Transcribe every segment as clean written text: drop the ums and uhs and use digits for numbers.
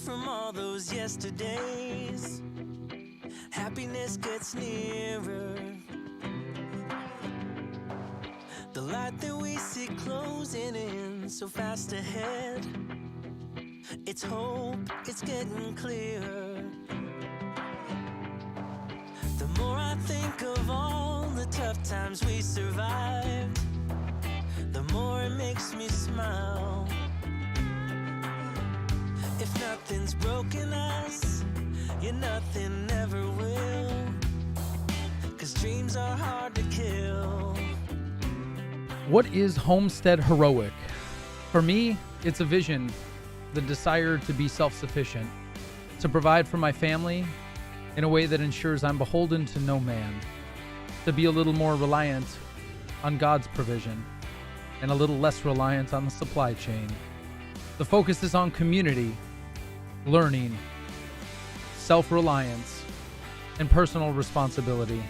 from all those yesterdays. Happiness gets nearer. The light that we see closing in so fast ahead. It's hope, it's getting clearer. The more I think of all the tough times we survived, the more it makes me smile. If nothing's broken us, yeah, nothing ever will. 'Cause dreams are hard to kill. What is Homestead Heroic? For me, it's a vision, the desire to be self-sufficient, to provide for my family in a way that ensures I'm beholden to no man, to be a little more reliant on God's provision and a little less reliant on the supply chain. The focus is on community, learning, self-reliance, and personal responsibility.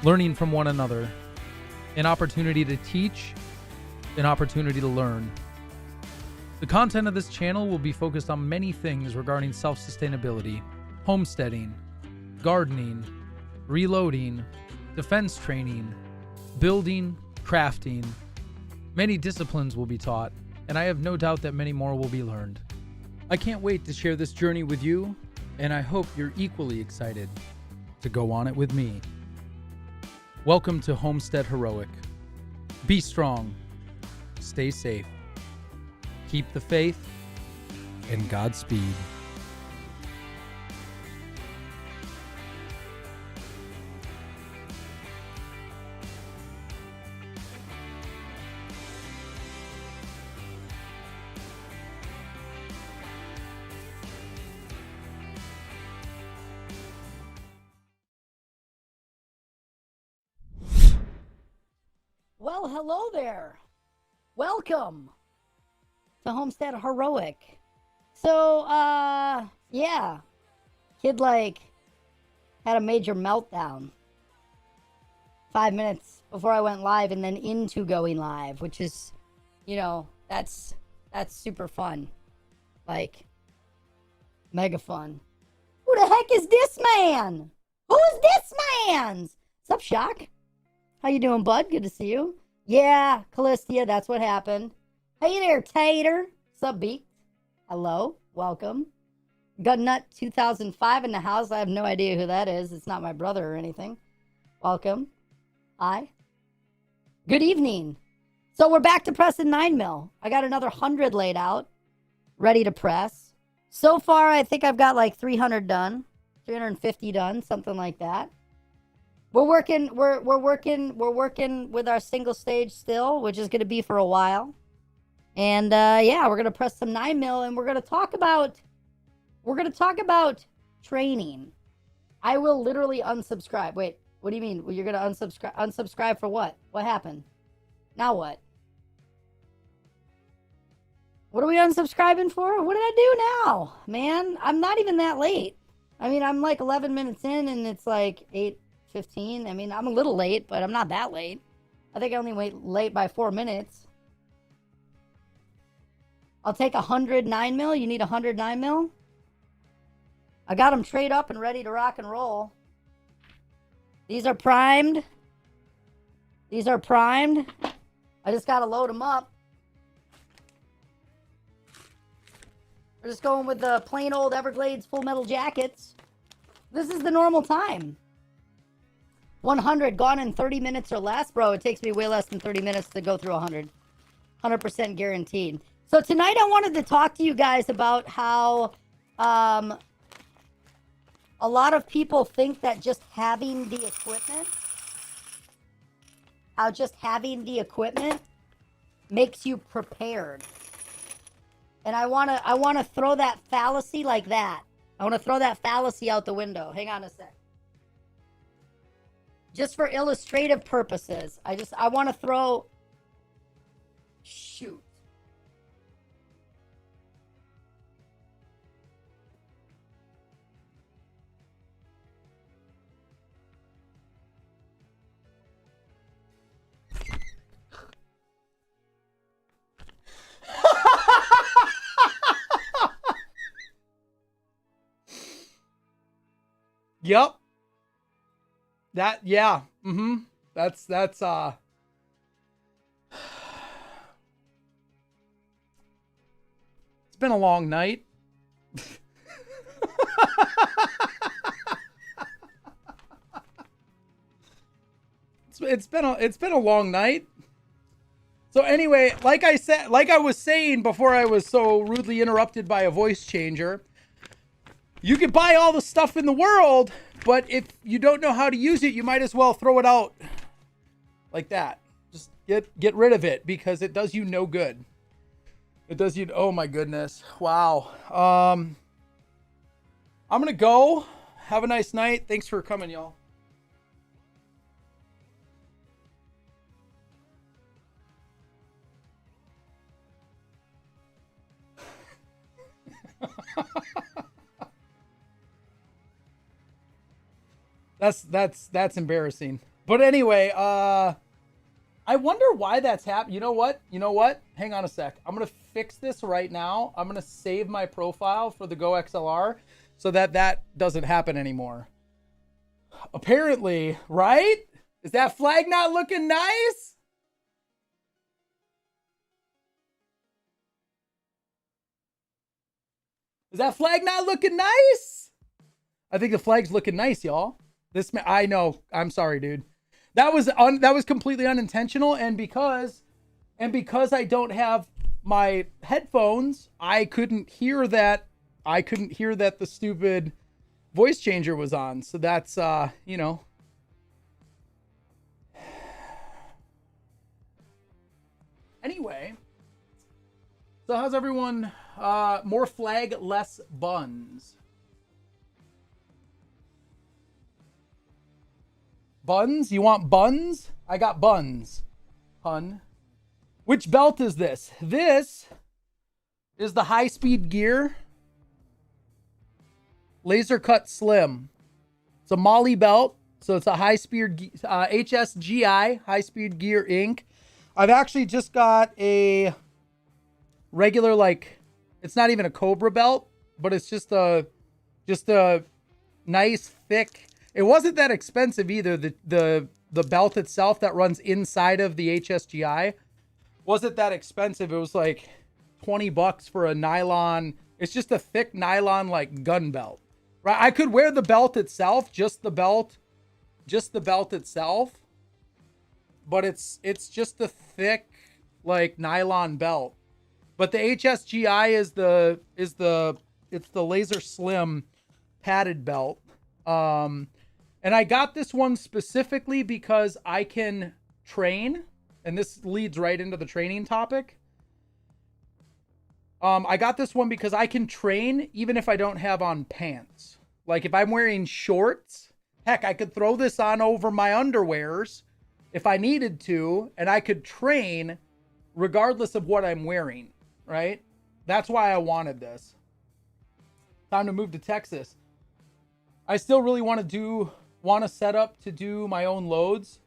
Learning from one another, an opportunity to teach, an opportunity to learn. The content of this channel will be focused on many things regarding self-sustainability, homesteading, gardening, reloading, defense training, building, crafting. Many disciplines will be taught, and I have no doubt that many more will be learned. I can't wait to share this journey with you, and I hope you're equally excited to go on it with me. Welcome to Homestead Heroic. Be strong, stay safe, keep the faith, and Godspeed. Well, hello there. Welcome to Homestead Heroic. So, yeah. Kid, had a major meltdown 5 minutes before I went live and then into going live, which is, that's super fun. Mega fun. Who the heck is this man? Who is this man? What's up, Shock? How you doing, bud? Good to see you. Yeah, Callistia, that's what happened. Hey there, Tater. What's up, Beak? Hello, welcome. Gutnut 2005 in the house. I have no idea who that is. It's not my brother or anything. Welcome. Hi. Good evening. So we're back to pressing 9mm. I got another 100 laid out, ready to press. So far, I think I've got 300 done, 350 done, something like that. We're working with our single stage still, which is going to be for a while. And yeah, we're going to press some 9mm and we're going to talk about training. I will literally unsubscribe. Wait, what do you mean? Well, you're going to unsubscribe for what? What happened? Now what? What are we unsubscribing for? What did I do now? Man, I'm not even that late. I mean, I'm 11 minutes in and it's 8:15. I mean, I'm a little late, but I'm not that late. I think I only went late by 4 minutes. I'll take 100 9mm. You need 100 9mm? I got them trade up and ready to rock and roll. These are primed. I just got to load them up. We're just going with the plain old Everglades full metal jackets. This is the normal time. 100 gone in 30 minutes or less. Bro, it takes me way less than 30 minutes to go through 100. 100% guaranteed. So tonight I wanted to talk to you guys about how a lot of people think that just having the equipment makes you prepared. And I want to throw that fallacy like that. I want to throw that fallacy out the window. Hang on a sec. Just for illustrative purposes. I want to throw... Shoot. Yep. That, yeah. Mm-hmm. That's it's been a long night. It's been a long night. So anyway, like I was saying before I was so rudely interrupted by a voice changer, you can buy all the stuff in the world, but if you don't know how to use it, you might as well throw it out like that. Just get rid of it because it does you no good. It does you, oh my goodness. Wow. I'm going to go. Have a nice night. Thanks for coming, y'all. That's embarrassing. But anyway, I wonder why that's happened. You know what? Hang on a sec. I'm going to fix this right now. I'm going to save my profile for the Go XLR so that doesn't happen anymore. Apparently, right? Is that flag not looking nice? Is that flag not looking nice? I think the flag's looking nice, y'all. I know. I'm sorry, dude. That was completely unintentional, and because I don't have my headphones, I couldn't hear that the stupid voice changer was on. So that's Anyway, so how's everyone? More flag, less buns. Buns? You want buns? I got buns. Hun. Which belt is this? This is the high-speed gear. Laser cut slim. It's a Molly belt. So it's a high-speed HSGI, high-speed gear Inc. I've actually just got a regular, like, it's not even a Cobra belt, but it's just a nice, thick. It wasn't that expensive either. The belt itself that runs inside of the HSGI wasn't that expensive. It was like $20 for a nylon. It's just a thick nylon like gun belt, right? I could wear the belt itself, just the belt itself, but it's just a thick like nylon belt. But the HSGI is the laser slim padded belt. And I got this one specifically because I can train, and this leads right into the training topic. I got this one because I can train even if I don't have on pants. Like if I'm wearing shorts, heck, I could throw this on over my underwears if I needed to, and I could train regardless of what I'm wearing, right? That's why I wanted this. Time to move to Texas. I still really want to set up to do my own loads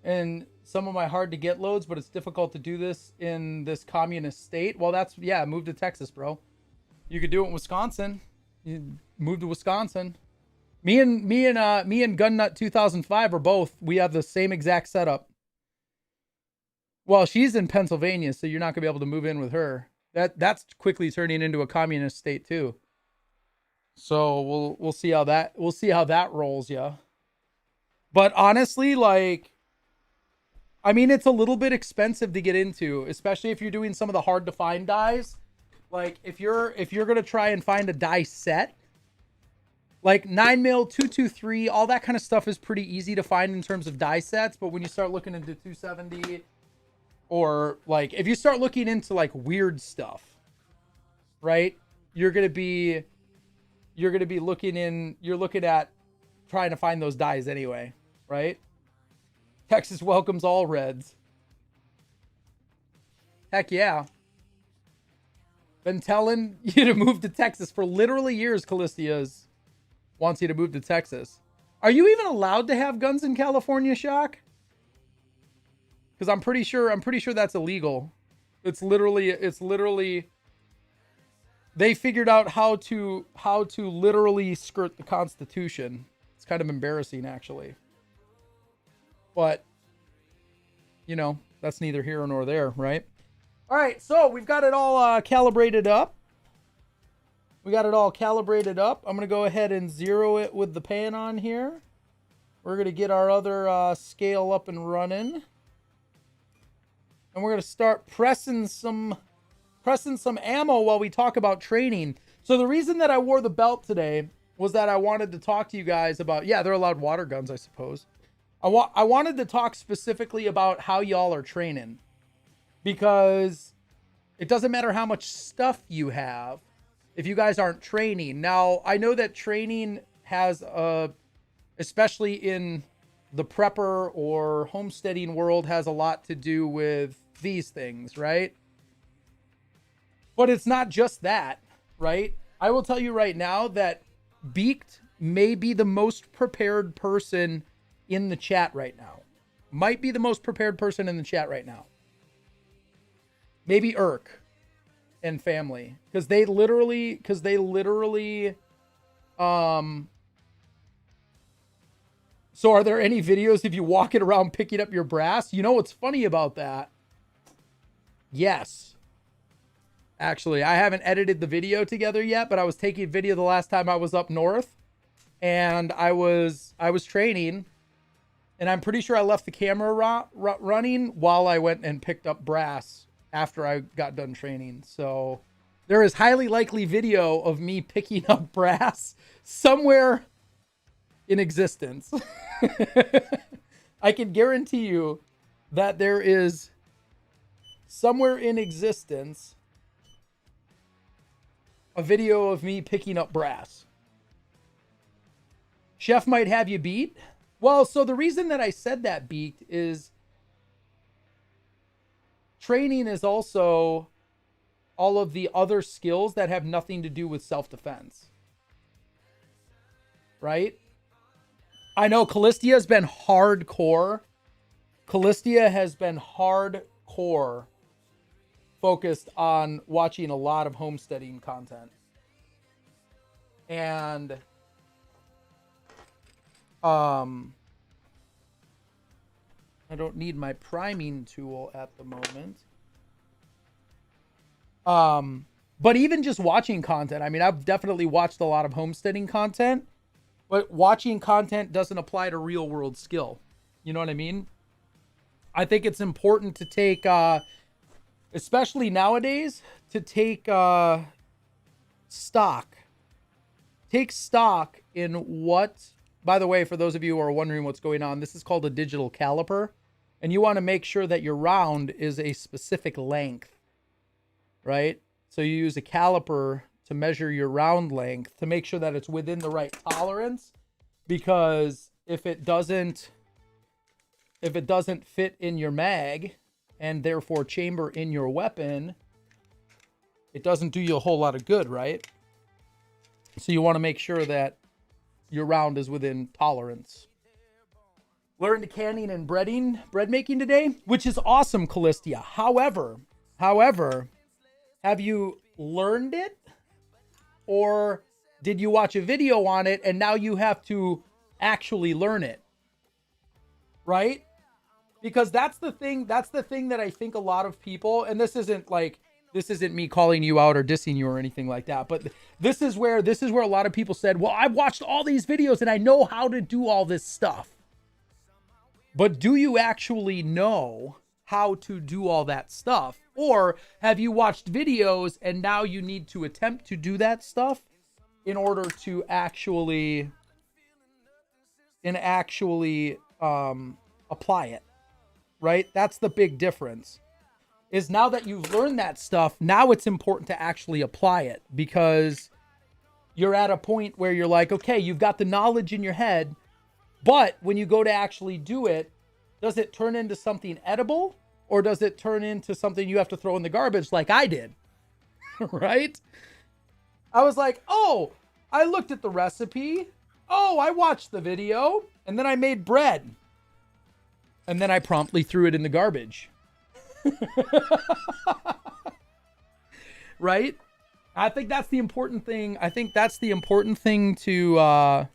and some of my hard to get loads, but it's difficult to do this in this communist state. Well, move to Texas, bro. You could do it in Wisconsin. You move to Wisconsin. Me and Gunnut 2005 are both, we have the same exact setup. Well, she's in Pennsylvania, so you're not gonna be able to move in with her. That's quickly turning into a communist state too. So we'll see how that rolls, yeah. But honestly, like, I mean, it's a little bit expensive to get into, especially if you're doing some of the hard to find dies. Like if you're gonna try and find a die set, like 9mm, 223, all that kind of stuff is pretty easy to find in terms of die sets. But when you start looking into 270, or like if you start looking into like weird stuff, right? You're looking at trying to find those dies anyway, right? Texas welcomes all reds. Heck yeah. Been telling you to move to Texas for literally years. Callistia's wants you to move to Texas. Are you even allowed to have guns in California, Shock? Because I'm pretty sure that's illegal. It's literally they figured out how to literally skirt the Constitution. kind of embarrassing, actually. But, you know, that's neither here nor there, right? All right, so we've got it all calibrated up. I'm going to go ahead and zero it with the pan on here. We're going to get our other scale up and running. And we're going to start pressing some ammo while we talk about training. So the reason that I wore the belt today was that I wanted to talk to you guys about, yeah, they're allowed water guns, I suppose. I wanted to talk specifically about how y'all are training, because it doesn't matter how much stuff you have if you guys aren't training. Now, I know that training has especially in the prepper or homesteading world, has a lot to do with these things, right? But it's not just that, right? I will tell you right now that Beaked may be the most prepared person in the chat right now. Might be the most prepared person in the chat right now. Maybe Irk and family, because they literally so are there any videos of you walking around picking up your brass? You know what's funny about that? Yes. Actually, I haven't edited the video together yet, but I was taking video the last time I was up north, and I was training, and I'm pretty sure I left the camera running while I went and picked up brass after I got done training. So there is highly likely video of me picking up brass somewhere in existence. I can guarantee you that there is somewhere in existence a video of me picking up brass. Chef might have you beat. Well, so the reason that I said that, Beaked, is training is also all of the other skills that have nothing to do with self-defense. Right? I know Callistia has been hardcore. Callistia has been hardcore focused on watching a lot of homesteading content. And I don't need my priming tool at the moment. But even just watching content, I mean, I've definitely watched a lot of homesteading content, but watching content doesn't apply to real world skill. You know what I mean? I think it's important to take, especially nowadays, to take stock. Take stock in what, by the way, for those of you who are wondering what's going on, this is called a digital caliper. And you want to make sure that your round is a specific length, right? So you use a caliper to measure your round length to make sure that it's within the right tolerance, because if it doesn't fit in your mag and therefore chamber in your weapon, it doesn't do you a whole lot of good, right? So you want to make sure that your round is within tolerance. Learned canning and bread making today, which is awesome, Callistia. However, have you learned it? Or did you watch a video on it and now you have to actually learn it? Right? Because that's the thing that I think a lot of people, and this isn't me calling you out or dissing you or anything like that, but this is where a lot of people said, well, I've watched all these videos and I know how to do all this stuff. But do you actually know how to do all that stuff? Or have you watched videos and now you need to attempt to do that stuff in order to actually apply it, right? That's the big difference. Is now that you've learned that stuff, now it's important to actually apply it, because you're at a point where you're like, okay, you've got the knowledge in your head, but when you go to actually do it, does it turn into something edible, or does it turn into something you have to throw in the garbage like I did? Right? I was like, oh, I looked at the recipe. Oh, I watched the video, and then I made bread. And then I promptly threw it in the garbage. Right? I think that's the important thing. I think that's the important thing to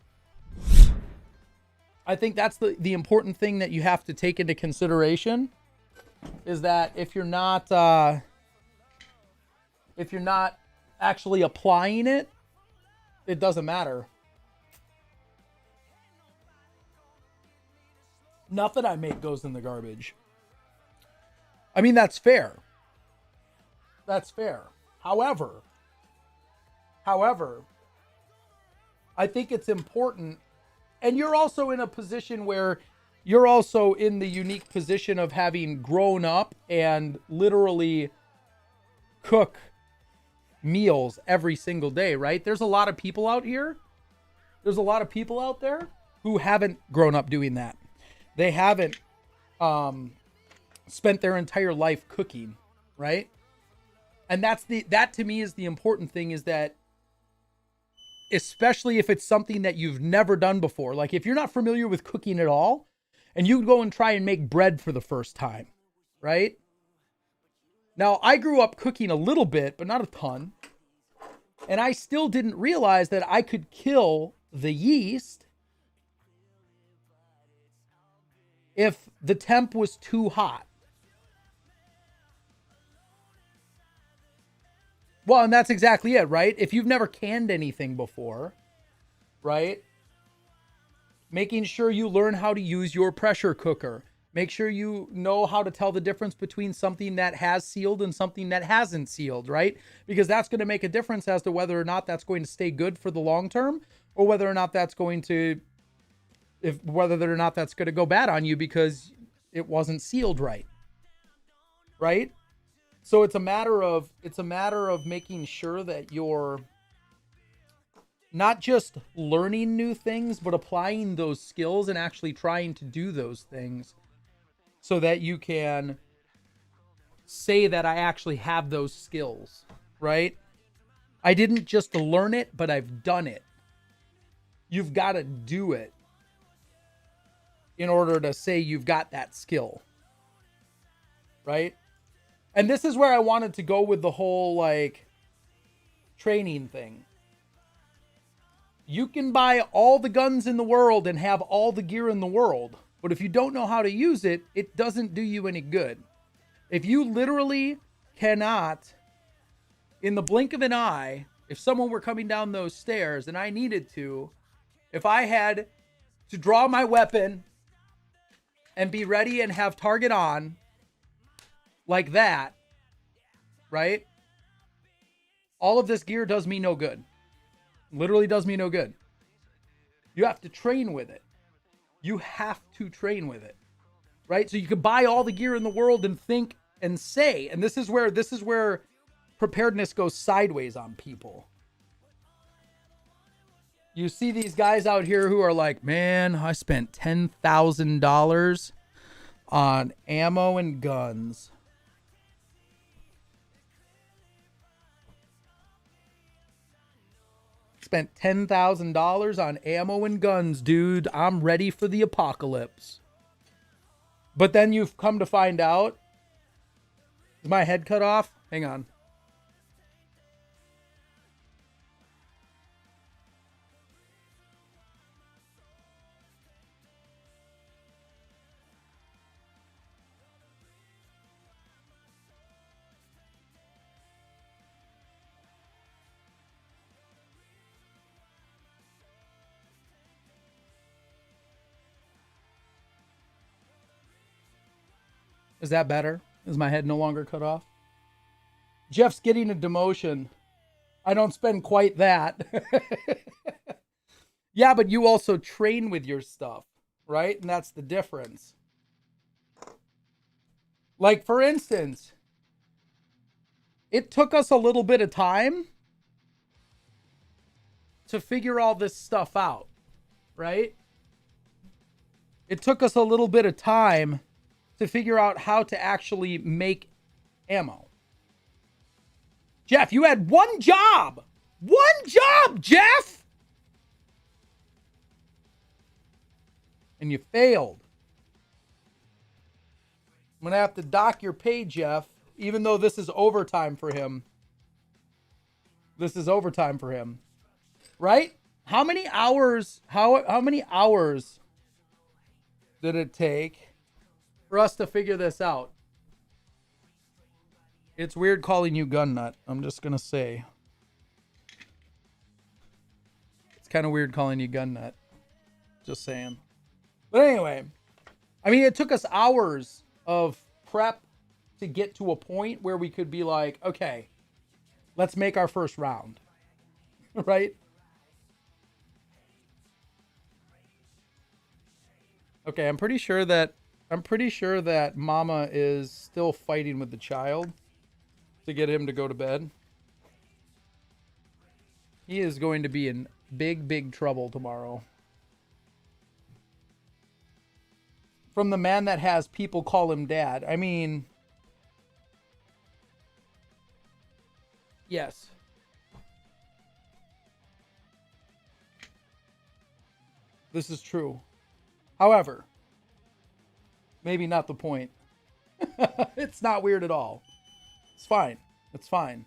I think that's the important thing that you have to take into consideration is that if you're not actually applying it, it doesn't matter. Nothing I make goes in the garbage. I mean, that's fair. That's fair. However, I think it's important, and you're also in a position where you're also in the unique position of having grown up and literally cook meals every single day, right? There's a lot of people out here. There's a lot of people out there who haven't grown up doing that. They haven't spent their entire life cooking, right? And that to me is the important thing, is that especially if it's something that you've never done before, like if you're not familiar with cooking at all and you go and try and make bread for the first time, right? Now, I grew up cooking a little bit, but not a ton. And I still didn't realize that I could kill the yeast if the temp was too hot. Well, and that's exactly it, right? If you've never canned anything before, right? Making sure you learn how to use your pressure cooker. Make sure you know how to tell the difference between something that has sealed and something that hasn't sealed, right? Because that's going to make a difference as to whether or not that's going to stay good for the long term, or whether or not that's going to go bad on you because it wasn't sealed right. Right? So it's a matter of making sure that you're not just learning new things, but applying those skills and actually trying to do those things so that you can say that I actually have those skills, right? I didn't just learn it, but I've done it. You've got to do it in order to say you've got that skill, right? And this is where I wanted to go with the whole like training thing. You can buy all the guns in the world and have all the gear in the world, but if you don't know how to use it, it doesn't do you any good. If you literally cannot, in the blink of an eye, if someone were coming down those stairs and I needed to, if I had to draw my weapon and be ready and have target on, like that, right? All of this gear does me no good. Literally does me no good. You have to train with it. You have to train with it, right? So you can buy all the gear in the world and think and say, and this is where preparedness goes sideways on people. You see these guys out here who are like, man, I spent $10,000 on ammo and guns. Spent $10,000 on ammo and guns, dude. I'm ready for the apocalypse. But then you've come to find out. Is my head cut off? Hang on. Is that better? Is my head no longer cut off? Jeff's getting a demotion. I don't spend quite that. Yeah, but you also train with your stuff, right? And that's the difference. Like, for instance, it took us a little bit of time to figure all this stuff out, right? It took us a little bit of time to figure out how to actually make ammo. Jeff, you had one job! One job, Jeff! And you failed. I'm going to have to dock your pay, Jeff, even though this is overtime for him. This is overtime for him. Right? How many hours did it take for us to figure this out? It's weird calling you gun nut. I'm just going to say. It's kind of weird calling you gun nut. Just saying. But anyway, I mean, it took us hours of prep to get to a point where we could be like, okay, let's make our first round. Right? Okay, I'm pretty sure that Mama is still fighting with the child to get him to go to bed. He is going to be in big, big trouble tomorrow. From the man that has people call him dad. I mean, yes. This is true. However, maybe not the point. It's not weird at all. It's fine. It's fine.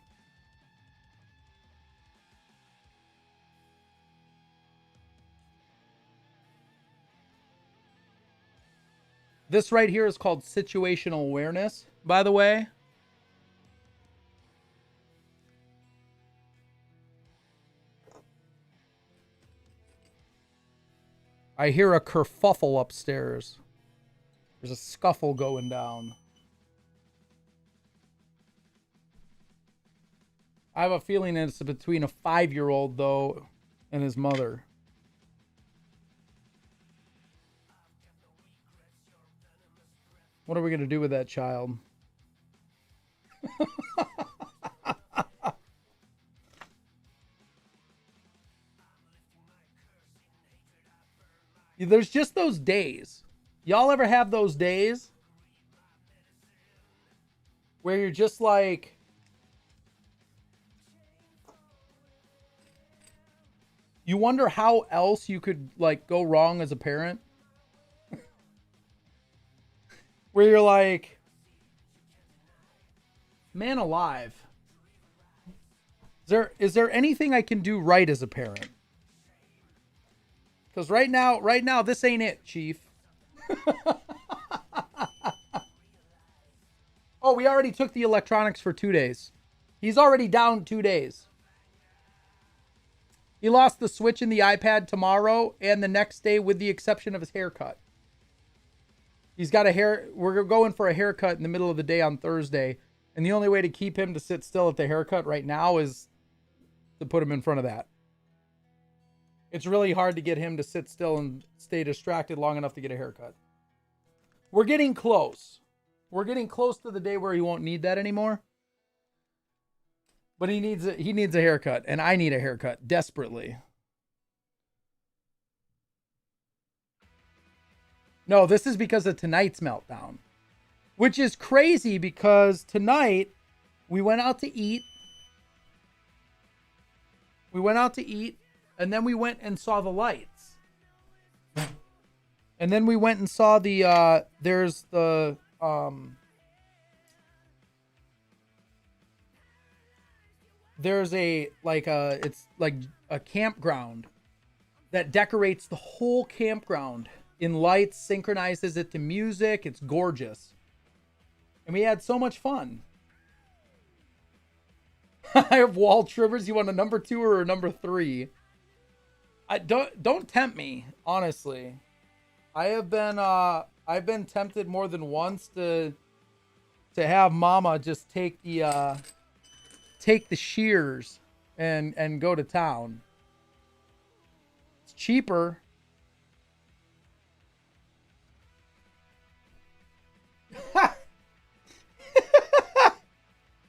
This right here is called situational awareness, by the way. I hear a kerfuffle upstairs. There's a scuffle going down. I have a feeling it's between a 5-year-old, though, and his mother. What are we going to do with that child? There's just those days. Y'all ever have those days where you're just like, you wonder how else you could like go wrong as a parent? Where you're like, man alive. Is there anything I can do right as a parent? Because right now, this ain't it, Chief. Oh, we already took the electronics for 2 days. He's already down 2 days. He lost the Switch and the iPad tomorrow and the next day with the exception of his haircut. He's got we're going for a haircut in the middle of the day on Thursday. And the only way to keep him to sit still at the haircut right now is to put him in front of that. It's really hard to get him to sit still and stay distracted long enough to get a haircut. We're getting close. We're getting close to the day where he won't need that anymore. But he needs a haircut, and I need a haircut desperately. No, this is because of tonight's meltdown. Which is crazy because tonight we went out to eat. And then we went and saw the lights. And then we went and saw there's it's like a campground that decorates the whole campground in lights, synchronizes it to music. It's gorgeous. And we had so much fun. I have wall trimmers. You want a number 2 or a number 3? Don't tempt me, honestly. I've been tempted more than once to have Mama just take the shears and go to town. It's cheaper.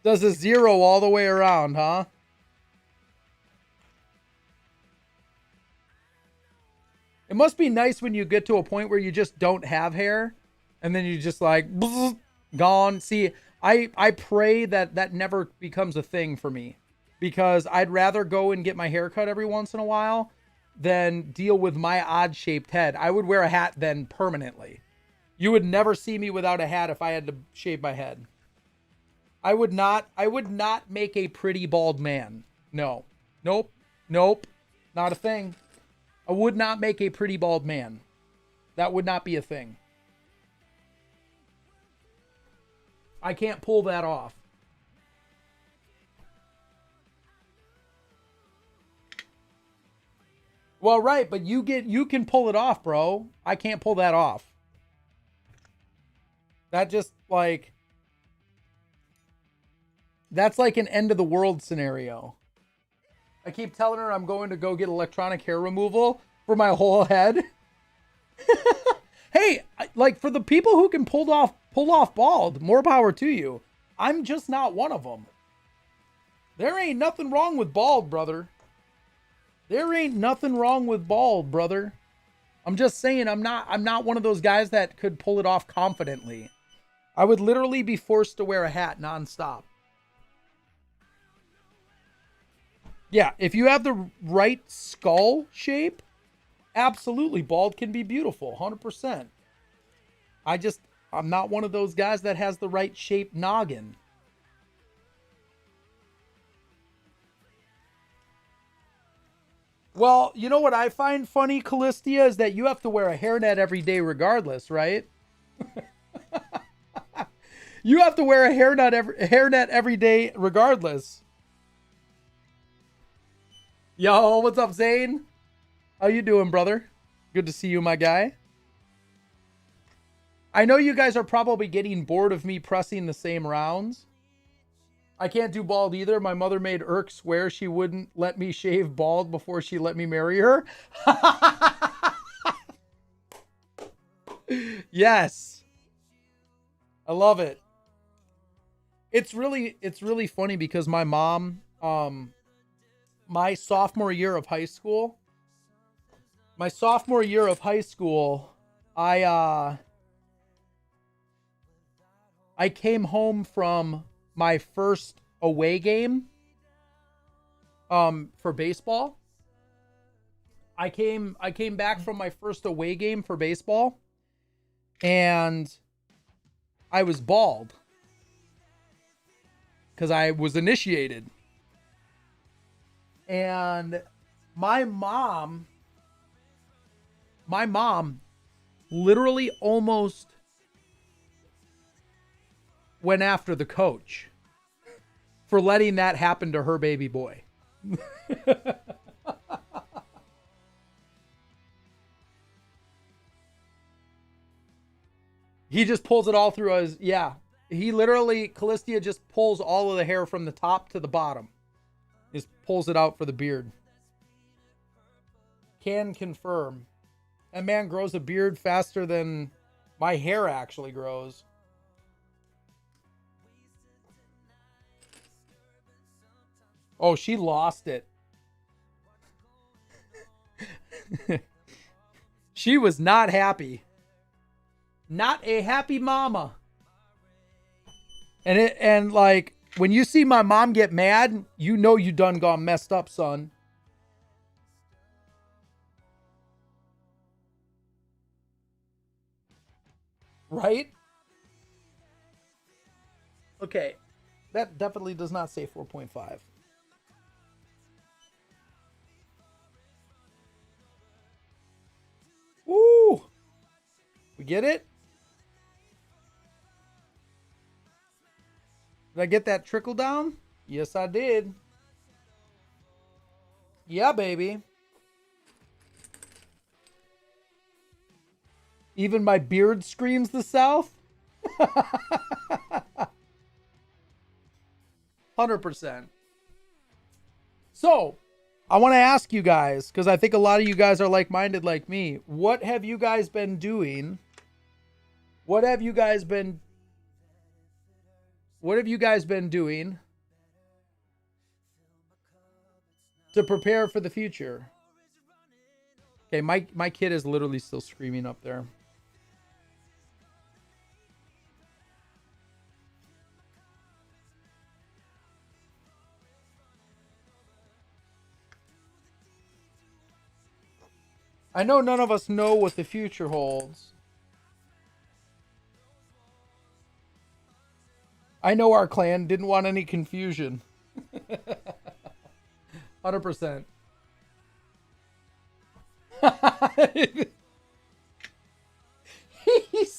Does a 0 all the way around, huh? It must be nice when you get to a point where you just don't have hair and then you just like gone. See, I pray that never becomes a thing for me because I'd rather go and get my hair cut every once in a while than deal with my odd shaped head. I would wear a hat then permanently. You would never see me without a hat if I had to shave my head. I would not make a pretty bald man. No. Nope. Not a thing. I would not make a pretty bald man. That would not be a thing. I can't pull that off. Well, right, but you can pull it off, bro. I can't pull that off. That just like that's like an end of the world scenario. I keep telling her I'm going to go get electronic hair removal for my whole head. Hey, like for the people who can pull off bald, more power to you. I'm just not one of them. There ain't nothing wrong with bald, brother. There ain't nothing wrong with bald, brother. I'm just saying I'm not one of those guys that could pull it off confidently. I would literally be forced to wear a hat nonstop. Yeah, if you have the right skull shape, absolutely, bald can be beautiful, 100%. I'm not one of those guys that has the right shaped noggin. Well, you know what I find funny, Callistia, is that you have to wear a hairnet every day regardless, right? You have to wear a hairnet every day regardless. Yo, what's up, Zane? How you doing, brother? Good to see you, my guy. I know you guys are probably getting bored of me pressing the same rounds. I can't do bald either. My mother made Irk swear she wouldn't let me shave bald before she let me marry her. Yes. I love it. It's really funny because my mom, my sophomore year of high school, I came home from my first away game for baseball. I came back from my first away game for baseball and I was bald because I was initiated. And my mom literally almost went after the coach for letting that happen to her baby boy. He just pulls it all through his, yeah. He literally, Callistia just pulls all of the hair from the top to the bottom. Just pulls it out for the beard. Can confirm. That man grows a beard faster than my hair actually grows. Oh, she lost it. She was not happy. Not a happy mama. And like when you see my mom get mad, you know you done gone messed up, son. Right? Okay. That definitely does not say 4.5. Woo! We get it? Did I get that trickle down? Yes, I did. Yeah, baby. Even my beard screams the South? 100%. So, I want to ask you guys, because I think a lot of you guys are like-minded like me. What have you guys been doing? What have you guys been doing to prepare for the future? Okay, my kid is literally still screaming up there. I know none of us know what the future holds. I know our clan didn't want any confusion. 100%.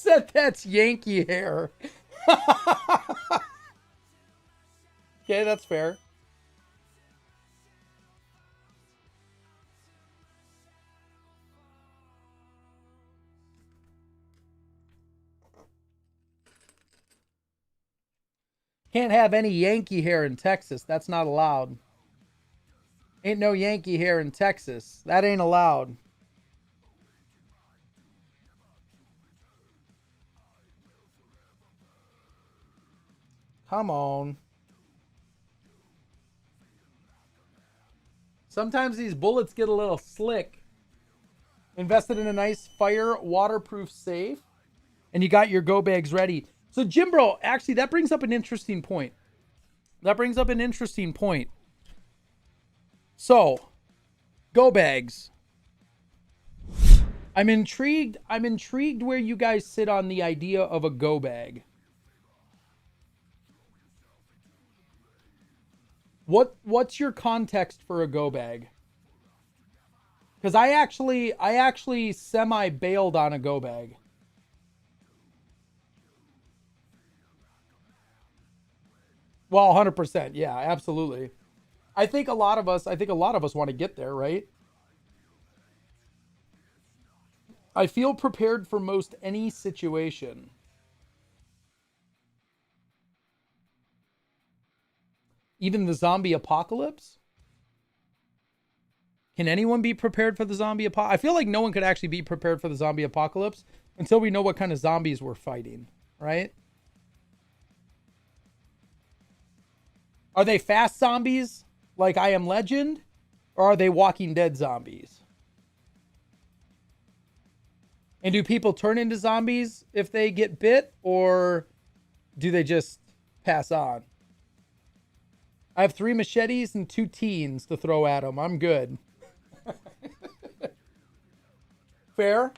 said that's Yankee hair. Okay, that's fair. Can't have any Yankee hair in Texas. That's not allowed. Ain't no Yankee hair in Texas. That ain't allowed. Come on. Sometimes these bullets get a little slick. Invested in a nice fire waterproof safe. And you got your go bags ready. So Jimbro, actually that brings up an interesting point. So, go bags. I'm intrigued where you guys sit on the idea of a go bag. What's your context for a go bag? Because I actually semi bailed on a go bag. Well, 100%. Yeah, absolutely. I think a lot of us want to get there, right? I feel prepared for most any situation. Even the zombie apocalypse? Can anyone be prepared for the zombie apocalypse? I feel like no one could actually be prepared for the zombie apocalypse until we know what kind of zombies we're fighting, right? Are they fast zombies like I Am Legend? Or are they Walking Dead zombies? And do people turn into zombies if they get bit? Or do they just pass on? I have 3 machetes and 2 teens to throw at them. I'm good. Fair?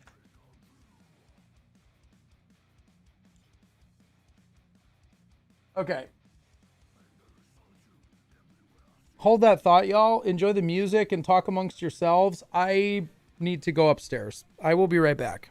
Okay. Hold that thought, y'all. Enjoy the music and talk amongst yourselves. I need to go upstairs. I will be right back.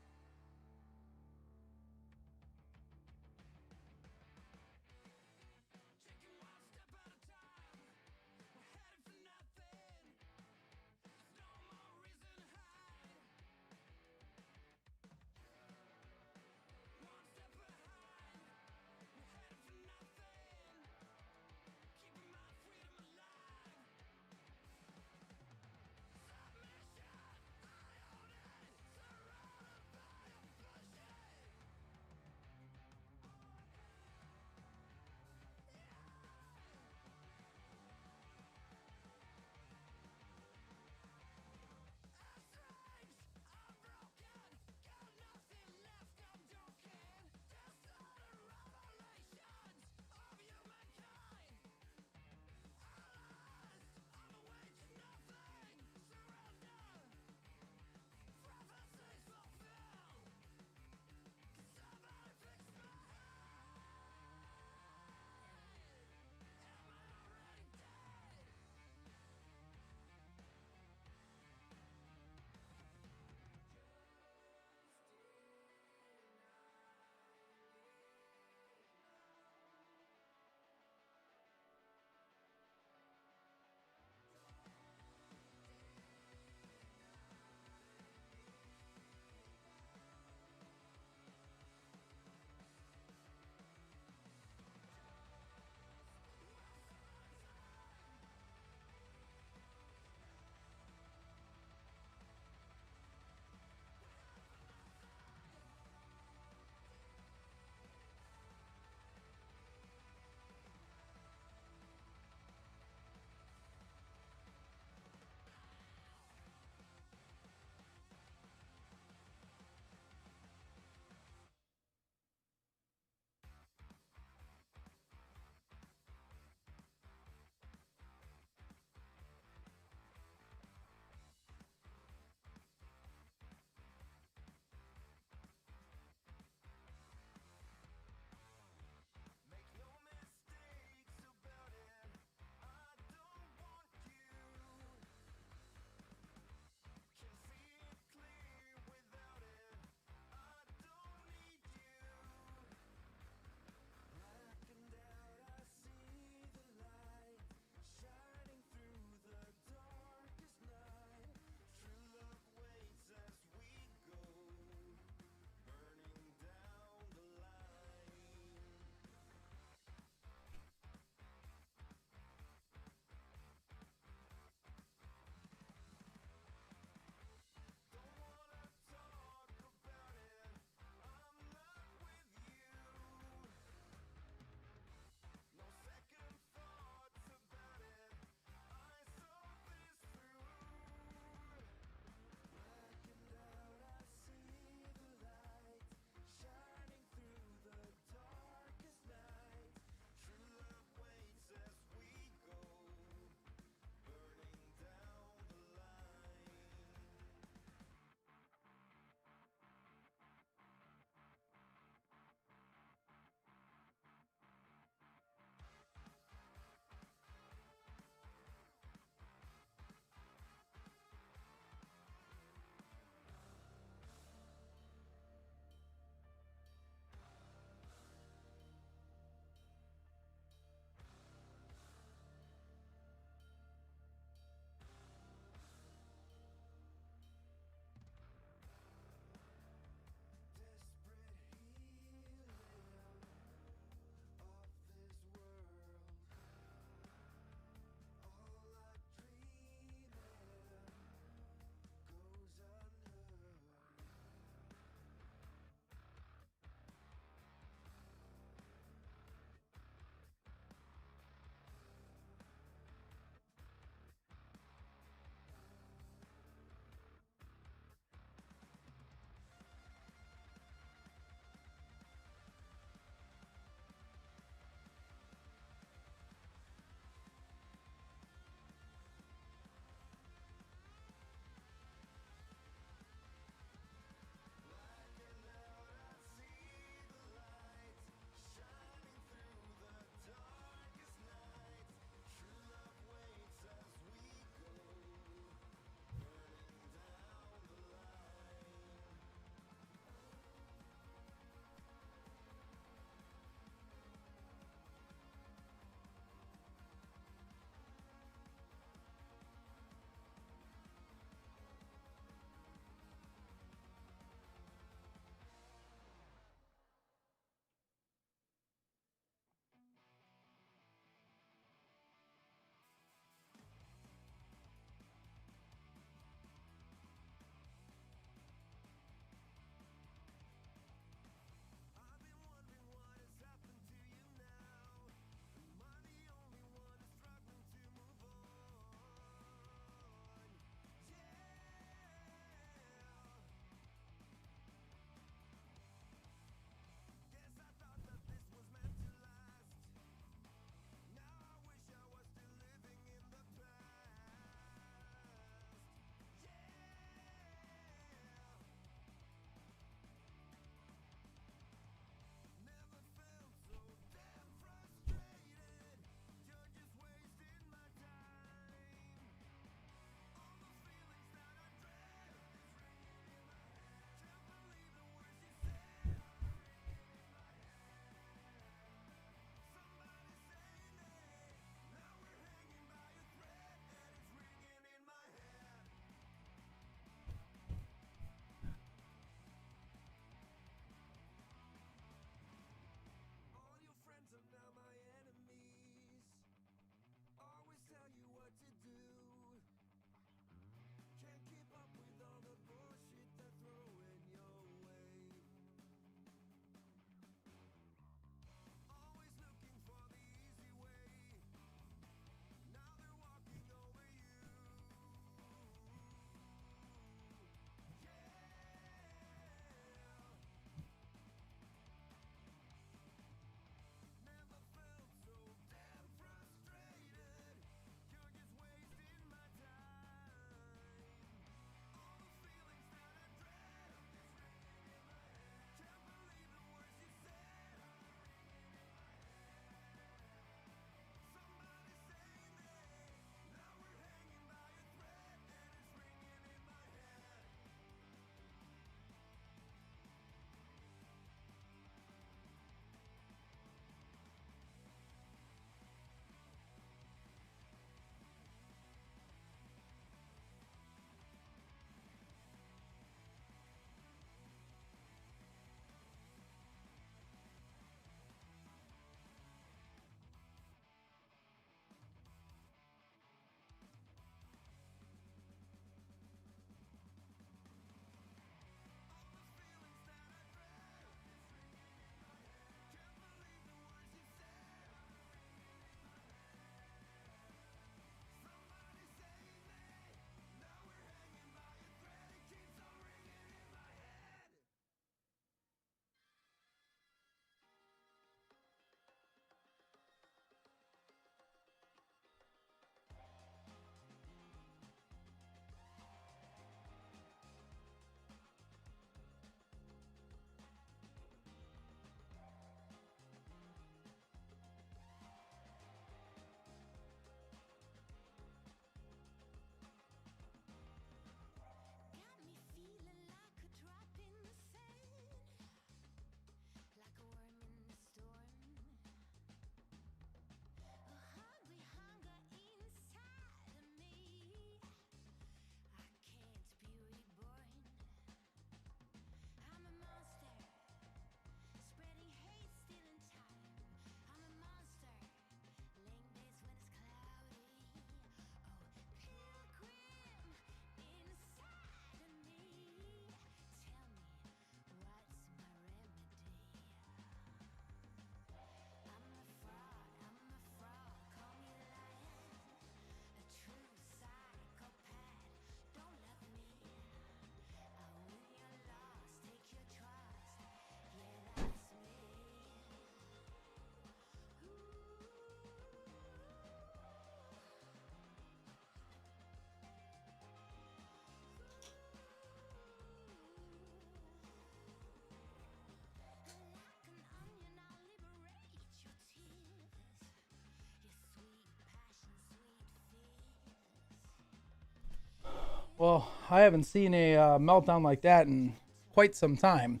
Well, I haven't seen a meltdown like that in quite some time.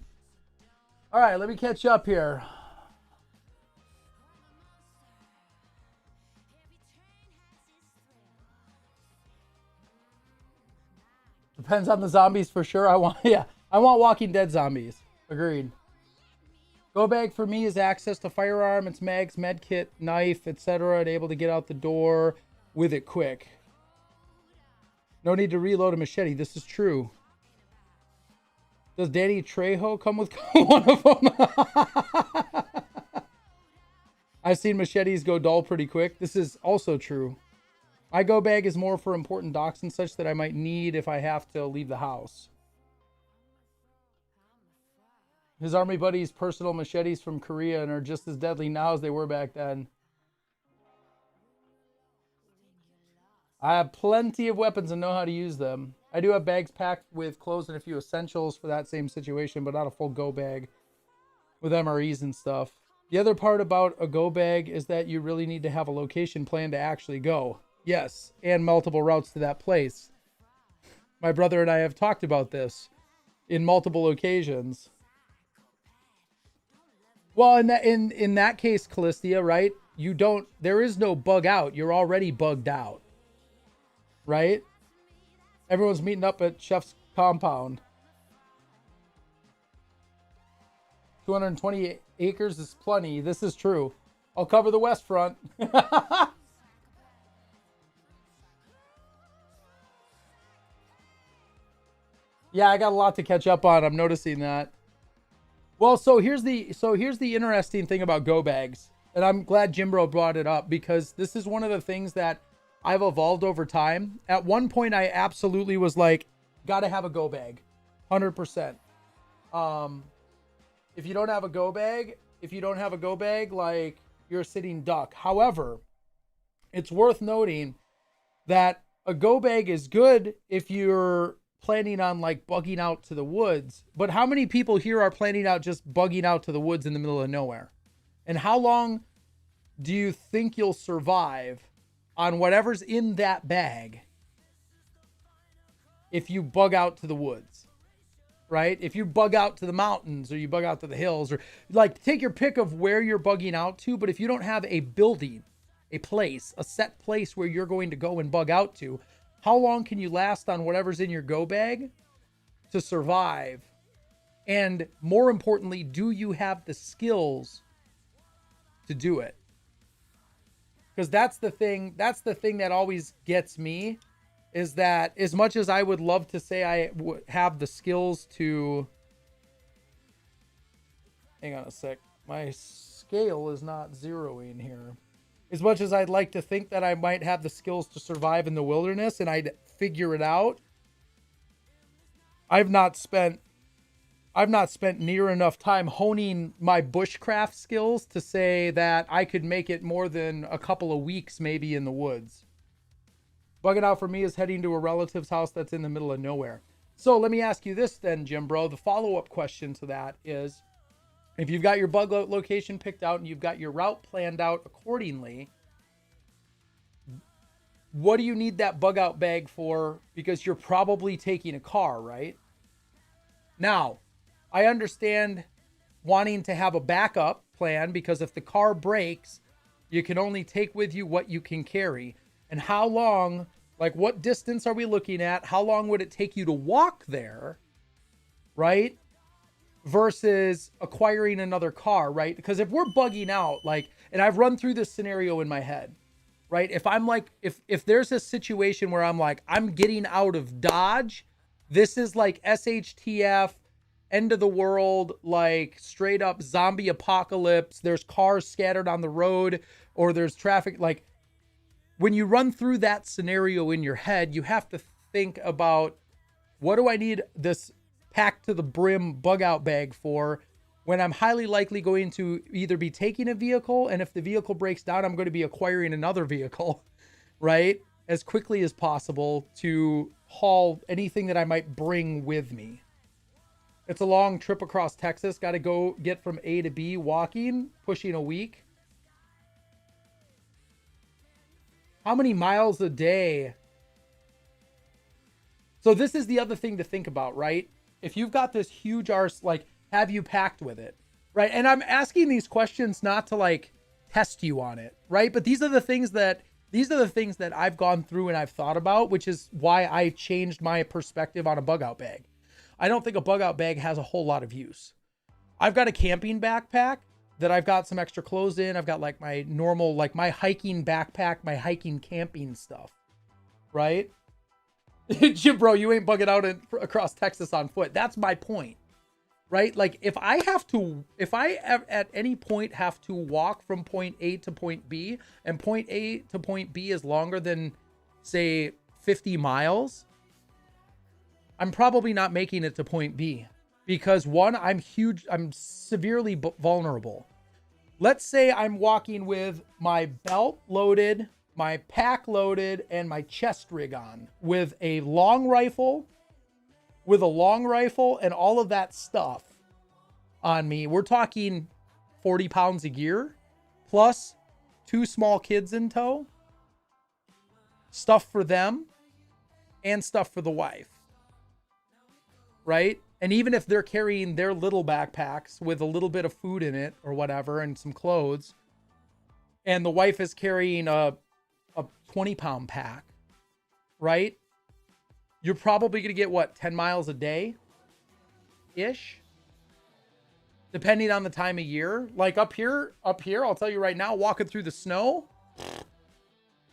All right, let me catch up here. Depends on the zombies for sure. I want Walking Dead zombies. Agreed. Go bag for me is access to firearm, its mags, med kit, knife, etc. and able to get out the door with it quick. No need to reload a machete. This is true. Does Danny Trejo come with one of them? I've seen machetes go dull pretty quick. This is also true. My go bag is more for important docs and such that I might need if I have to leave the house. His army buddies' personal machetes from Korea and are just as deadly now as they were back then. I have plenty of weapons and know how to use them. I do have bags packed with clothes and a few essentials for that same situation, but not a full go bag with MREs and stuff. The other part about a go bag is that you really need to have a location plan to actually go. Yes, and multiple routes to that place. My brother and I have talked about this in multiple occasions. Well, in that case, Callistia, right? There is no bug out. You're already bugged out. Right? Everyone's meeting up at Chef's compound. 220 acres is plenty. This is true. I'll cover the west front. Yeah, I got a lot to catch up on. I'm noticing that. Well, so here's the interesting thing about go bags, and I'm glad Jimbro brought it up because this is one of the things that I've evolved over time. At one point, I absolutely was like, gotta have a go bag, 100%. If you don't have a go bag, like you're a sitting duck. However, it's worth noting that a go bag is good if you're planning on like bugging out to the woods, but how many people here are planning out just bugging out to the woods in the middle of nowhere? And how long do you think you'll survive on whatever's in that bag if you bug out to the woods, right? If you bug out to the mountains or you bug out to the hills, or like take your pick of where you're bugging out to, but if you don't have a building, a place, a set place where you're going to go and bug out to, how long can you last on whatever's in your go bag to survive? And more importantly, do you have the skills to do it? Because that's the thing that always gets me, is that as much as I would love to say I would have the skills to... Hang on a sec. My scale is not zeroing here. As much as I'd like to think that I might have the skills to survive in the wilderness and I'd figure it out, I've not spent near enough time honing my bushcraft skills to say that I could make it more than a couple of weeks maybe in the woods. Bugging out for me is heading to a relative's house that's in the middle of nowhere. So let me ask you this then, Jim Bro. The follow-up question to that is, if you've got your bug location picked out and you've got your route planned out accordingly, what do you need that bug out bag for? Because you're probably taking a car, right? Now, I understand wanting to have a backup plan because if the car breaks, you can only take with you what you can carry. And how long, like what distance are we looking at? How long would it take you to walk there, right? Versus acquiring another car, right? Because if we're bugging out, like, and I've run through this scenario in my head, right? If I'm like, if there's a situation where I'm like, I'm getting out of Dodge, this is like SHTF, end of the world, like straight up zombie apocalypse, there's cars scattered on the road, or there's traffic. Like, when you run through that scenario in your head, you have to think about, what do I need this packed to the brim bug out bag for when I'm highly likely going to either be taking a vehicle, and if the vehicle breaks down, I'm going to be acquiring another vehicle, right? As quickly as possible to haul anything that I might bring with me. It's a long trip across Texas. Got to go get from A to B walking, pushing a week. How many miles a day So this is the other thing to think about, right? If you've got this huge arse, like, have you packed with it, right? And I'm asking these questions not to like test you on it, right? But these are the things that I've gone through and I've thought about, which is why I changed my perspective on a bug out bag. I don't think a bug out bag has a whole lot of use. I've got a camping backpack that I've got some extra clothes in. I've got like my normal, like my hiking backpack, my hiking camping stuff, right? Jim, bro, you ain't bugging out across Texas on foot. That's my point, right? Like if I at any point have to walk from point A to point B, and point A to point B is longer than, say, 50 miles, I'm probably not making it to point B because one, I'm severely vulnerable. Let's say I'm walking with my belt loaded, my pack loaded, and my chest rig on with a long rifle and all of that stuff on me. We're talking 40 pounds of gear plus 2 small kids in tow, stuff for them and stuff for the wife, right? And even if they're carrying their little backpacks with a little bit of food in it or whatever and some clothes, and the wife is carrying a 20-pound pack, right? You're probably going to get, what, 10 miles a day-ish? Depending on the time of year. Like up here, I'll tell you right now, walking through the snow,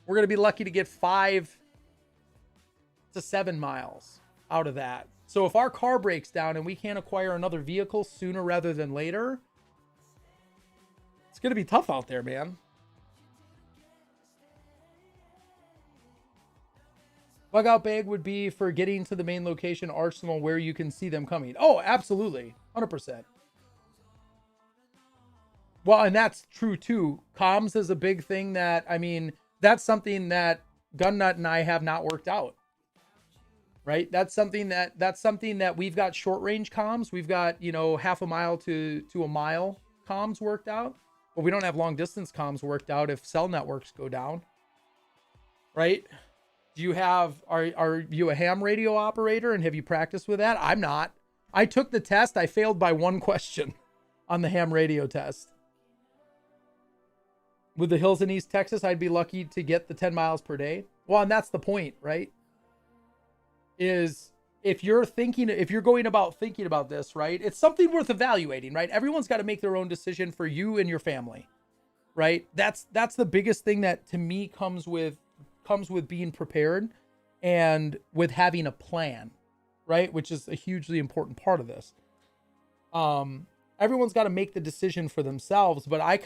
we're going to be lucky to get 5 to 7 miles out of that. So if our car breaks down and we can't acquire another vehicle sooner rather than later, it's going to be tough out there, man. Bug out bag would be for getting to the main location arsenal where you can see them coming. Oh, absolutely. 100%. Well, and that's true too. Comms is a big thing that, I mean, that's something that Gunnut and I have not worked out. Right? That's something that we've got short range comms. We've got, you know, half a mile to a mile comms worked out, but we don't have long distance comms worked out if cell networks go down. Right? Are you a ham radio operator and have you practiced with that? I'm not. I took the test. I failed by 1 question on the ham radio test. With the hills in East Texas, I'd be lucky to get the 10 miles per day. Well, and that's the point, right? Is if you're going about thinking about this, right? It's something worth evaluating, right? Everyone's got to make their own decision for you and your family, right? That's the biggest thing that to me comes with being prepared and with having a plan, right? Which is a hugely important part of this. Everyone's got to make the decision for themselves, but I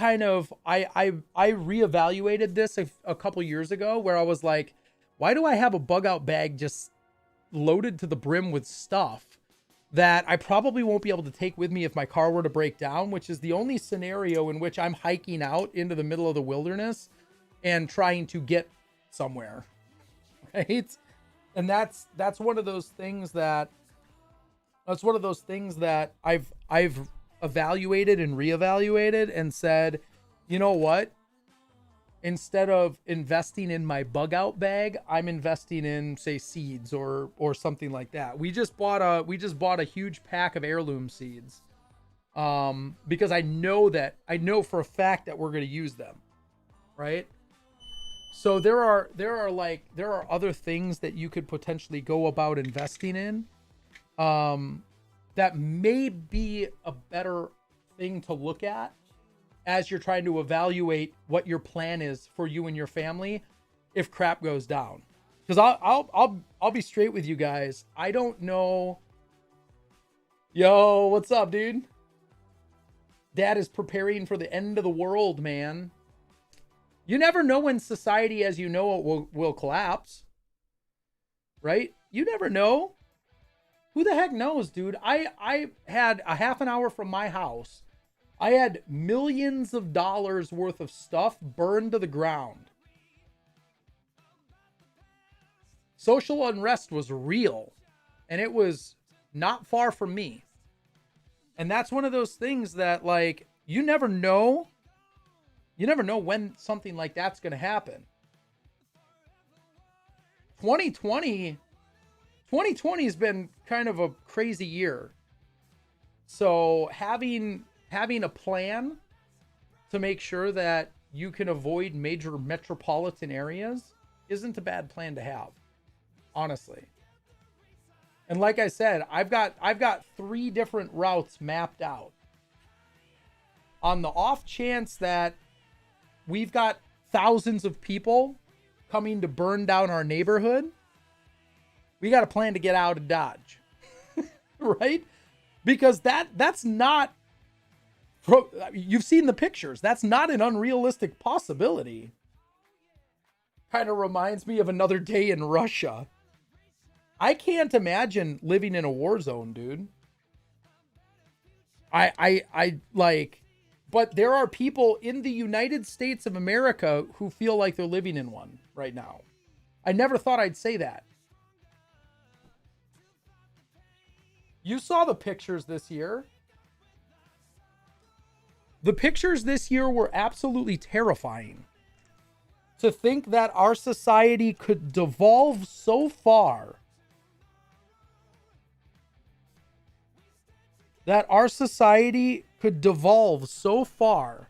reevaluated this a couple years ago where I was like, why do I have a bug out bag just loaded to the brim with stuff that I probably won't be able to take with me if my car were to break down, which is the only scenario in which I'm hiking out into the middle of the wilderness and trying to get somewhere, right? And that's one of those things that I've evaluated and reevaluated and said, you know what? Instead of investing in my bug out bag, I'm investing in, say, seeds or something like that. We just bought a huge pack of heirloom seeds, because I know for a fact that we're going to use them, right? So there are other things that you could potentially go about investing in, that may be a better thing to look at as you're trying to evaluate what your plan is for you and your family if crap goes down. Because I'll be straight with you guys. I don't know. Yo, what's up, dude? Dad is preparing for the end of the world, man. You never know when society as you know it will collapse. Right? You never know. Who the heck knows, dude? I had a half an hour from my house. I had millions of dollars worth of stuff burned to the ground. Social unrest was real, and it was not far from me. And that's one of those things that, like, you never know when something like that's going to happen. 2020 2020 has been kind of a crazy year. So having a plan to make sure that you can avoid major metropolitan areas isn't a bad plan to have, honestly. And like I said, I've got 3 different routes mapped out. On the off chance that we've got thousands of people coming to burn down our neighborhood, we got a plan to get out of Dodge. Right? Because that's not, you've seen the pictures. That's not an unrealistic possibility. Kind of reminds me of another day in Russia. I can't imagine living in a war zone, dude. I like, but there are people in the United States of America who feel like they're living in one right now. I never thought I'd say that. You saw the pictures this year. The pictures this year were absolutely terrifying. To think that our society could devolve so far. That our society could devolve so far.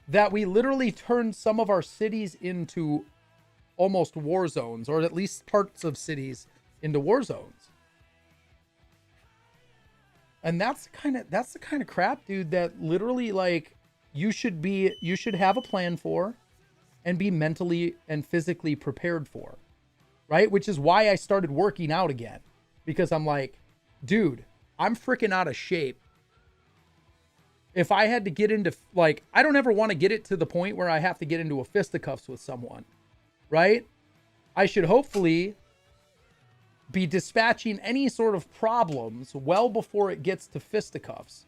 That we literally turned some of our cities into almost war zones, or at least parts of cities into war zones. And that's the kind of crap, dude, that literally, like, you should have a plan for and be mentally and physically prepared for, right? Which is why I started working out again, because I'm like, dude, I'm freaking out of shape. If I had to get into, like, I don't ever want to get it to the point where I have to get into a fisticuffs with someone, right? I should hopefully be dispatching any sort of problems well before it gets to fisticuffs.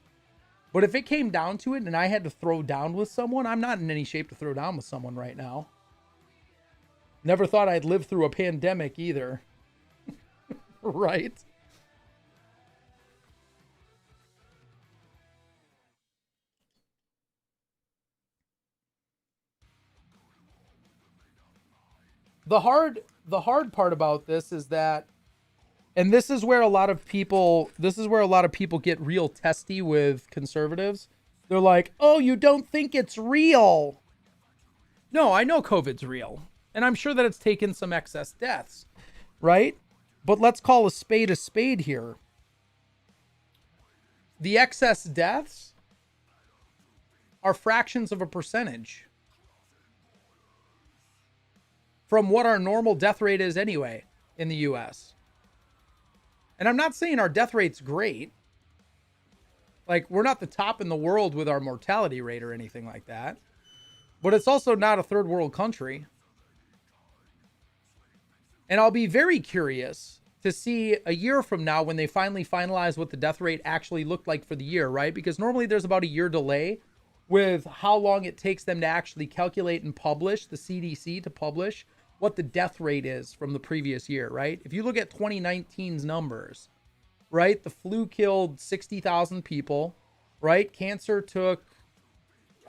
But if it came down to it and I had to throw down with someone, I'm not in any shape to throw down with someone right now. Never thought I'd live through a pandemic either. Right? The hard part about this is that, and this is where a lot of people get real testy with conservatives. They're like, "Oh, you don't think it's real?" No, I know COVID's real, and I'm sure that it's taken some excess deaths, right? But let's call a spade here. The excess deaths are fractions of a percentage from what our normal death rate is anyway in the US. And I'm not saying our death rate's great. Like, we're not the top in the world with our mortality rate or anything like that. But it's also not a third world country. And I'll be very curious to see a year from now when they finally finalize what the death rate actually looked like for the year, right? Because normally there's about a year delay with how long it takes them to actually calculate and publish, the CDC to publish what the death rate is from the previous year, right? If you look at 2019's numbers, right? The flu killed 60,000 people, right? Cancer took,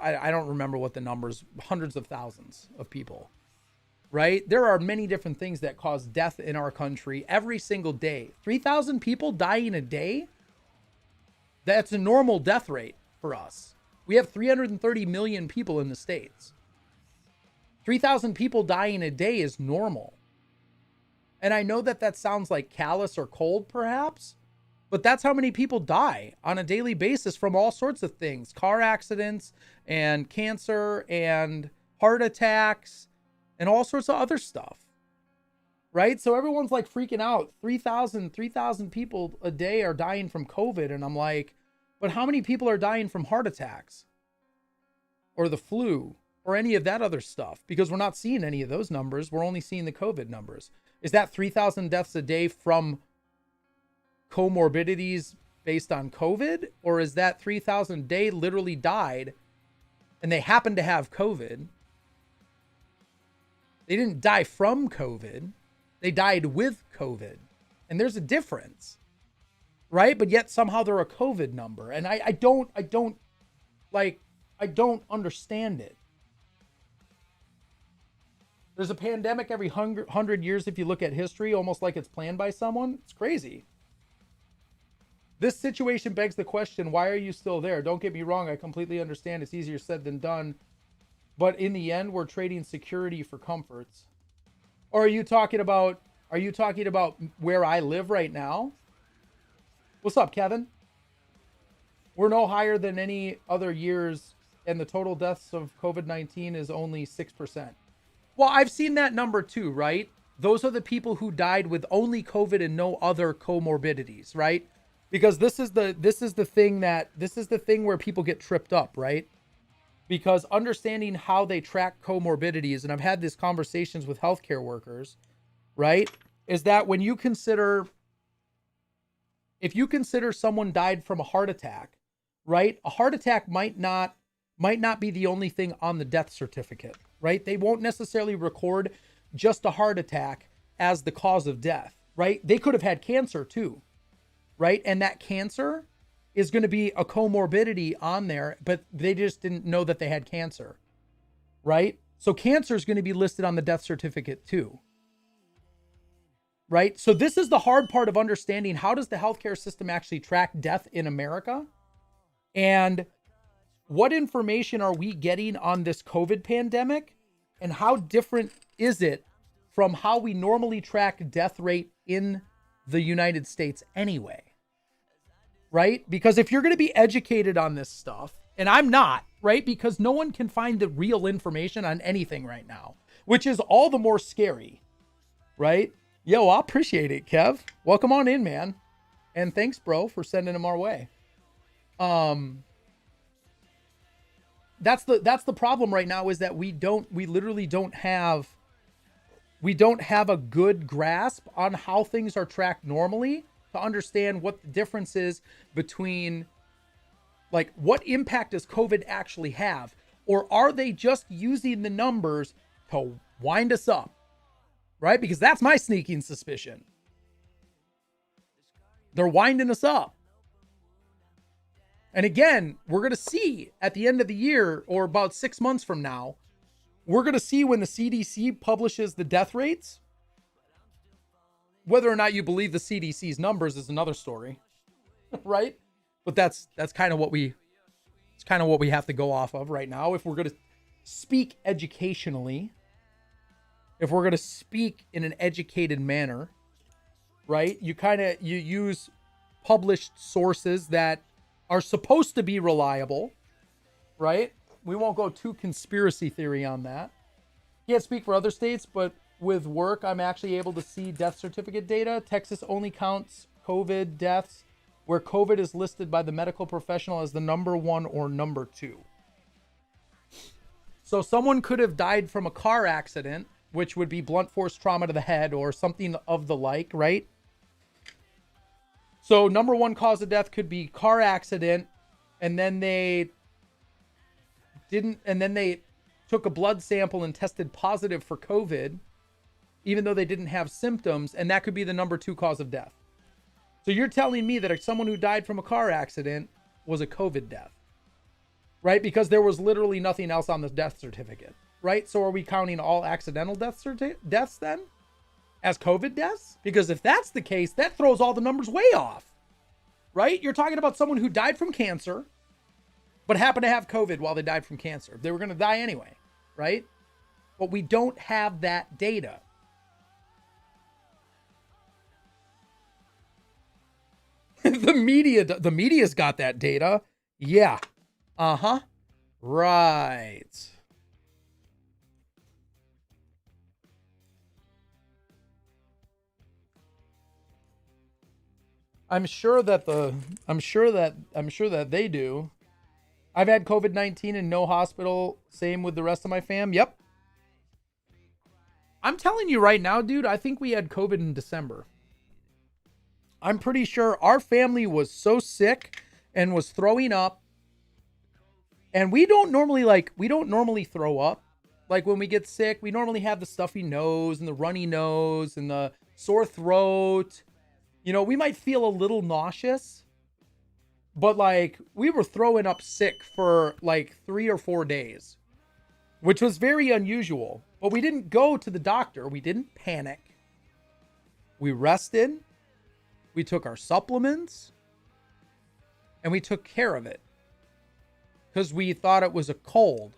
I don't remember what the numbers, hundreds of thousands of people, right? There are many different things that cause death in our country every single day. 3,000 people dying a day? That's a normal death rate for us. We have 330 million people in the States. 3,000 people dying a day is normal. And I know that sounds like callous or cold, perhaps, but that's how many people die on a daily basis from all sorts of things. Car accidents and cancer and heart attacks and all sorts of other stuff, right? So everyone's like freaking out. 3,000 people a day are dying from COVID. And I'm like, but how many people are dying from heart attacks or the flu or any of that other stuff? Because we're not seeing any of those numbers. We're only seeing the COVID numbers. Is that 3,000 deaths a day from comorbidities based on COVID? Or is that 3,000 a day literally died and they happen to have COVID? They didn't die from COVID. They died with COVID. And there's a difference, right? But yet somehow they're a COVID number. And I don't understand it. There's a pandemic every 100 years if you look at history, almost like it's planned by someone. It's crazy. This situation begs the question, why are you still there? Don't get me wrong, I completely understand it's easier said than done. But in the end, we're trading security for comforts. Or are you talking about where I live right now? What's up, Kevin? We're no higher than any other years, and the total deaths of COVID-19 is only 6%. Well, I've seen that number too, right? Those are the people who died with only COVID and no other comorbidities, right? Because this is the thing where people get tripped up, right? Because understanding how they track comorbidities, and I've had these conversations with healthcare workers, right? Is that when you consider, if you consider someone died from a heart attack, right? A heart attack might not be the only thing on the death certificate, right? They won't necessarily record just a heart attack as the cause of death, right? They could have had cancer too, right? And that cancer is going to be a comorbidity on there, but they just didn't know that they had cancer, right? So cancer is going to be listed on the death certificate too, right? So this is the hard part of understanding, how does the healthcare system actually track death in America? And what information are we getting on this COVID pandemic? And how different is it from how we normally track death rate in the United States anyway? Right? Because if you're going to be educated on this stuff, and I'm not, right? Because no one can find the real information on anything right now, which is all the more scary, right? Yo, I appreciate it, Kev. Welcome on in, man. And thanks, bro, for sending them our way. That's the problem right now, is that we literally don't have a good grasp on how things are tracked normally, to understand what the difference is between, like, what impact does COVID actually have? Or are they just using the numbers to wind us up, right? Because that's my sneaking suspicion. They're winding us up. And again, we're going to see at the end of the year, or about 6 months from now, we're going to see when the CDC publishes the death rates. Whether or not you believe the CDC's numbers is another story, right? But that's kind of what we have to go off of right now. If we're going to speak educationally, if we're going to speak in an educated manner, right? You use published sources that are supposed to be reliable, right? We won't go too conspiracy theory on that. Can't speak for other states, but with work, I'm actually able to see death certificate data. Texas only counts COVID deaths where COVID is listed by the medical professional as the number 1 or number 2. So someone could have died from a car accident, which would be blunt force trauma to the head or something of the like, right? So number 1 cause of death could be car accident, and then they took a blood sample and tested positive for COVID, even though they didn't have symptoms, and that could be the number 2 cause of death. So you're telling me that someone who died from a car accident was a COVID death, right? Because there was literally nothing else on the death certificate, right? So are we counting all accidental deaths then as COVID deaths? Because if that's the case, that throws all the numbers way off, right? You're talking about someone who died from cancer, but happened to have COVID while they died from cancer. They were going to die anyway, right? But we don't have that data. The media's got that data. Yeah. Uh-huh. Right. I'm sure that they do. I've had COVID-19 and no hospital. Same with the rest of my fam. Yep. I'm telling you right now, dude, I think we had COVID in December. I'm pretty sure our family was so sick and was throwing up. And we don't normally throw up. Like when we get sick, we normally have the stuffy nose and the runny nose and the sore throat. You know, we might feel a little nauseous, but like we were throwing up sick for like 3 or 4 days, which was very unusual. But we didn't go to the doctor. We didn't panic. We rested. We took our supplements. And we took care of it. Because we thought it was a cold.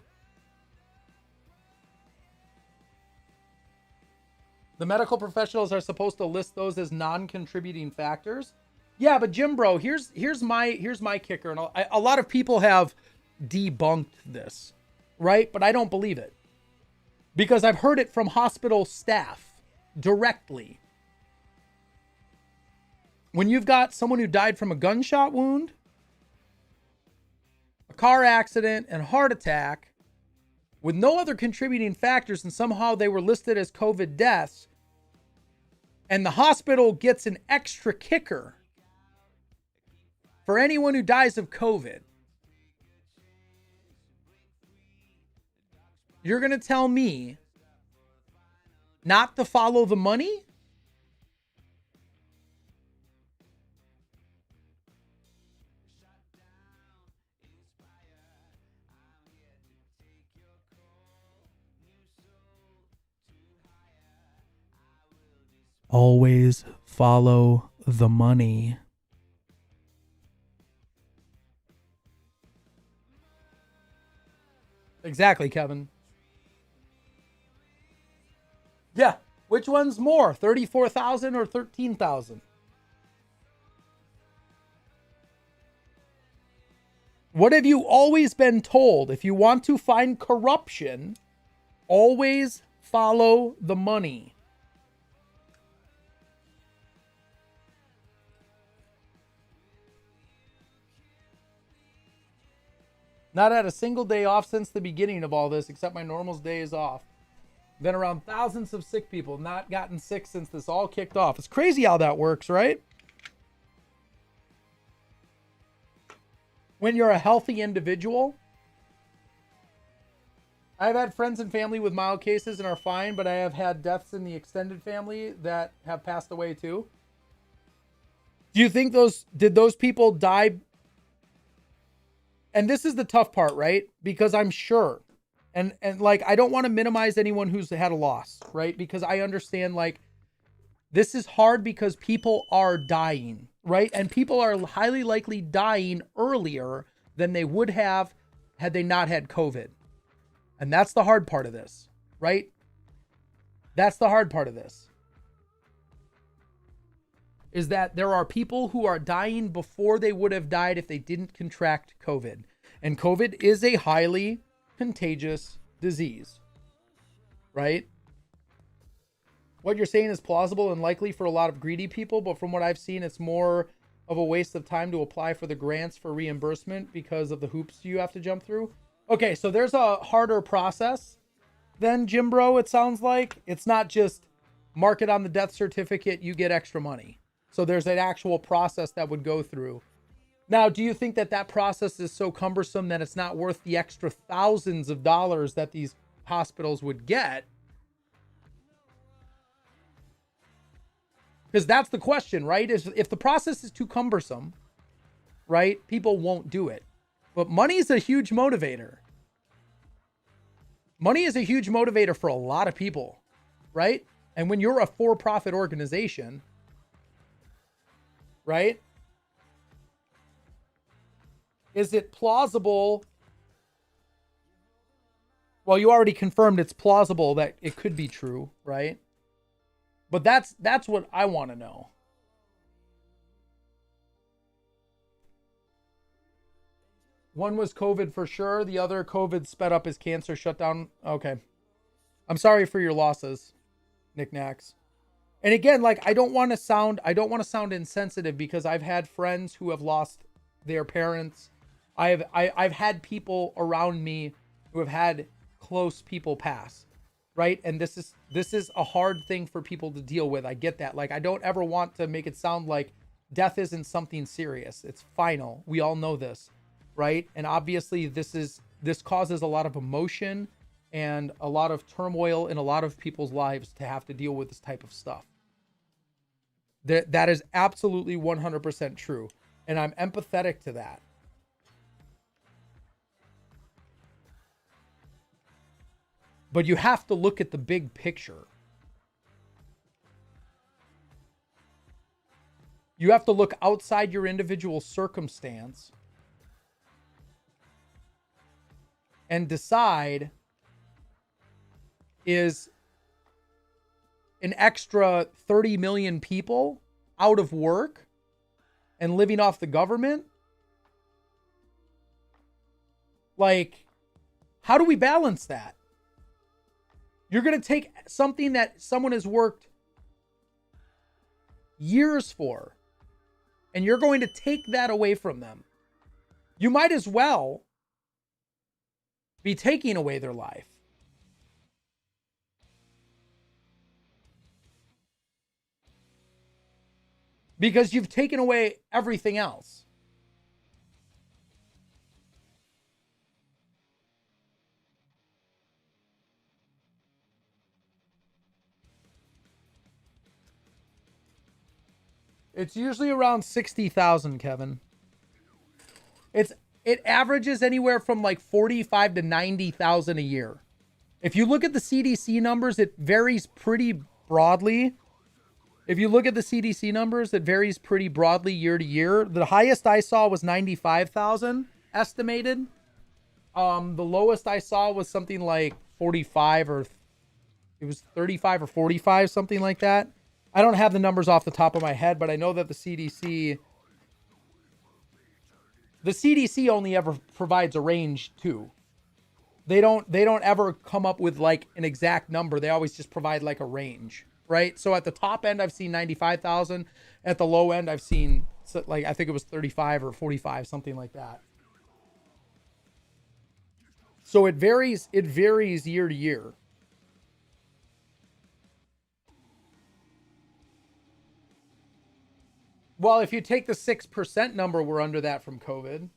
The medical professionals are supposed to list those as non-contributing factors. Yeah, but Jim Bro, here's my kicker. And a lot of people have debunked this, right? But I don't believe it. Because I've heard it from hospital staff directly. When you've got someone who died from a gunshot wound, a car accident, and a heart attack, with no other contributing factors, and somehow they were listed as COVID deaths, and the hospital gets an extra kicker for anyone who dies of COVID, you're going to tell me not to follow the money? Always follow the money. Exactly, Kevin. Yeah. Which one's more? 34,000 or 13,000? What have you always been told? If you want to find corruption, always follow the money. Not had a single day off since the beginning of all this, except my normal days off. Been around thousands of sick people, not gotten sick since this all kicked off. It's crazy how that works, right? When you're a healthy individual. I've had friends and family with mild cases and are fine, but I have had deaths in the extended family that have passed away too. Do you think did those people die? And this is the tough part, right? Because I'm sure, and like, I don't want to minimize anyone who's had a loss, right? Because I understand, like, this is hard because people are dying, right? And people are highly likely dying earlier than they would have had they not had COVID. And that's the hard part of this, right? That's the hard part of this. Is that there are people who are dying before they would have died if they didn't contract COVID. And COVID is a highly contagious disease, right? What you're saying is plausible and likely for a lot of greedy people, but from what I've seen, it's more of a waste of time to apply for the grants for reimbursement because of the hoops you have to jump through. Okay, so there's a harder process than Jim Bro, it sounds like. It's not just mark it on the death certificate, you get extra money. So there's an actual process that would go through. Now, do you think that that process is so cumbersome that it's not worth the extra thousands of dollars that these hospitals would get? Because that's the question, right? Is if the process is too cumbersome, right, people won't do it. But money is a huge motivator. Money is a huge motivator for a lot of people, right? And when you're a for-profit organization, right? Is it plausible? Well, you already confirmed it's plausible that it could be true, right? But that's what I want to know. One was COVID for sure. The other, COVID sped up his cancer shutdown. Okay. I'm sorry for your losses, knickknacks. And again, like, I don't want to sound insensitive because I've had friends who have lost their parents. I've had people around me who have had close people pass, right? And this is a hard thing for people to deal with. I get that. Like, I don't ever want to make it sound like death isn't something serious. It's final. We all know this, right? And obviously this causes a lot of emotion and a lot of turmoil in a lot of people's lives to have to deal with this type of stuff. That is absolutely 100% true. And I'm empathetic to that. But you have to look at the big picture. You have to look outside your individual circumstance and decide, is an extra 30 million people out of work and living off the government? Like, how do we balance that? You're going to take something that someone has worked years for, and you're going to take that away from them. You might as well be taking away their life. Because you've taken away everything else. It's usually around 60,000, Kevin. It averages anywhere from like 45 to 90,000 a year. If you look at the CDC numbers, it varies pretty broadly. If you look at the CDC numbers, it varies pretty broadly year to year. The highest I saw was 95,000 estimated. The lowest I saw was something like 45, or it was 35 or 45, something like that. I don't have the numbers off the top of my head, but I know that the CDC only ever provides a range too. They don't ever come up with like an exact number. They always just provide like a range, right? So at the top end, I've seen 95,000. At the low end, I've seen like, I think it was 35 or 45, something like that. So it varies year to year. Well, if you take the 6% number, we're under that from COVID.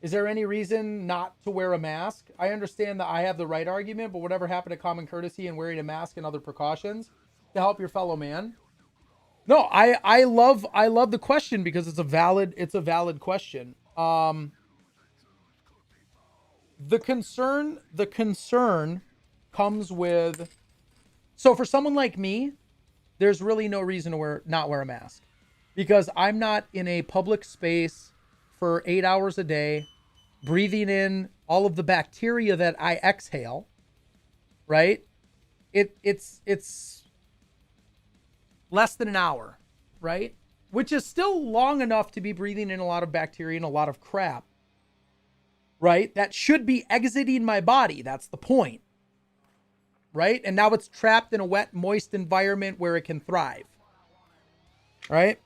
Is there any reason not to wear a mask? I understand that I have the right argument, but whatever happened to common courtesy and wearing a mask and other precautions to help your fellow man? No, I love the question because it's a valid question. The concern comes with, so for someone like me, there's really no reason to not wear a mask, because I'm not in a public space for 8 hours a day, breathing in all of the bacteria that I exhale, right? It's less than an hour, right? Which is still long enough to be breathing in a lot of bacteria and a lot of crap, right? That should be exiting my body. That's the point. Right? And now it's trapped in a wet, moist environment where it can thrive. Right?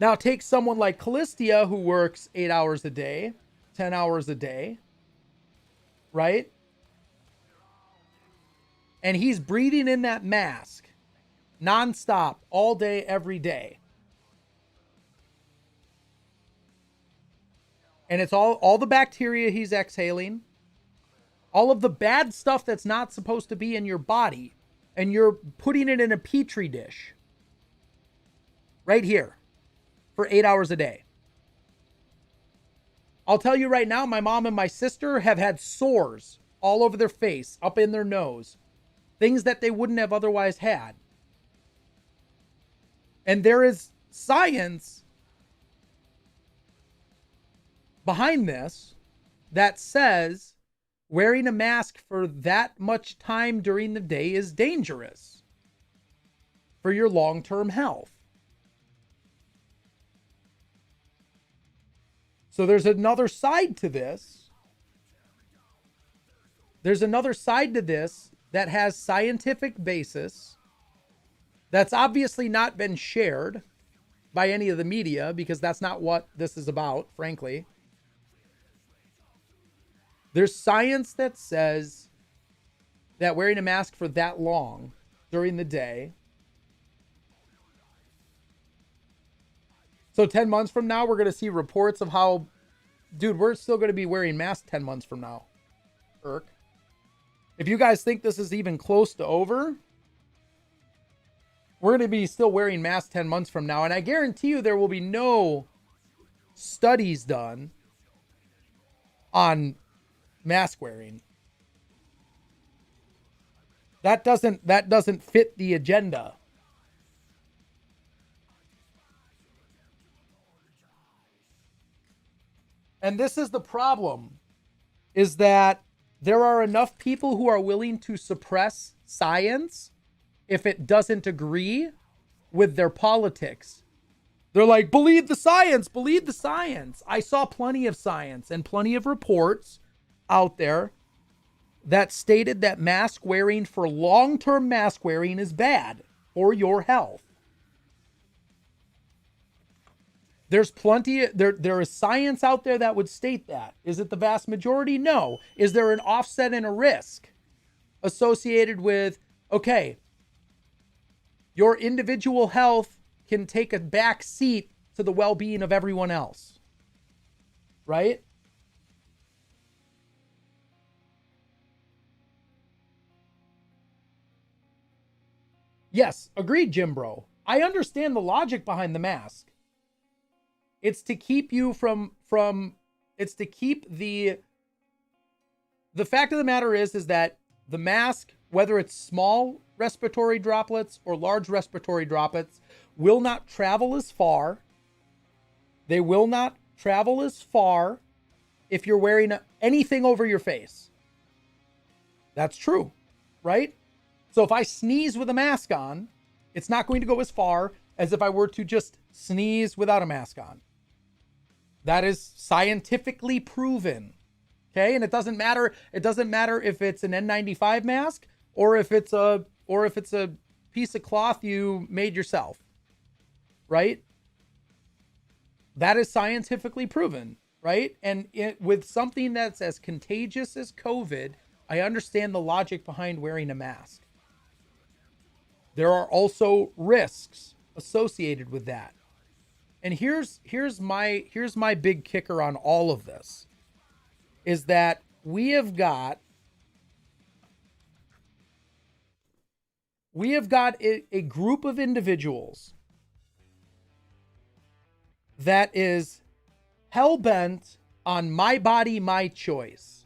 Now take someone like Callistia, who works 8 hours a day, 10 hours a day. Right? And he's breathing in that mask nonstop, all day, every day. And it's all the bacteria he's exhaling. All of the bad stuff that's not supposed to be in your body, and you're putting it in a petri dish right here for 8 hours a day. I'll tell you right now, my mom and my sister have had sores all over their face, up in their nose, things that they wouldn't have otherwise had. And there is science behind this that says wearing a mask for that much time during the day is dangerous for your long-term health. So there's another side to this. There's another side to this that has scientific basis that's obviously not been shared by any of the media, because that's not what this is about, frankly. There's science that says that wearing a mask for that long during the day. So 10 months from now, we're going to see reports of how, dude, we're still going to be wearing masks 10 months from now. Irk. If you guys think this is even close to over, we're going to be still wearing masks 10 months from now. And I guarantee you there will be no studies done on mask wearing. That doesn't fit the agenda. And this is the problem, is that there are enough people who are willing to suppress science if it doesn't agree with their politics. They're like, believe the science, believe the science. I saw plenty of science and plenty of reports out there that stated that mask wearing for long-term mask wearing is bad for your health. There's plenty, there is science out there that would state that. Is it the vast majority? No. Is there an offset and a risk associated with, okay, your individual health can take a back seat to the well-being of everyone else, right? Yes, agreed, Jim Bro. I understand the logic behind the mask. It's to keep you from it's to keep the fact of the matter is that the mask, whether it's small respiratory droplets or large respiratory droplets, will not travel as far. They will not travel as far if you're wearing anything over your face. That's true, right? So if I sneeze with a mask on, it's not going to go as far as if I were to just sneeze without a mask on. That is scientifically proven. Okay? And it doesn't matter if it's an N95 mask or if it's a piece of cloth you made yourself. Right? That is scientifically proven, right? And with something that's as contagious as COVID, I understand the logic behind wearing a mask. There are also risks associated with that. And here's my big kicker on all of this, is that we have got a group of individuals that is hell-bent on my body, my choice.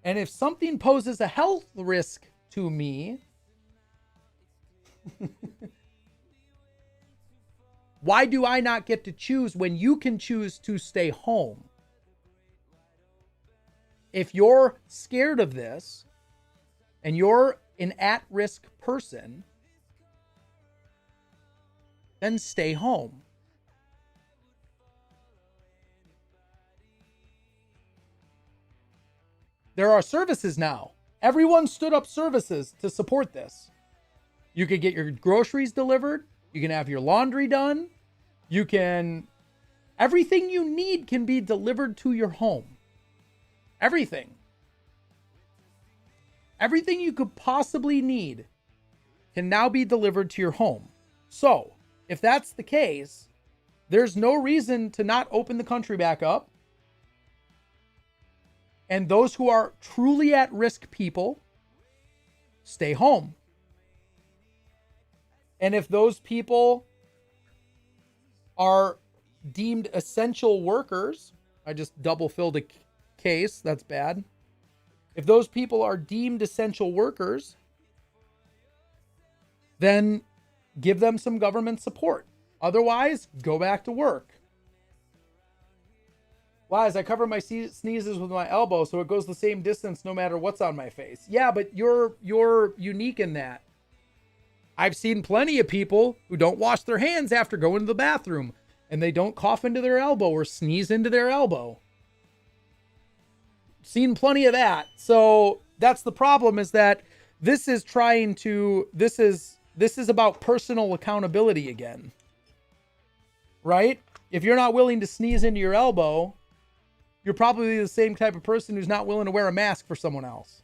And if something poses a health risk to me, why do I not get to choose when you can choose to stay home? If you're scared of this and you're an at-risk person, then stay home. There are services now. Everyone stood up services to support this. You could get your groceries delivered. You can have your laundry done. Everything you need can be delivered to your home. Everything. Everything you could possibly need can now be delivered to your home. So, if that's the case, there's no reason to not open the country back up. And those who are truly at-risk people, stay home. And if those people are deemed essential workers, I just double-filled a case, that's bad. If those people are deemed essential workers, then give them some government support. Otherwise, go back to work. Lies, I cover my sneezes with my elbow so it goes the same distance no matter what's on my face. Yeah, but you're unique in that. I've seen plenty of people who don't wash their hands after going to the bathroom, and they don't cough into their elbow or sneeze into their elbow. Seen plenty of that. So that's the problem, is that this is about personal accountability again. Right? If you're not willing to sneeze into your elbow, you're probably the same type of person who's not willing to wear a mask for someone else.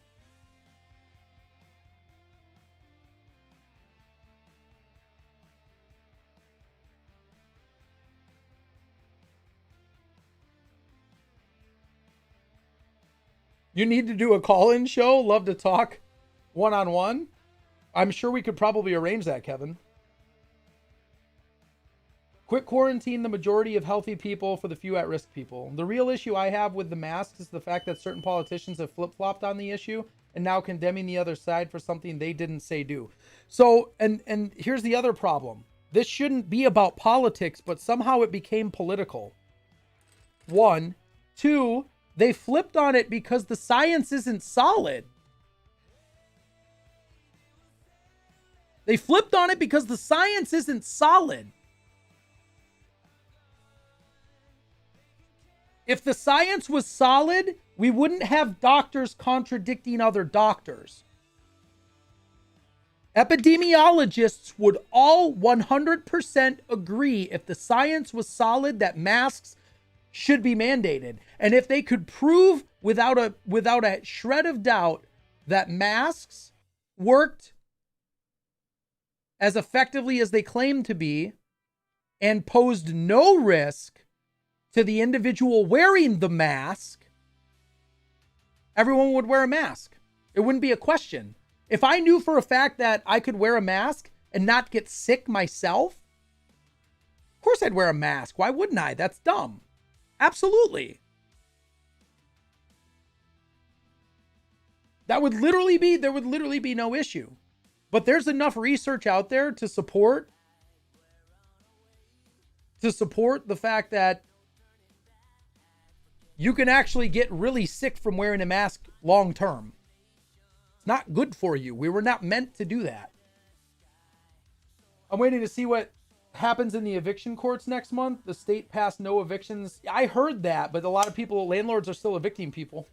You need to do a call-in show? Love to talk one-on-one? I'm sure we could probably arrange that, Kevin. Quit quarantine the majority of healthy people for the few at-risk people. The real issue I have with the masks is the fact that certain politicians have flip-flopped on the issue and now condemning the other side for something they didn't say do. So, and here's the other problem. This shouldn't be about politics, but somehow it became political. 1. 2, they flipped on it because the science isn't solid. They flipped on it because the science isn't solid. If the science was solid, we wouldn't have doctors contradicting other doctors. Epidemiologists would all 100% agree if the science was solid that masks should be mandated. And if they could prove without a shred of doubt that masks worked as effectively as they claimed to be and posed no risk to the individual wearing the mask, everyone would wear a mask. It wouldn't be a question. If I knew for a fact that I could wear a mask and not get sick myself, of course I'd wear a mask. Why wouldn't I? That's dumb. Absolutely. There would literally be no issue. But there's enough research out there to support the fact that you can actually get really sick from wearing a mask long term. It's not good for you. We were not meant to do that. I'm waiting to see what happens in the eviction courts next month. The state passed no evictions. I heard that, but a lot of people, landlords are still evicting people.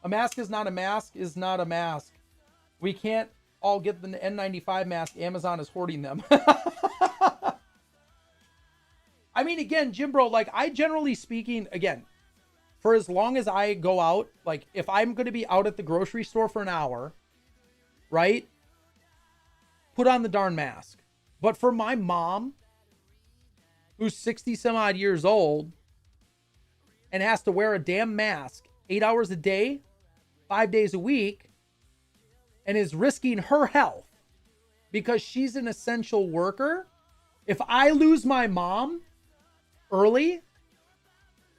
A mask is not a mask is not a mask. We can't all get the N95 mask. Amazon is hoarding them. I mean, again, Jim Bro, like I generally speaking, again, for as long as I go out, like if I'm going to be out at the grocery store for an hour, right? Put on the darn mask. But for my mom, who's 60 some odd years old and has to wear a damn mask 8 hours a day, 5 days a week, and is risking her health because she's an essential worker. If I lose my mom early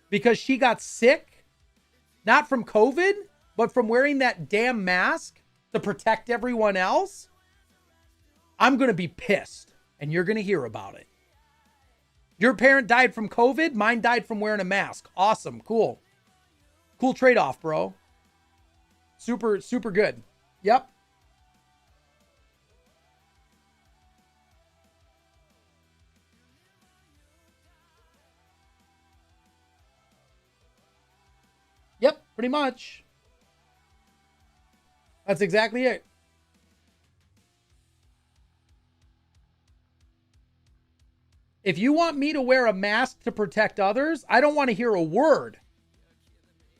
because she got sick, not from COVID, but from wearing that damn mask to protect everyone else, I'm going to be pissed and you're going to hear about it. Your parent died from COVID. Mine died from wearing a mask. Awesome. Cool. Cool trade-off, bro. Super, super good. Yep. Yep, pretty much. That's exactly it. If you want me to wear a mask to protect others, I don't want to hear a word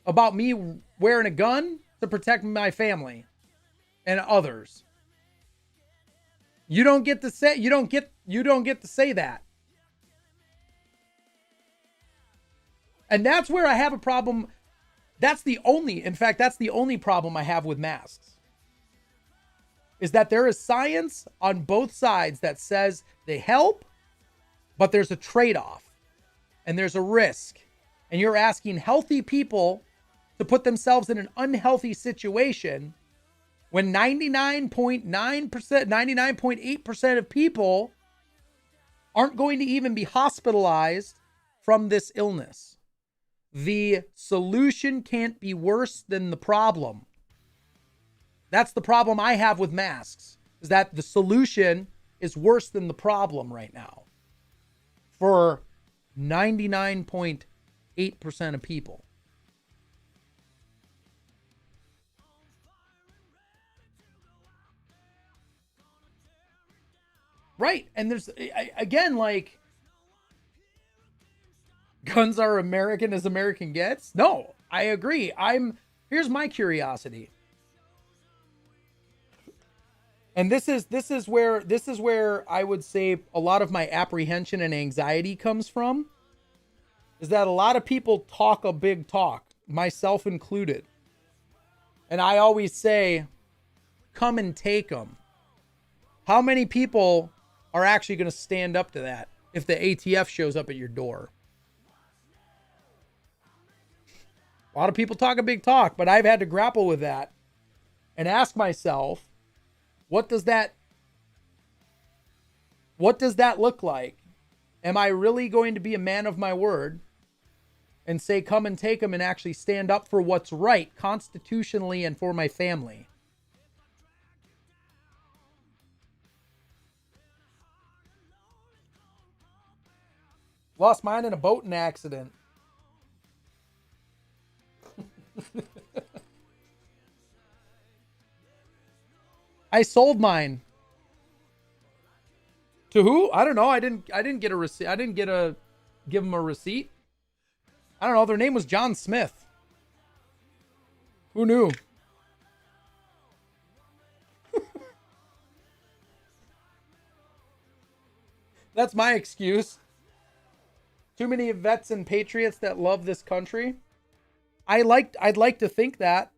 about me wearing a gun to protect my family and others. You don't get to say to say that. And that's where I have a problem. That's the only problem I have with masks. Is that there is science on both sides that says they help, but there's a trade-off and there's a risk. And you're asking healthy people to put themselves in an unhealthy situation when 99.9%, 99.8% of people aren't going to even be hospitalized from this illness. The solution can't be worse than the problem. That's the problem I have with masks, is that the solution is worse than the problem right now for 99.8% of people. Right. And there's, again, like, guns are American as American gets. No, I agree. Here's my curiosity. And this is where I would say a lot of my apprehension and anxiety comes from, is that a lot of people talk a big talk, myself included. And I always say, come and take them. How many people are actually going to stand up to that? if the ATF shows up at your door. A lot of people talk a big talk, but I've had to grapple with that and ask myself, what does that look like? Am I really going to be a man of my word and say, come and take them, and actually stand up for what's right constitutionally and for my family? Lost mine in a boating accident. I sold mine. To who? I don't know. I didn't get a receipt. I didn't give them a receipt. I don't know. Their name was John Smith. Who knew? That's my excuse. Too many vets and patriots that love this country. I'd like to think that.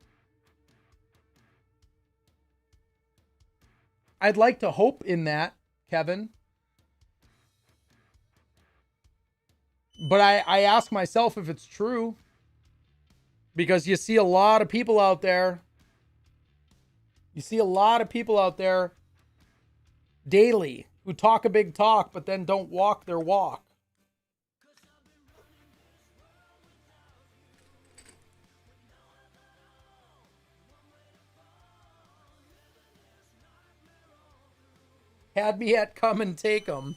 I'd like to hope in that, Kevin. But I ask myself if it's true. Because you see a lot of people out there. You see a lot of people out there daily who talk a big talk, but then don't walk their walk. Had me at come and take them.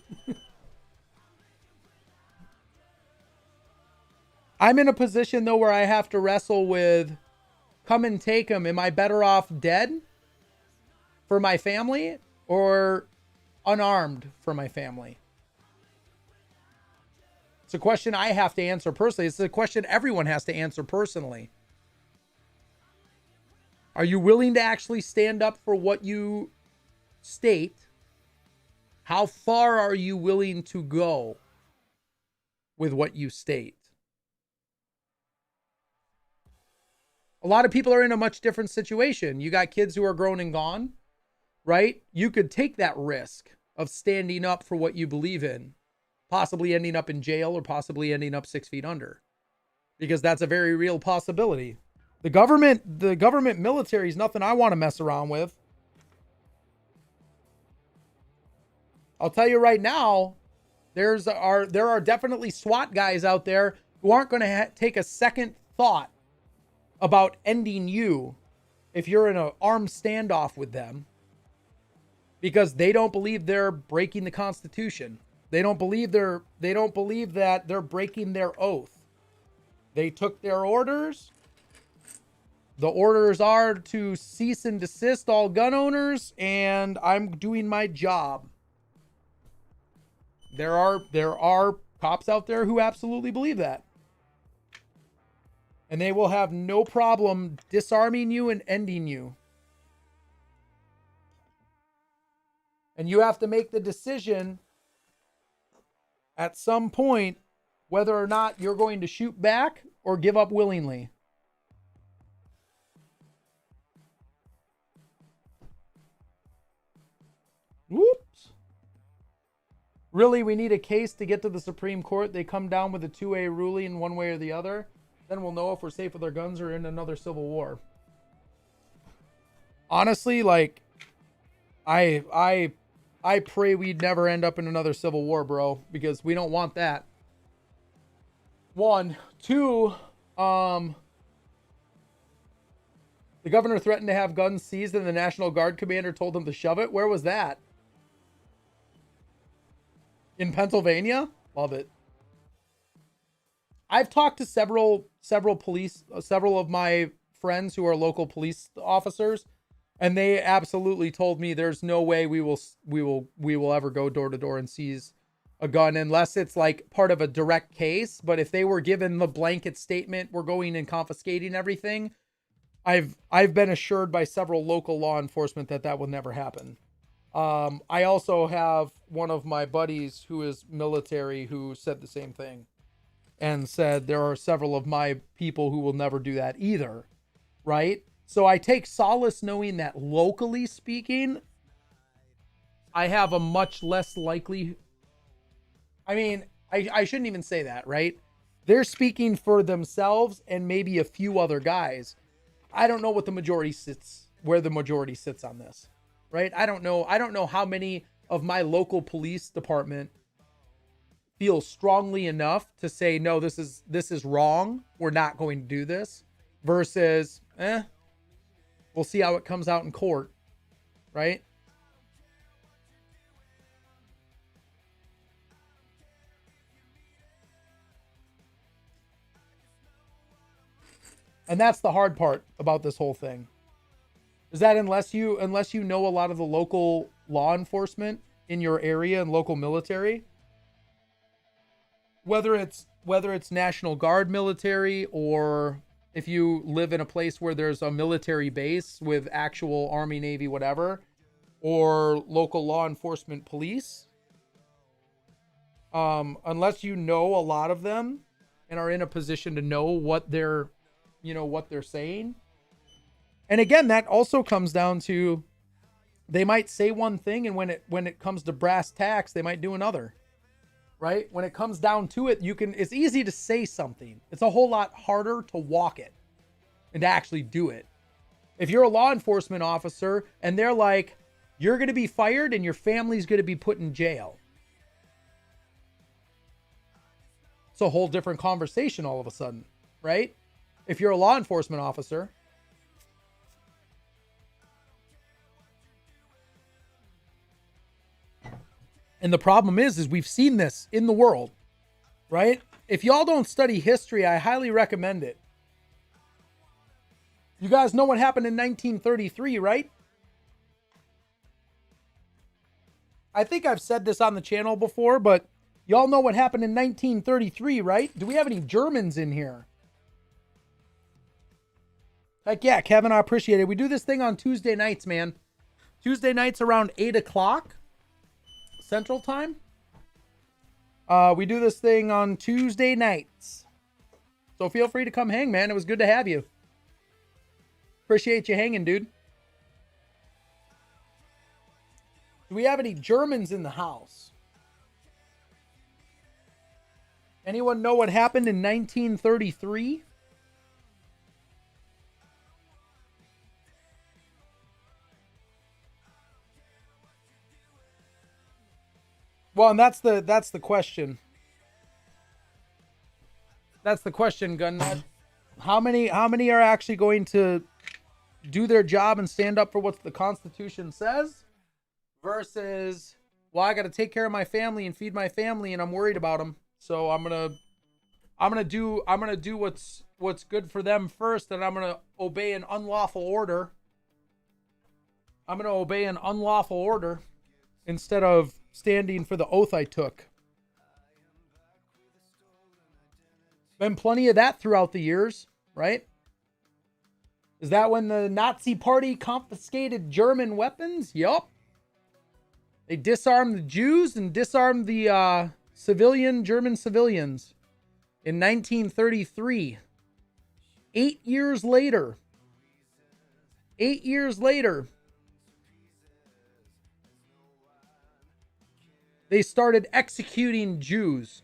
I'm in a position, though, where I have to wrestle with come and take them. Am I better off dead for my family or unarmed for my family? It's a question I have to answer personally. It's a question everyone has to answer personally. Are you willing to actually stand up for what you state? How far are you willing to go with what you state? A lot of people are in a much different situation. You got kids who are grown and gone, right? You could take that risk of standing up for what you believe in, possibly ending up in jail or possibly ending up 6 feet under, because that's a very real possibility. The government military is nothing I want to mess around with. I'll tell you right now, there are definitely SWAT guys out there who aren't going to take a second thought about ending you if you're in an armed standoff with them, because they don't believe they're breaking the Constitution. They don't believe that they're breaking their oath. They took their orders. The orders are to cease and desist all gun owners, and I'm doing my job. There are cops out there who absolutely believe that. And they will have no problem disarming you and ending you. And you have to make the decision at some point whether or not you're going to shoot back or give up willingly. Whoops. Really, we need a case to get to the Supreme Court. They come down with a 2A ruling one way or the other. Then we'll know if we're safe with our guns or in another civil war. Honestly, like, I pray we'd never end up in another civil war, bro, because we don't want that. 1, 2, the governor threatened to have guns seized and the National Guard commander told him to shove it. Where was that? In Pennsylvania? Love it. I've talked to several of my friends who are local police officers, and they absolutely told me there's no way we will ever go door to door and seize a gun unless it's like part of a direct case. But if they were given the blanket statement, we're going and confiscating everything, I've been assured by several local law enforcement that will never happen. I also have one of my buddies who is military who said the same thing and said there are several of my people who will never do that either, right? So I take solace knowing that locally speaking, I have a much less likely I mean, I shouldn't even say that, right? They're speaking for themselves and maybe a few other guys. I don't know what the majority sits, where the majority sits on this, right? I don't know. I don't know how many of my local police department feel strongly enough to say, no, this is wrong. We're not going to do this, versus, we'll see how it comes out in court, right? And that's the hard part about this whole thing. Is that unless you know a lot of the local law enforcement in your area and local military, whether it's National Guard military, or if you live in a place where there's a military base with actual Army, Navy, whatever, or local law enforcement police, unless you know a lot of them and are in a position to know what they're saying. And again, that also comes down to, they might say one thing, and when it comes to brass tacks, they might do another. Right? When it comes down to it, it's easy to say something. It's a whole lot harder to walk it and to actually do it. If you're a law enforcement officer and they're like, you're going to be fired and your family's going to be put in jail, it's a whole different conversation all of a sudden, right? If you're a law enforcement officer. And the problem is we've seen this in the world, right? If y'all don't study history, I highly recommend it. You guys know what happened in 1933, right? I think I've said this on the channel before, but y'all know what happened in 1933, right? Do we have any Germans in here? Heck yeah, Kevin, I appreciate it. We do this thing on Tuesday nights, man. Tuesday nights around 8 o'clock. Central Time. We do this thing on Tuesday nights. So feel free to come hang, man. It was good to have you. Appreciate you hanging, dude. Do we have any Germans in the house? Anyone know what happened in 1933? Well, and that's the question. That's the question, Gunnut. How many are actually going to do their job and stand up for what the Constitution says, versus, well, I got to take care of my family and feed my family, and I'm worried about them, so I'm gonna do what's good for them first, and I'm gonna obey an unlawful order. I'm gonna obey an unlawful order instead of standing for the oath I took. Been plenty of that throughout the years, right? Is that when the Nazi Party confiscated German weapons? Yup. They disarmed the Jews and disarmed the German civilians in 1933. 8 years later, they started executing Jews.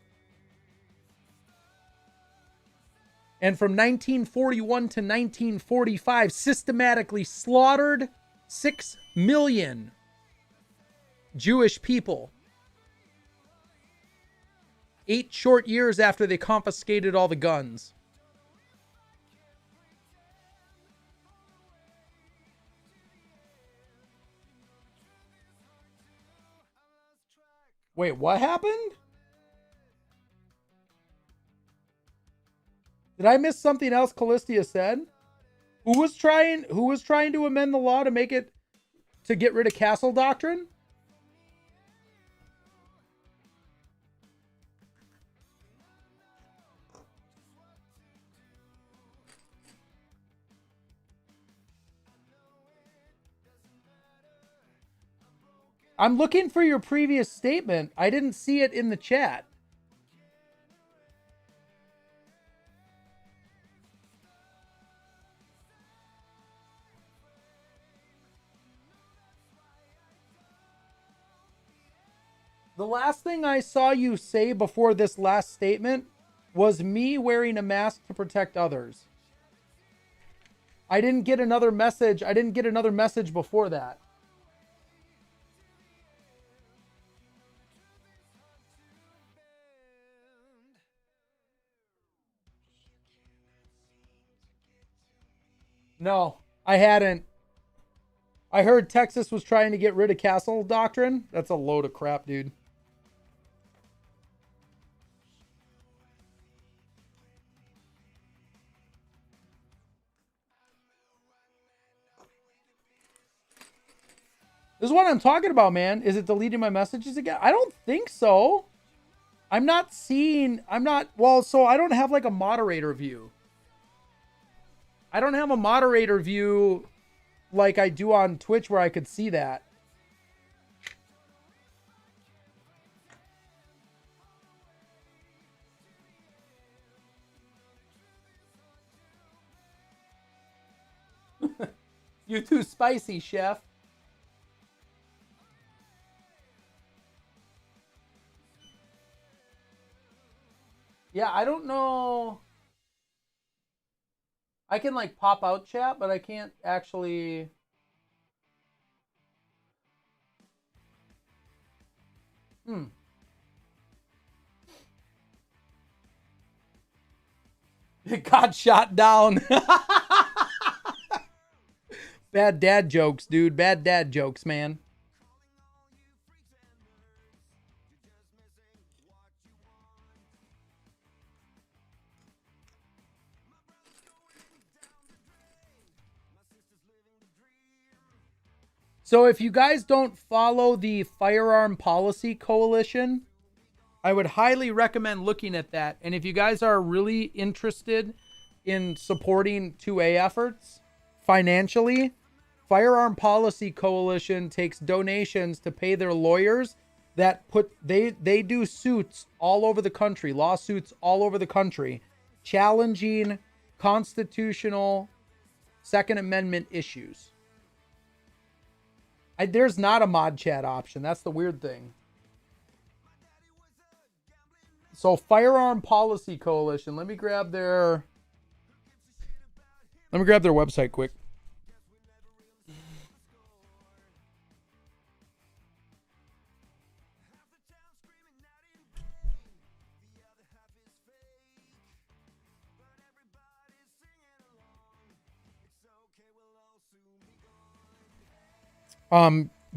And from 1941 to 1945, systematically slaughtered 6 million Jewish people. 8 short years after they confiscated all the guns. Wait, what happened? Did I miss something else Callistia said? Who was trying to amend the law to make it, to get rid of castle doctrine? I'm looking for your previous statement. I didn't see it in the chat. The last thing I saw you say before this last statement was me wearing a mask to protect others. I didn't get another message. I didn't get another message before that. No, I hadn't. I heard Texas was trying to get rid of castle doctrine. That's a load of crap, dude. This is what I'm talking about, man. Is it deleting my messages again? I don't think so. I'm not, well, so I don't have like a moderator view. I don't have a moderator view like I do on Twitch where I could see that. You're too spicy, chef. Yeah, I don't know. I can like pop out chat, but I can't actually. It got shot down. Bad dad jokes, dude. Bad dad jokes, man. So if you guys don't follow the Firearm Policy Coalition, I would highly recommend looking at that. And if you guys are really interested in supporting 2A efforts financially, Firearm Policy Coalition takes donations to pay their lawyers that they do suits all over the country, lawsuits all over the country, challenging constitutional Second Amendment issues. There's not a mod chat option. That's the weird thing. So Firearm Policy Coalition. Let me grab their website quick.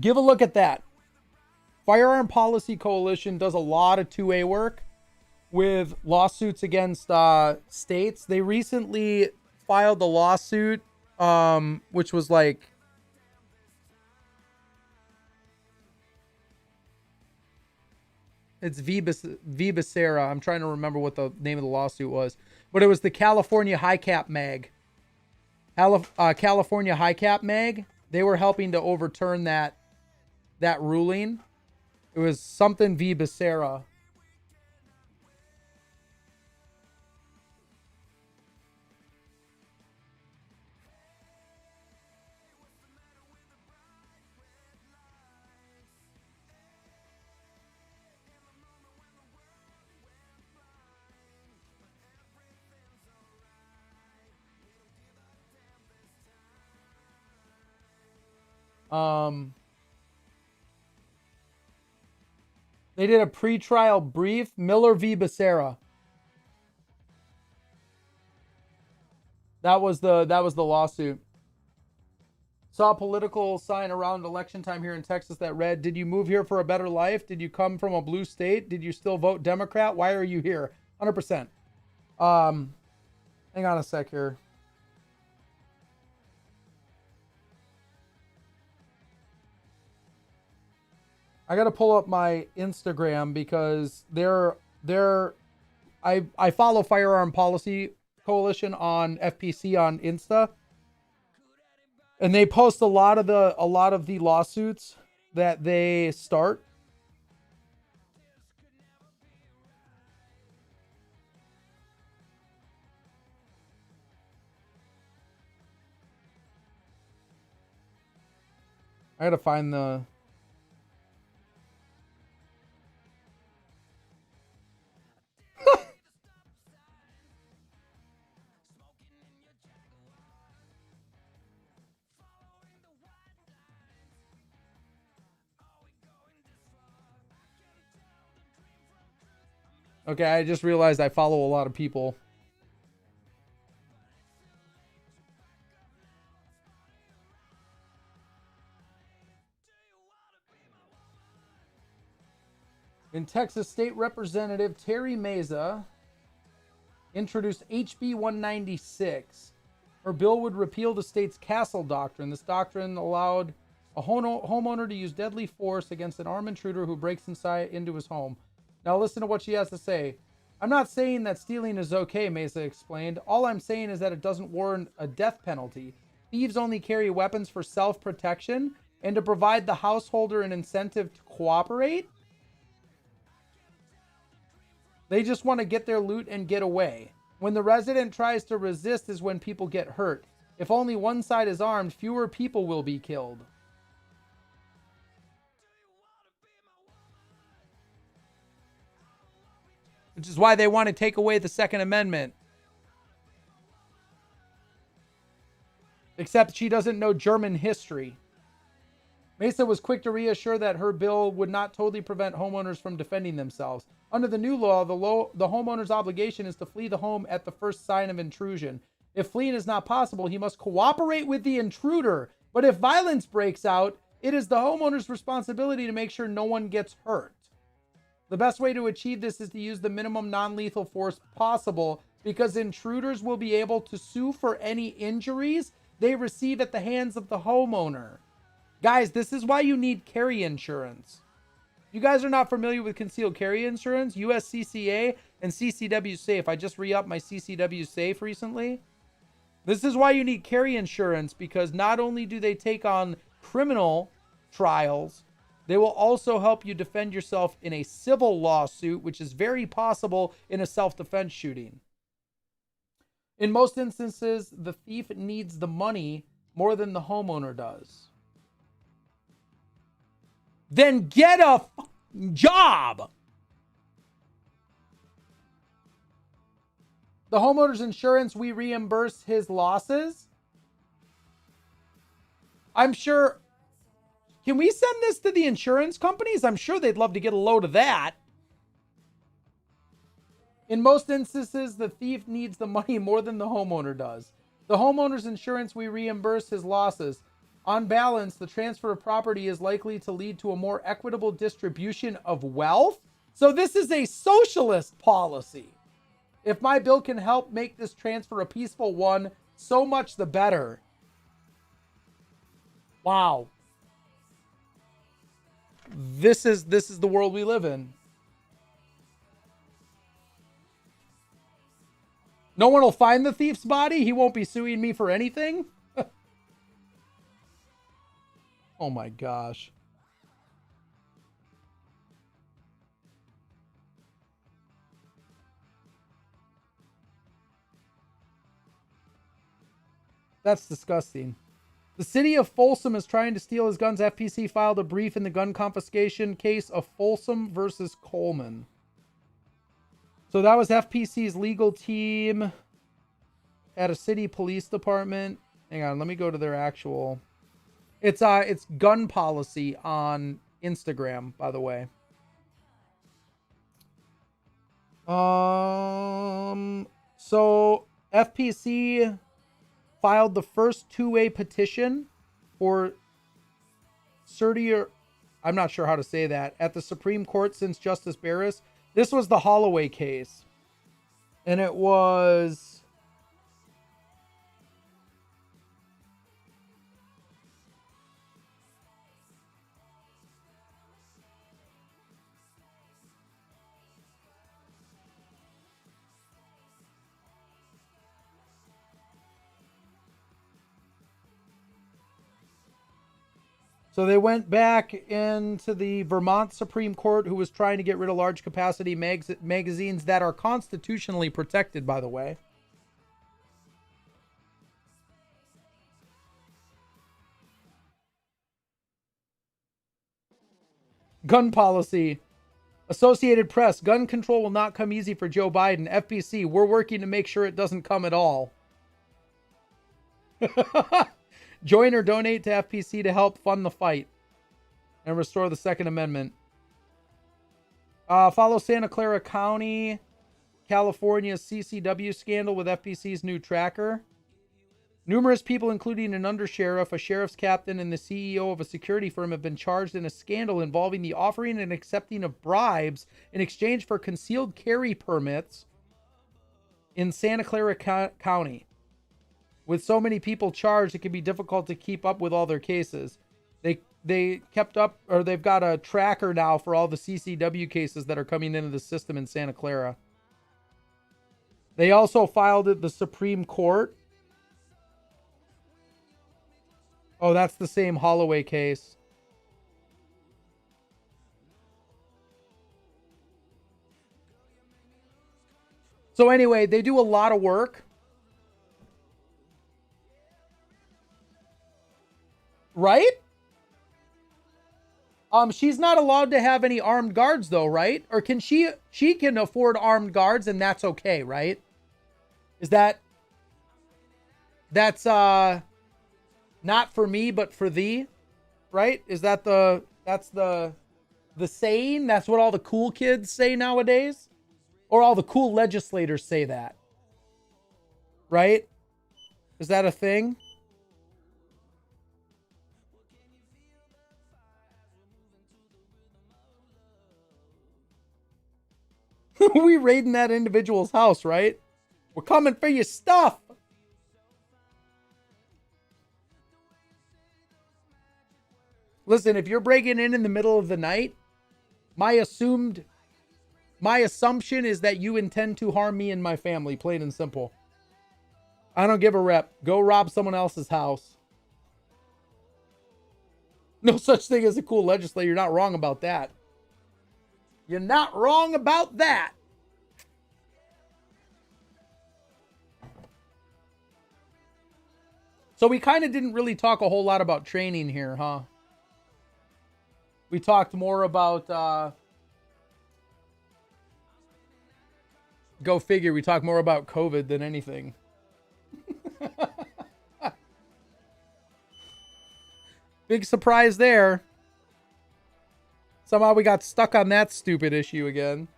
Give a look at that. Firearm Policy Coalition does a lot of 2A work with lawsuits against states. They recently filed a lawsuit, which was like it's V Becerra. I'm trying to remember what the name of the lawsuit was, but it was the California High Cap Mag. California High Cap Mag. They were helping to overturn that ruling. It was something V Becerra. They did a pretrial brief. Miller v. Becerra. That was the lawsuit. Saw a political sign around election time here in Texas that read, "Did you move here for a better life? Did you come from a blue state? Did you still vote Democrat? Why are you here?" 100%. Hang on a sec here. I got to pull up my Instagram because I follow Firearm Policy Coalition on FPC on Insta, and they post a lot of the lawsuits that they start. I got to find the Okay, I just realized I follow a lot of people. In Texas, State Representative Terry Meza introduced HB 196. Her bill would repeal the state's castle doctrine. This doctrine allowed a homeowner to use deadly force against an armed intruder who breaks into his home. Now listen to what she has to say. I'm not saying that stealing is okay, Mesa explained. All I'm saying is that it doesn't warrant a death penalty. Thieves only carry weapons for self-protection and to provide the householder an incentive to cooperate. They just want to get their loot and get away. When the resident tries to resist is when people get hurt. If only one side is armed, fewer people will be killed. Which is why they want to take away the Second Amendment. Except she doesn't know German history. Mesa was quick to reassure that her bill would not totally prevent homeowners from defending themselves. Under the new law, the homeowner's obligation is to flee the home at the first sign of intrusion. If fleeing is not possible, he must cooperate with the intruder. But if violence breaks out, it is the homeowner's responsibility to make sure no one gets hurt. The best way to achieve this is to use the minimum non-lethal force possible, because intruders will be able to sue for any injuries they receive at the hands of the homeowner. Guys, this is why you need carry insurance. You guys are not familiar with concealed carry insurance, USCCA and CCW Safe. I just re-upped my CCW Safe recently. This is why you need carry insurance, because not only do they take on criminal trials, they will also help you defend yourself in a civil lawsuit, which is very possible in a self-defense shooting. In most instances, the thief needs the money more than the homeowner does. Then get a job. The homeowner's insurance, we reimburse his losses. I'm sure. Can we send this to the insurance companies? I'm sure they'd love to get a load of that. In most instances, the thief needs the money more than the homeowner does. The homeowner's insurance, we reimburse his losses. On balance, the transfer of property is likely to lead to a more equitable distribution of wealth. So this is a socialist policy. If my bill can help make this transfer a peaceful one, so much the better. Wow. This is the world we live in. No one will find the thief's body. He won't be suing me for anything. Oh my gosh. That's disgusting. The city of Folsom is trying to steal his guns. FPC filed a brief in the gun confiscation case of Folsom versus Coleman. So that was FPC's legal team at a city police department. Hang on, let me go to their actual. It's gun policy on Instagram, by the way. So FPC filed the first two-way petition for certior, I'm not sure how to say that, at the Supreme Court since Justice Barris. This was the Holloway case. And it was So they went back into the Vermont Supreme Court, who was trying to get rid of large capacity magazines that are constitutionally protected, by the way. Gun policy. Associated Press. Gun control will not come easy for Joe Biden. FPC. We're working to make sure it doesn't come at all. Join or donate to FPC to help fund the fight and restore the Second Amendment. Follow Santa Clara County, California's CCW scandal with FPC's new tracker. Numerous people, including an undersheriff, a sheriff's captain, and the CEO of a security firm, have been charged in a scandal involving the offering and accepting of bribes in exchange for concealed carry permits in Santa Clara County. With so many people charged, it can be difficult to keep up with all their cases. They kept up, or they've got a tracker now for all the CCW cases that are coming into the system in Santa Clara. They also filed at the Supreme Court. Oh, that's the same Holloway case. So anyway, they do a lot of work. Right? She's not allowed to have any armed guards though, right? Or can she can afford armed guards and that's okay, right? Is that's not for me but for thee, right? Is that that's the saying? That's what all the cool kids say nowadays? Or all the cool legislators say that? Right? Is that a thing? We raiding that individual's house, right? We're coming for your stuff. Listen, if you're breaking in the middle of the night, my assumption is that you intend to harm me and my family, plain and simple. I don't give a rep. Go rob someone else's house. No such thing as a cool legislator. You're not wrong about that. You're not wrong about that. So we kind of didn't really talk a whole lot about training here, huh? We talked more about, go figure, we talked more about COVID than anything. Big surprise there. Somehow we got stuck on that stupid issue again.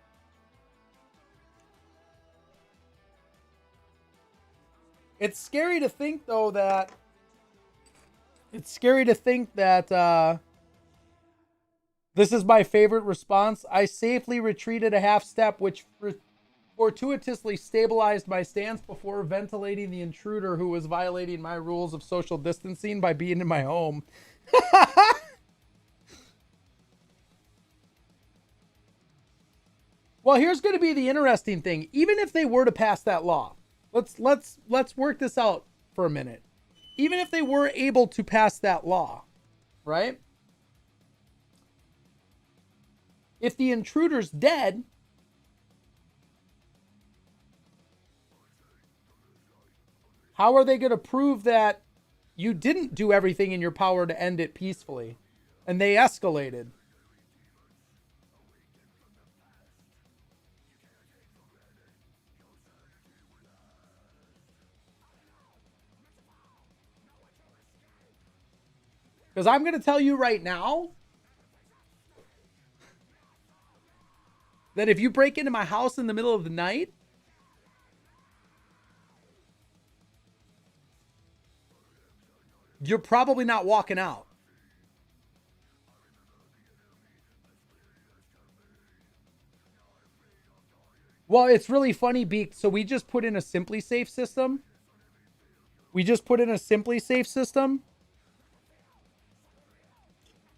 It's scary to think, though, that... It's scary to think that, this is my favorite response. I safely retreated a half step, which fortuitously stabilized my stance before ventilating the intruder who was violating my rules of social distancing by being in my home. Well, here's going to be the interesting thing. Even if they were to pass that law, let's work this out for a minute. Even if they were able to pass that law, right? If the intruder's dead, how are they going to prove that you didn't do everything in your power to end it peacefully and they escalated? Because I'm going to tell you right now that if you break into my house in the middle of the night, you're probably not walking out. Well, it's really funny, Beak. So we just put in a Simply Safe system.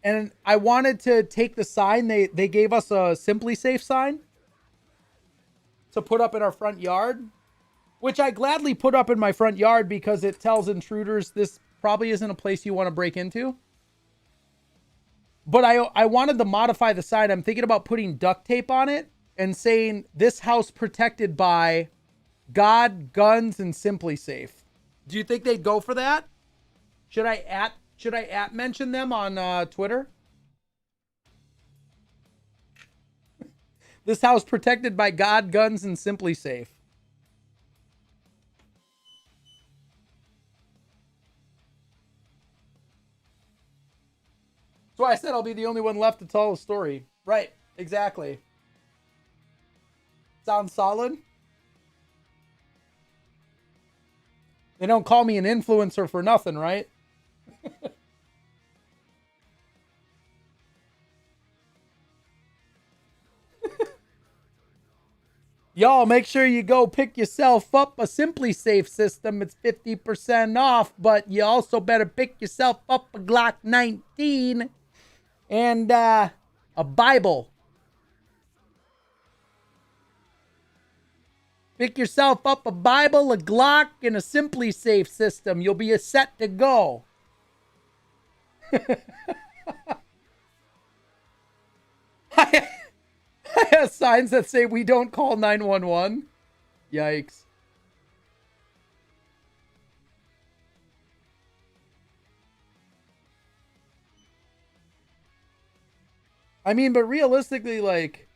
And I wanted to take the sign. They gave us a Simply Safe sign to put up in our front yard, which I gladly put up in my front yard because it tells intruders this probably isn't a place you want to break into. But I wanted to modify the sign. I'm thinking about putting duct tape on it and saying, "This house protected by God, guns, and Simply Safe." Do you think they'd go for that? Should I at mention them on Twitter? This house protected by God, guns, and Simply Safe. So I said I'll be the only one left to tell a story. Right, exactly. Sounds solid. They don't call me an influencer for nothing, right? Y'all, make sure you go pick yourself up a Simply Safe system. It's 50% off, but you also better pick yourself up a Glock 19 and a Bible. Pick yourself up a Bible, a Glock, and a Simply Safe system. You'll be set to go. I have signs that say we don't call 911. Yikes. I mean, but realistically, like,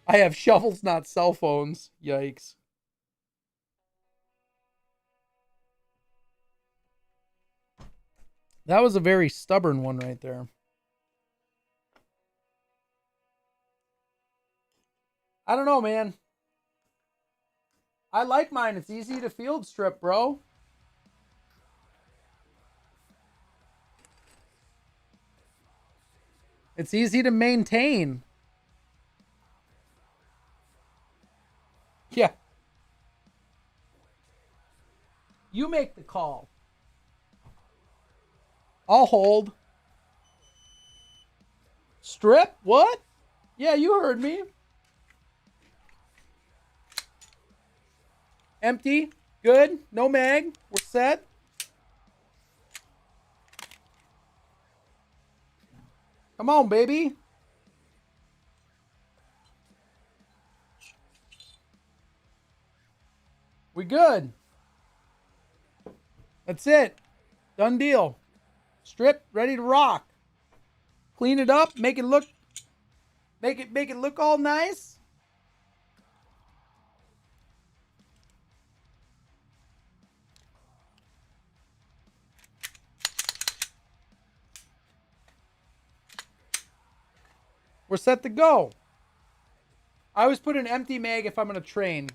I have shovels, not cell phones. Yikes. That was a very stubborn one right there. I don't know, man. I like mine. It's easy to field strip, bro. It's easy to maintain. Yeah. You make the call. I'll hold. Strip? What? Yeah, you heard me. Empty. Good. No mag. We're set. Come on, baby. We good. That's it. Done deal. Strip, ready to rock. Clean it up, make it look all nice. We're set to go. I always put an empty mag if I'm going to train.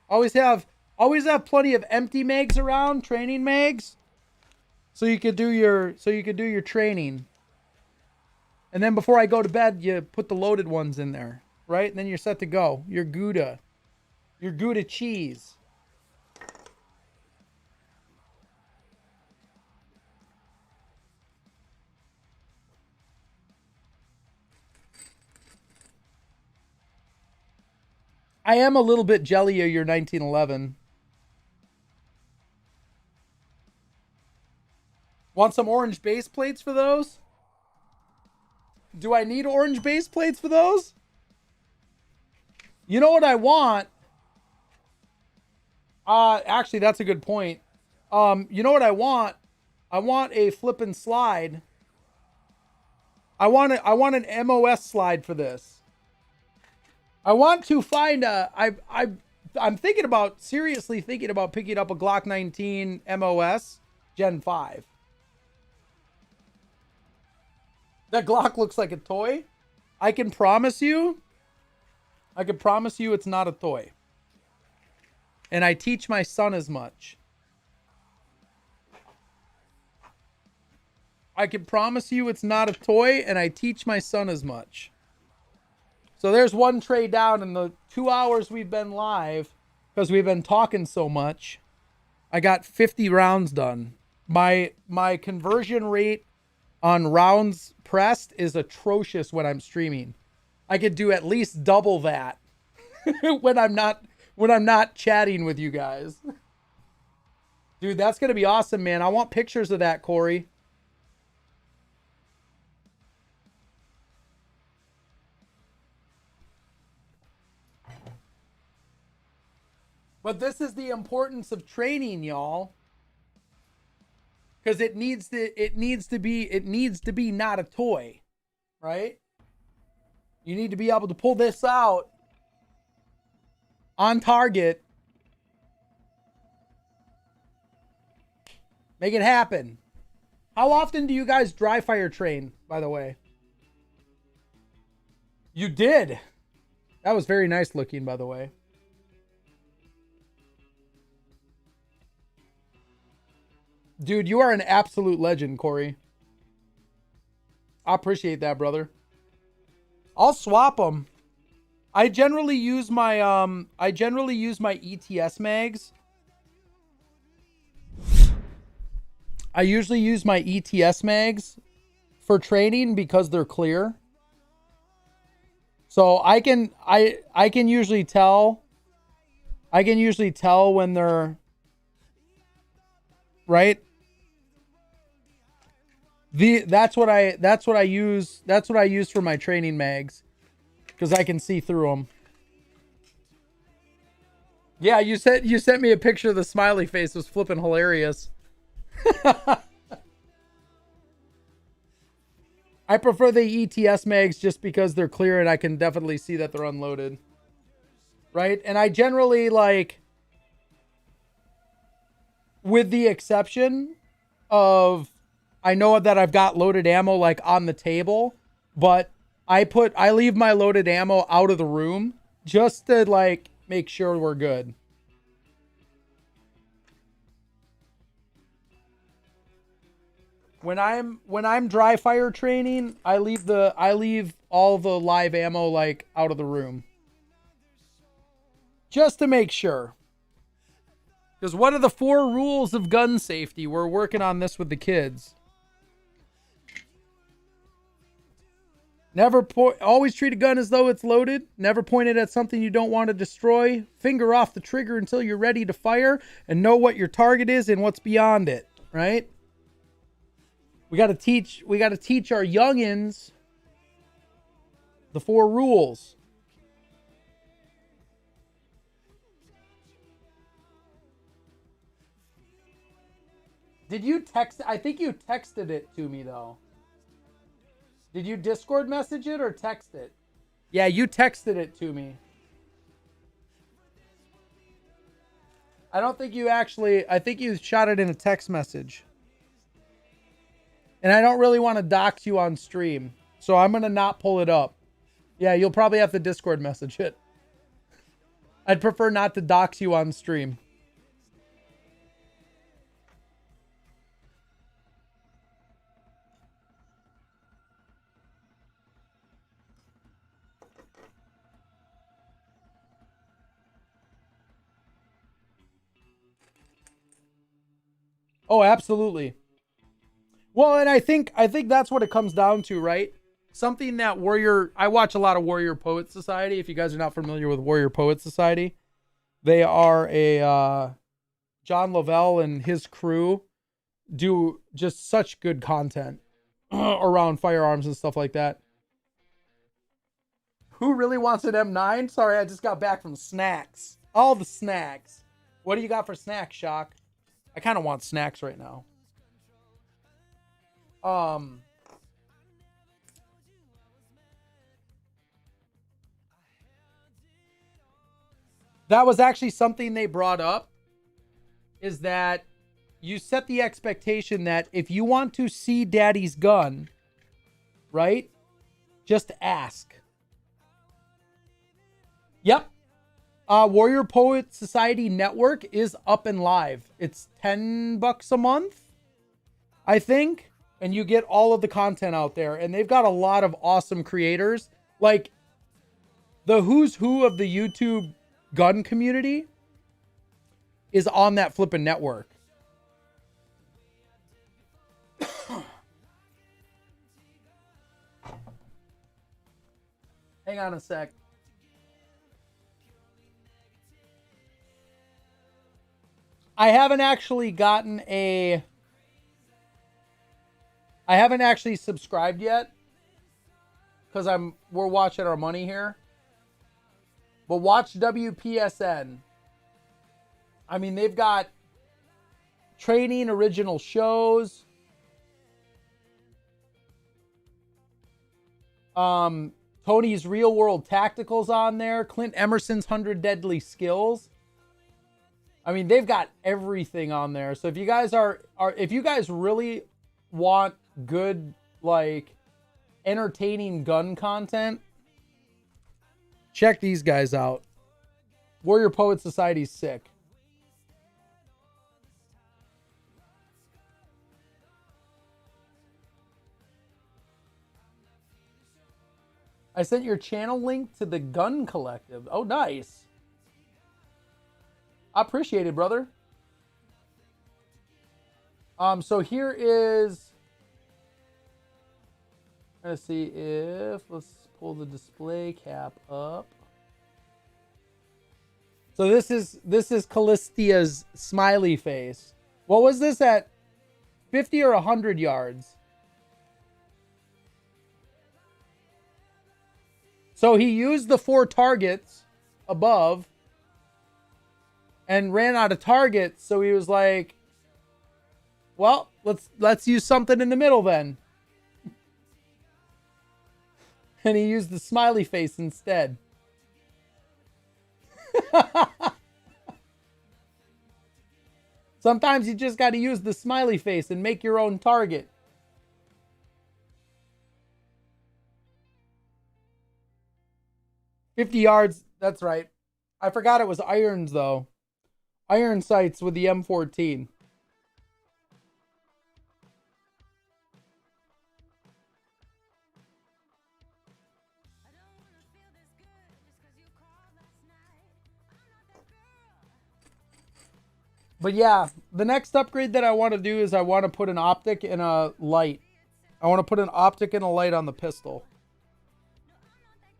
Always have plenty of empty mags around, training mags. So you could do your training. And then before I go to bed, you put the loaded ones in there, right? And then you're set to go. Your Gouda cheese. I am a little bit jelly of your 1911. Want some orange base plates for those? Do I need orange base plates for those? You know what I want? Actually, that's a good point. You know what I want? I want a flip and slide. I want an MOS slide for this. I want to find I'm seriously thinking about picking up a Glock 19 MOS Gen 5. That Glock looks like a toy. I can promise you it's not a toy. And I teach my son as much. I can promise you it's not a toy, and I teach my son as much. So there's one tray down in the 2 hours we've been live, because we've been talking so much. I got 50 rounds done. My conversion rate on rounds pressed is atrocious when I'm streaming. I could do at least double that when I'm not chatting with you guys. Dude, that's gonna be awesome, man. I want pictures of that, Corey. But this is the importance of training, y'all. Because it needs to be not a toy, right? You need to be able to pull this out on target. Make it happen. How often do you guys dry fire train, by the way? You did. That was very nice looking, by the way. Dude, you are an absolute legend, Corey. I appreciate that, brother. I'll swap them. I generally use my ETS mags. I usually use my ETS mags for training because they're clear. So I can usually tell when they're right. That's what I use for my training mags, because I can see through them. Yeah, you sent me a picture of the smiley face. It was flipping hilarious. I prefer the ETS mags just because they're clear and I can definitely see that they're unloaded. Right? And I generally, like, with the exception of, I know that I've got loaded ammo like on the table, but I leave my loaded ammo out of the room just to like make sure we're good. When I'm dry fire training, I leave all the live ammo like out of the room. Just to make sure. Because one of the 4 rules of gun safety, we're working on this with the kids. Always treat a gun as though it's loaded. Never point it at something you don't want to destroy. Finger off the trigger until you're ready to fire, and know what your target is and what's beyond it, right? We got to teach our youngins the 4 rules. Did you text? I think you texted it to me though. Did you Discord message it or text it? Yeah, you texted it to me. I think you shot it in a text message. And I don't really want to dox you on stream, so I'm going to not pull it up. Yeah, you'll probably have to Discord message it. I'd prefer not to dox you on stream. Oh, absolutely. Well, and I think that's what it comes down to, right? Something that I watch a lot of Warrior Poet Society. If you guys are not familiar with Warrior Poet Society, they are a John Lavelle and his crew do just such good content around firearms and stuff like that. Who really wants an M9? Sorry, I just got back from snacks. All the snacks. What do you got for snacks, Shock? I kind of want snacks right now. That was actually something they brought up, is that you set the expectation that if you want to see daddy's gun, right, just ask. Yep. Warrior Poet Society Network is up and live. It's $10 a month, I think. And you get all of the content out there. And they've got a lot of awesome creators. Like, the who's who of the YouTube gun community is on that flipping network. Hang on a sec. I haven't actually subscribed yet, because we're watching our money here. But watch WPSN. I mean, they've got training original shows. Tony's Real World Tacticals on there. Clint Emerson's 100 Deadly Skills. I mean, they've got everything on there. So if you guys if you guys really want good, like, entertaining gun content, check these guys out. Warrior Poet Society's sick. I sent your channel link to the Gun Collective. Oh, nice. I appreciate it, brother. So here is, let's see if, let's pull the display cap up. So this is Callistia's smiley face. What was this at 50 or 100 yards? So he used the 4 targets above and ran out of targets. So he was like, well, let's use something in the middle then. And he used the smiley face instead. Sometimes you just got to use the smiley face and make your own target. "50 yards, that's right. I forgot it was irons though. Iron sights with the M14. But yeah, the next upgrade that I want to do is I want to put an optic and a light. I want to put an optic and a light on the pistol.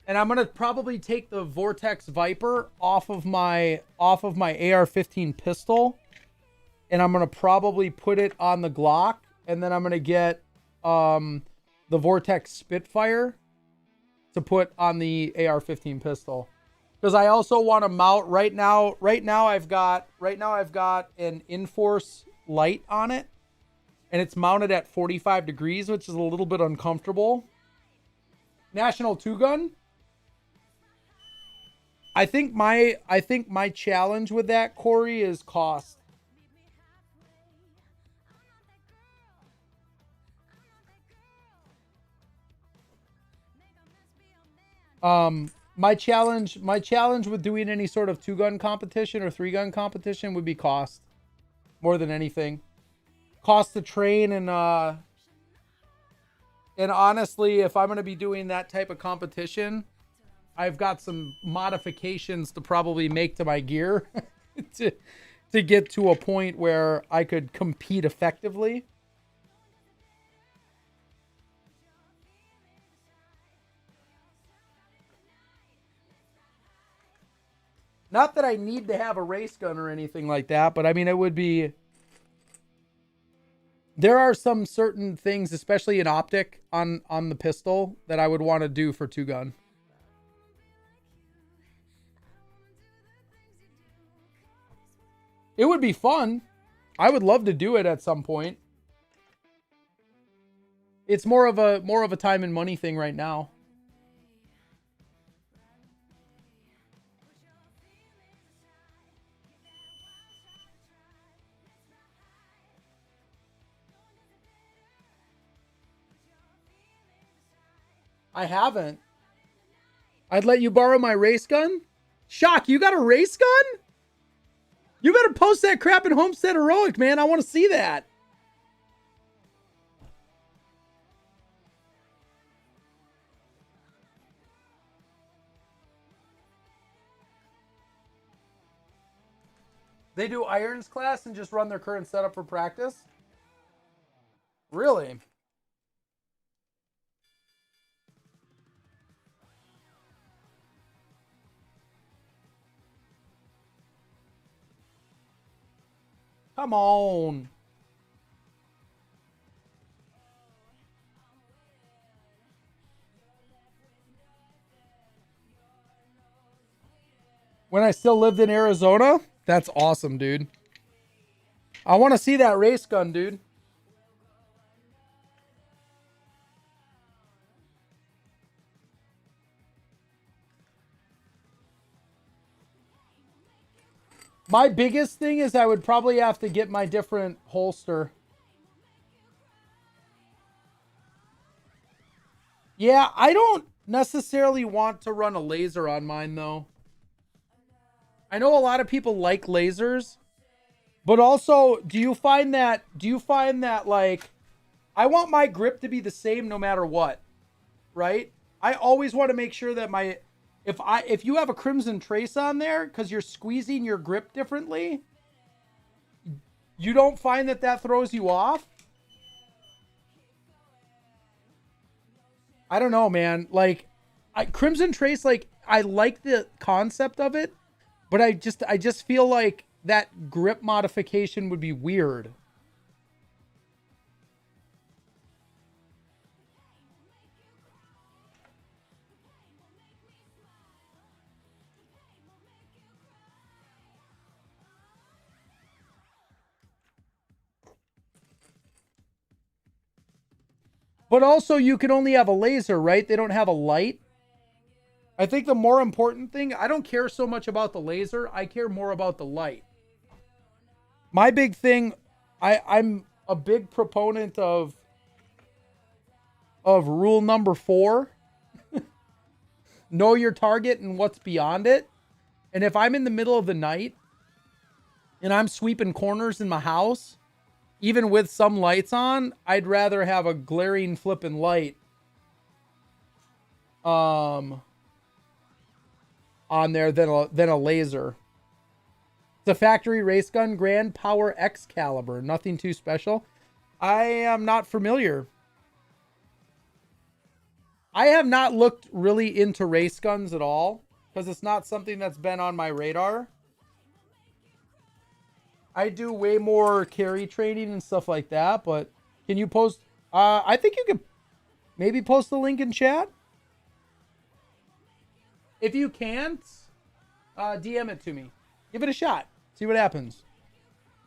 And I'm going to probably take the Vortex Viper off of my AR-15 pistol. And I'm going to probably put it on the Glock. And then I'm going to get the Vortex Spitfire to put on the AR-15 pistol. Because I also want to mount right now I've got an Inforce light on it. And it's mounted at 45 degrees, which is a little bit uncomfortable. National 2-gun. I think my challenge with that, Corey, is cost. My challenge with doing any sort of 2-gun competition or 3-gun competition would be cost. More than anything. Cost to train and honestly, if I'm going to be doing that type of competition, I've got some modifications to probably make to my gear to get to a point where I could compete effectively. Not that I need to have a race gun or anything like that, but I mean, it would be... There are some certain things, especially in optic on the pistol, that I would want to do for 2-gun. It would be fun. I would love to do it at some point. It's more of a time and money thing right now. I haven't. I'd let you borrow my race gun? Shock, you got a race gun? You better post that crap in Homestead Heroic, man. I want to see that. They do irons class and just run their current setup for practice? Really? Come on. When I still lived in Arizona? That's awesome, dude. I want to see that race gun, dude. My biggest thing is I would probably have to get my different holster. Yeah, I don't necessarily want to run a laser on mine though. I know a lot of people like lasers, but also do you find that like I want my grip to be the same no matter what, right? I always want to make sure that if you have a crimson trace on there cuz you're squeezing your grip differently, you don't find that throws you off? I don't know, man. Like, Crimson Trace, like, I like the concept of it, but I just feel like that grip modification would be weird. But also, you can only have a laser, right? They don't have a light. I think the more important thing, I don't care so much about the laser. I care more about the light. My big thing, I'm a big proponent of rule number 4. Know your target and what's beyond it. And if I'm in the middle of the night and I'm sweeping corners in my house, even with some lights on, I'd rather have a glaring flipping light on there than a laser. It's a factory race gun, Grand Power X caliber. Nothing too special. I am not familiar. I have not looked really into race guns at all because it's not something that's been on my radar. I do way more carry training and stuff like that, but can you post? I think you could maybe post the link in chat. If you can't, DM it to me. Give it a shot. See what happens.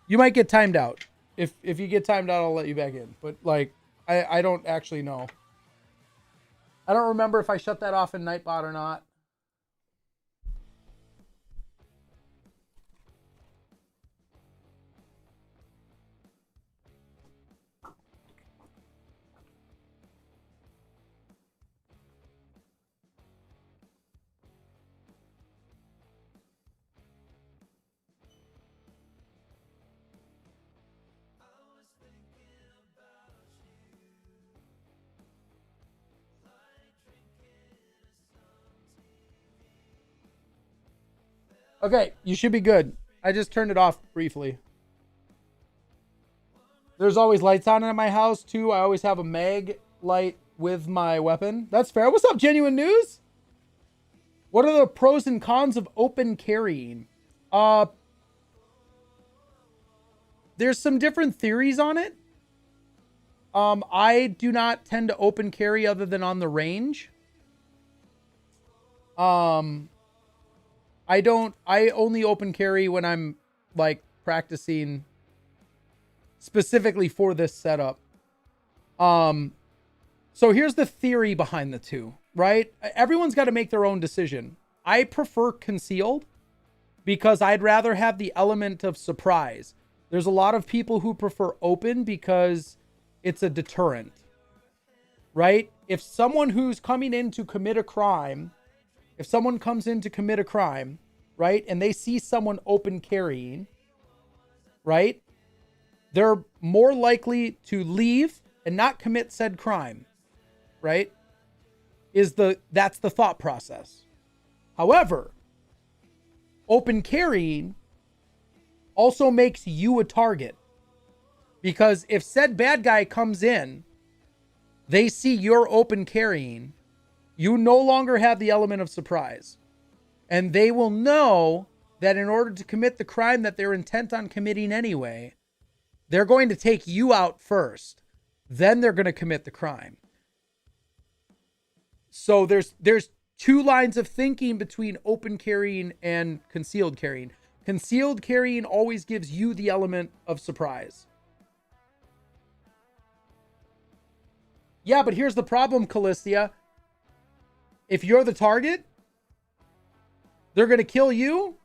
You might get timed out. If you get timed out, I'll let you back in. But like, I don't actually know. I don't remember if I shut that off in Nightbot or not. Okay, you should be good. I just turned it off briefly. There's always lights on in my house, too. I always have a mag light with my weapon. That's fair. What's up, Genuine News? What are the pros and cons of open carrying? There's some different theories on it. I do not tend to open carry other than on the range. I only open carry when I'm like practicing specifically for this setup. So here's the theory behind the two, right? Everyone's got to make their own decision. I prefer concealed because I'd rather have the element of surprise. There's a lot of people who prefer open because it's a deterrent, right? If someone who's coming in to commit a crime, if someone comes in to commit a crime, right, and they see someone open carrying, right, they're more likely to leave and not commit said crime, right? That's the thought process. However, open carrying also makes you a target because if said bad guy comes in, they see you're open carrying, you no longer have the element of surprise. And they will know that in order to commit the crime that they're intent on committing anyway, they're going to take you out first. Then they're going to commit the crime. So there's two lines of thinking between open carrying and concealed carrying. Concealed carrying always gives you the element of surprise. Yeah, but here's the problem, Callistia. If you're the target, they're going to kill you,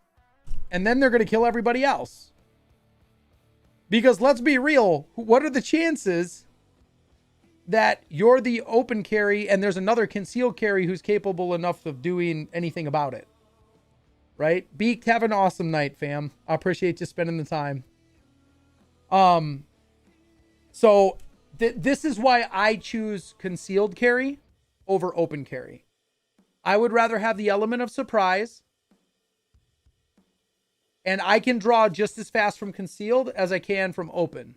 and then they're going to kill everybody else. Because let's be real, what are the chances that you're the open carry and there's another concealed carry who's capable enough of doing anything about it. Right? Beaked, have an awesome night, fam. I appreciate you spending the time. So this is why I choose concealed carry over open carry. I would rather have the element of surprise, and I can draw just as fast from concealed as I can from open.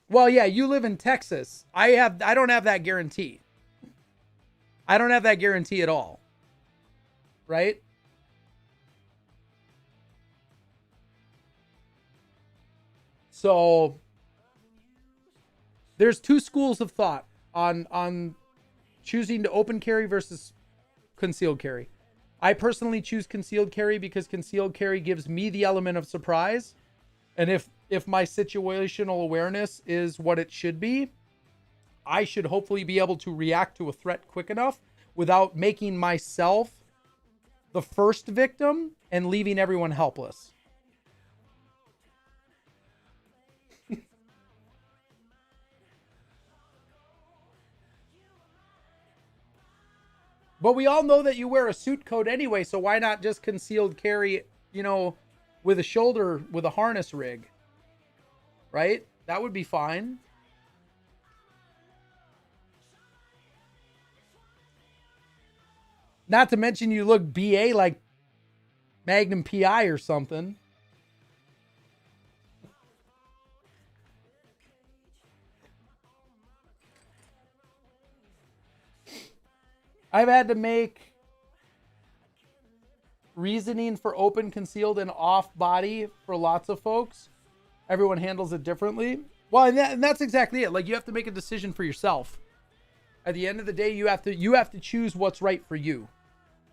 Well, yeah, you live in Texas. I don't have that guarantee. I don't have that guarantee at all. Right? So there's two schools of thought on choosing to open carry versus concealed carry. I personally choose concealed carry because concealed carry gives me the element of surprise. And if my situational awareness is what it should be, I should hopefully be able to react to a threat quick enough without making myself the first victim and leaving everyone helpless. But we all know that you wear a suit coat anyway, so why not just concealed carry, with a harness rig? Right? That would be fine. Not to mention you look BA like Magnum PI or something. I've had to make reasoning for open, concealed, and off body for lots of folks. Everyone handles it differently. Well, and that's exactly it. Like, you have to make a decision for yourself. At the end of the day, you have to choose what's right for you.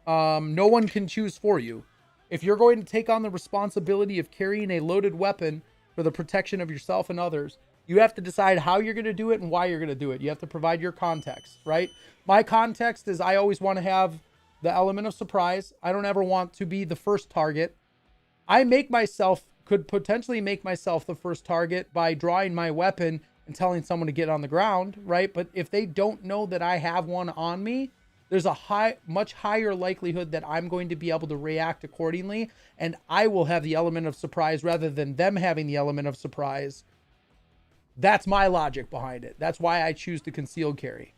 No one can choose for you. If you're going to take on the responsibility of carrying a loaded weapon for the protection of yourself and others, you have to decide how you're going to do it and why you're going to do it. You have to provide your context, right? My context is I always want to have the element of surprise. I don't ever want to be the first target. Could potentially make myself the first target by drawing my weapon and telling someone to get on the ground, right? But if they don't know that I have one on me, there's a much higher likelihood that I'm going to be able to react accordingly, and I will have the element of surprise rather than them having the element of surprise. That's my logic behind it. That's why I choose to concealed carry.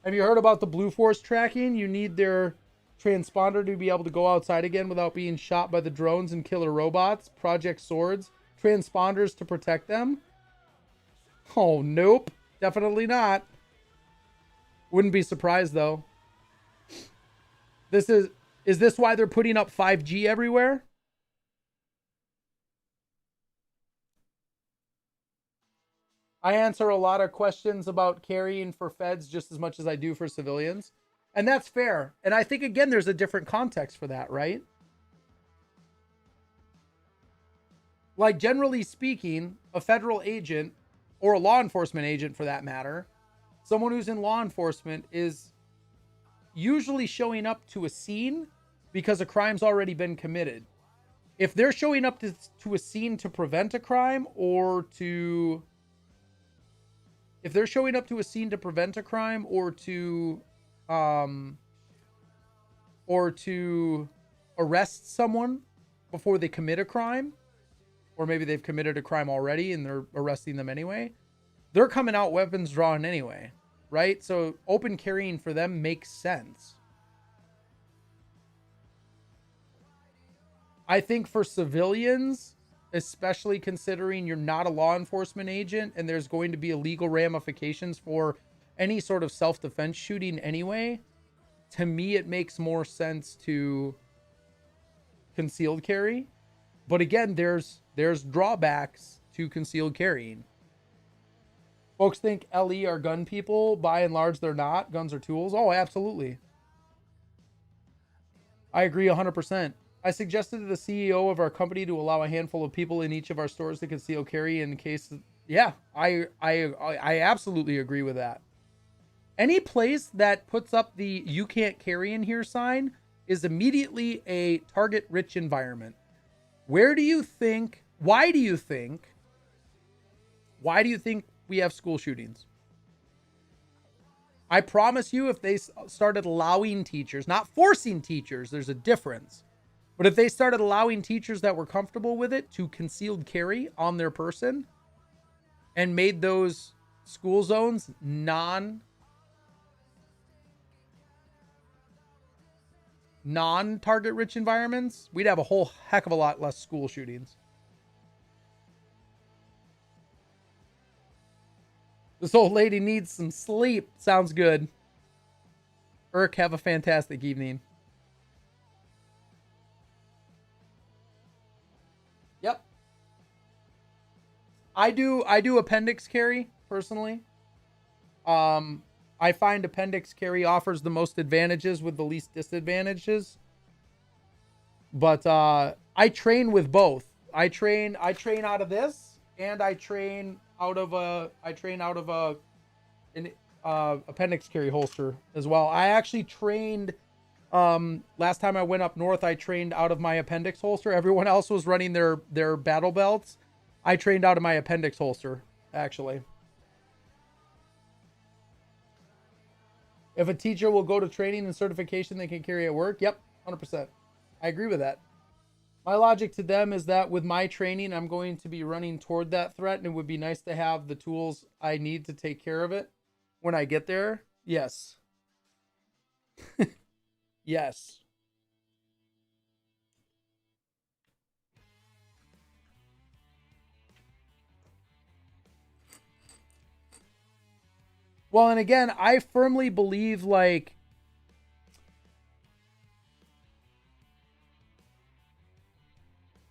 Have you heard about the Blue Force tracking? You need their transponder to be able to go outside again without being shot by the drones and killer robots. Project Swords. Transponders to protect them. Oh, nope. Definitely not. Wouldn't be surprised, though. Is this why they're putting up 5G everywhere? I answer a lot of questions about carrying for feds just as much as I do for civilians. And that's fair. And I think, again, there's a different context for that, right? Like, generally speaking, a federal agent, or a law enforcement agent for that matter, someone who's in law enforcement is usually showing up to a scene because a crime's already been committed. If they're showing up to a scene to prevent a crime or to... If they're showing up to a scene to prevent a crime or to arrest someone before they commit a crime, or maybe they've committed a crime already and they're arresting them anyway, they're coming out weapons drawn anyway, right? So open carrying for them makes sense. I think for civilians, especially considering you're not a law enforcement agent and there's going to be legal ramifications for any sort of self-defense shooting anyway, to me it makes more sense to concealed carry. But again, there's drawbacks to concealed carrying. Folks think LE are gun people. By and large, they're not. Guns are tools. Oh, absolutely. I agree 100%. I suggested to the CEO of our company to allow a handful of people in each of our stores to conceal carry in case. Yeah, I absolutely agree with that. Any place that puts up the "you can't carry in here" sign is immediately a target-rich environment. why do you think we have school shootings? I promise you, if they started allowing teachers, not forcing teachers, there's a difference. But if they started allowing teachers that were comfortable with it to concealed carry on their person and made those school zones non-target rich environments, we'd have a whole heck of a lot less school shootings. This old lady needs some sleep. Sounds good. Irk, have a fantastic evening. Yep. I do appendix carry personally. I find appendix carry offers the most advantages with the least disadvantages. But I train with both. I train out of this, and I train out of an appendix carry holster as well. I actually trained last time I went up north. I trained out of my appendix holster. Everyone else was running their battle belts. I trained out of my appendix holster, actually. If a teacher will go to training and certification, they can carry at work. Yep, 100%. I agree with that. My logic to them is that with my training, I'm going to be running toward that threat, and it would be nice to have the tools I need to take care of it when I get there. Yes. Yes. Well, and again, I firmly believe, like,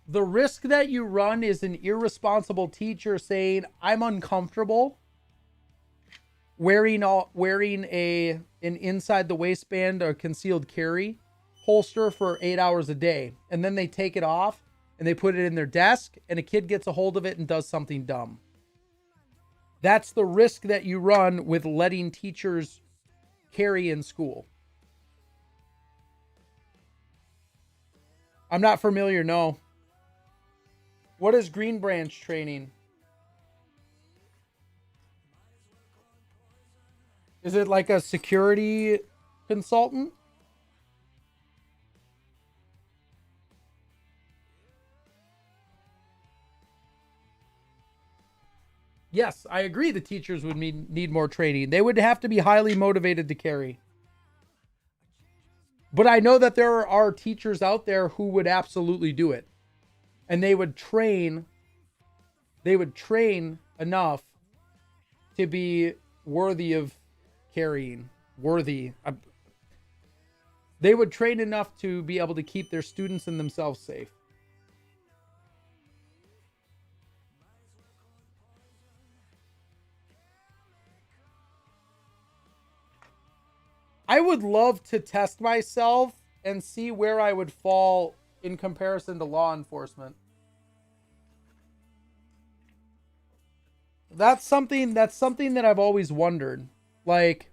the risk that you run is an irresponsible teacher saying, I'm uncomfortable wearing an inside the waistband or concealed carry holster for 8 hours a day. And then they take it off and they put it in their desk, and a kid gets a hold of it and does something dumb. That's the risk that you run with letting teachers carry in school. I'm not familiar, no. What is Green Branch training? Is it like a security consultant? Yes, I agree the teachers would need more training. They would have to be highly motivated to carry. But I know that there are teachers out there who would absolutely do it. And they would train enough to be worthy of carrying. They would train enough to be able to keep their students and themselves safe. I would love to test myself and see where I would fall in comparison to law enforcement. That's something that I've always wondered. Like,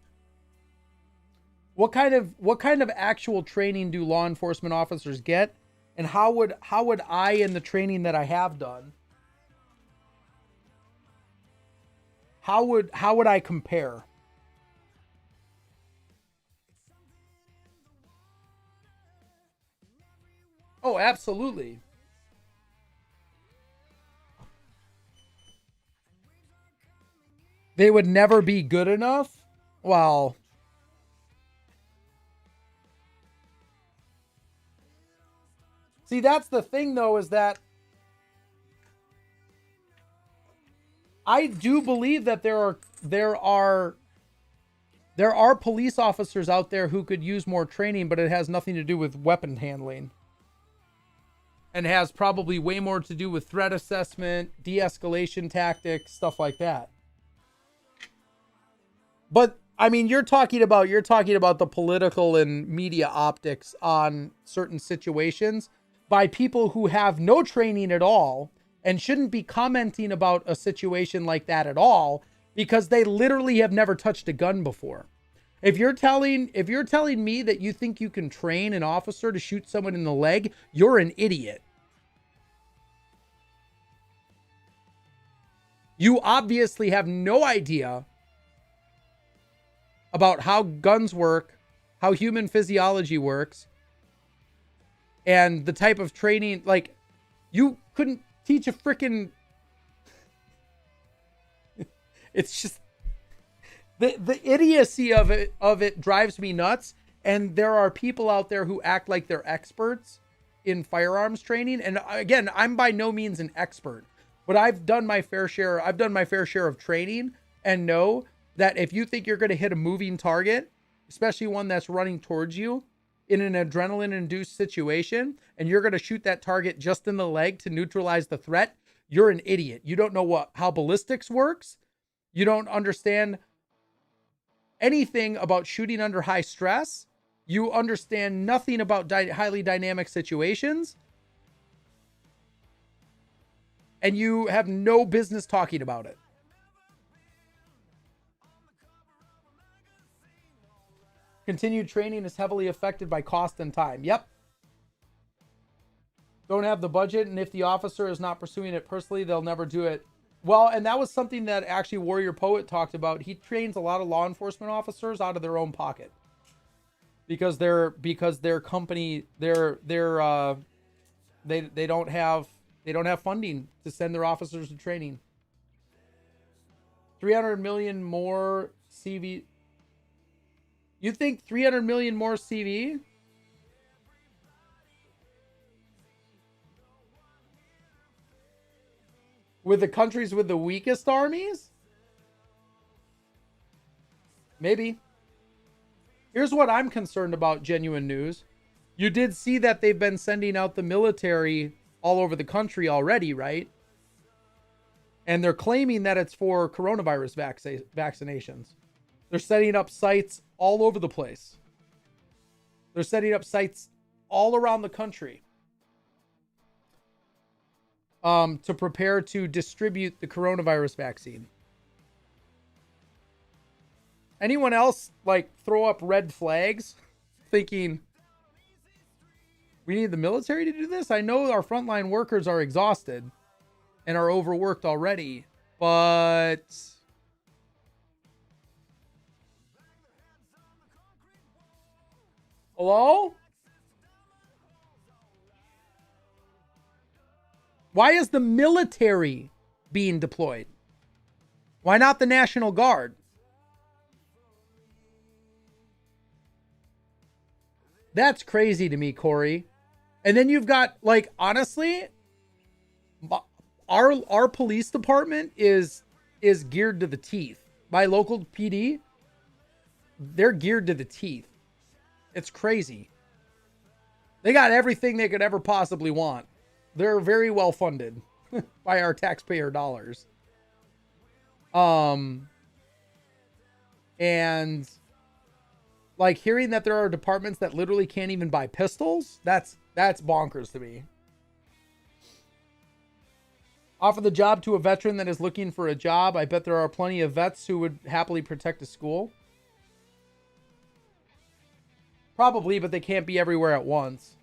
what kind of actual training do law enforcement officers get? And how would I, in the training that I have done, how would I compare? Oh, absolutely. They would never be good enough? Well, see, that's the thing, though, is that I do believe that there are police officers out there who could use more training, but it has nothing to do with weapon handling. And has probably way more to do with threat assessment, de-escalation tactics, stuff like that. But I mean, you're talking about the political and media optics on certain situations by people who have no training at all and shouldn't be commenting about a situation like that at all because they literally have never touched a gun before. If you're telling me that you think you can train an officer to shoot someone in the leg, you're an idiot. You obviously have no idea about how guns work, how human physiology works, and the type of training. Like, you couldn't teach a freaking... It's just... The idiocy of it drives me nuts. And there are people out there who act like they're experts in firearms training. And again, I'm by no means an expert, but I've done my fair share. I've done my fair share of training and know that if you think you're going to hit a moving target, especially one that's running towards you in an adrenaline induced situation, and you're going to shoot that target just in the leg to neutralize the threat, you're an idiot. You don't know how ballistics works. You don't understand anything about shooting under high stress. You understand nothing about highly dynamic situations. And you have no business talking about it. Continued training is heavily affected by cost and time. Yep. Don't have the budget, and if the officer is not pursuing it personally, they'll never do it. Well, and that was something that actually Warrior Poet talked about. He trains a lot of law enforcement officers out of their own pocket. Because their company, they don't have funding to send their officers to training. 300 million more CV. You think 300 million more CV? With the countries with the weakest armies? Maybe. Here's what I'm concerned about, Genuine News. You did see that they've been sending out the military all over the country already, right? And they're claiming that it's for coronavirus vaccinations. They're setting up sites all over the place. They're setting up sites all around the country to prepare to distribute the coronavirus vaccine. Anyone else like throw up red flags thinking we need the military to do this? I know our frontline workers are exhausted and are overworked already, but hello? Why is the military being deployed? Why not the National Guard? That's crazy to me, Corey. And then you've got, like, honestly, our police department is geared to the teeth. My local PD, they're geared to the teeth. It's crazy. They got everything they could ever possibly want. They're very well funded by our taxpayer dollars. And like hearing that there are departments that literally can't even buy pistols, that's bonkers to me. Offer the job to a veteran that is looking for a job. I bet there are plenty of vets who would happily protect a school. Probably, but they can't be everywhere at once.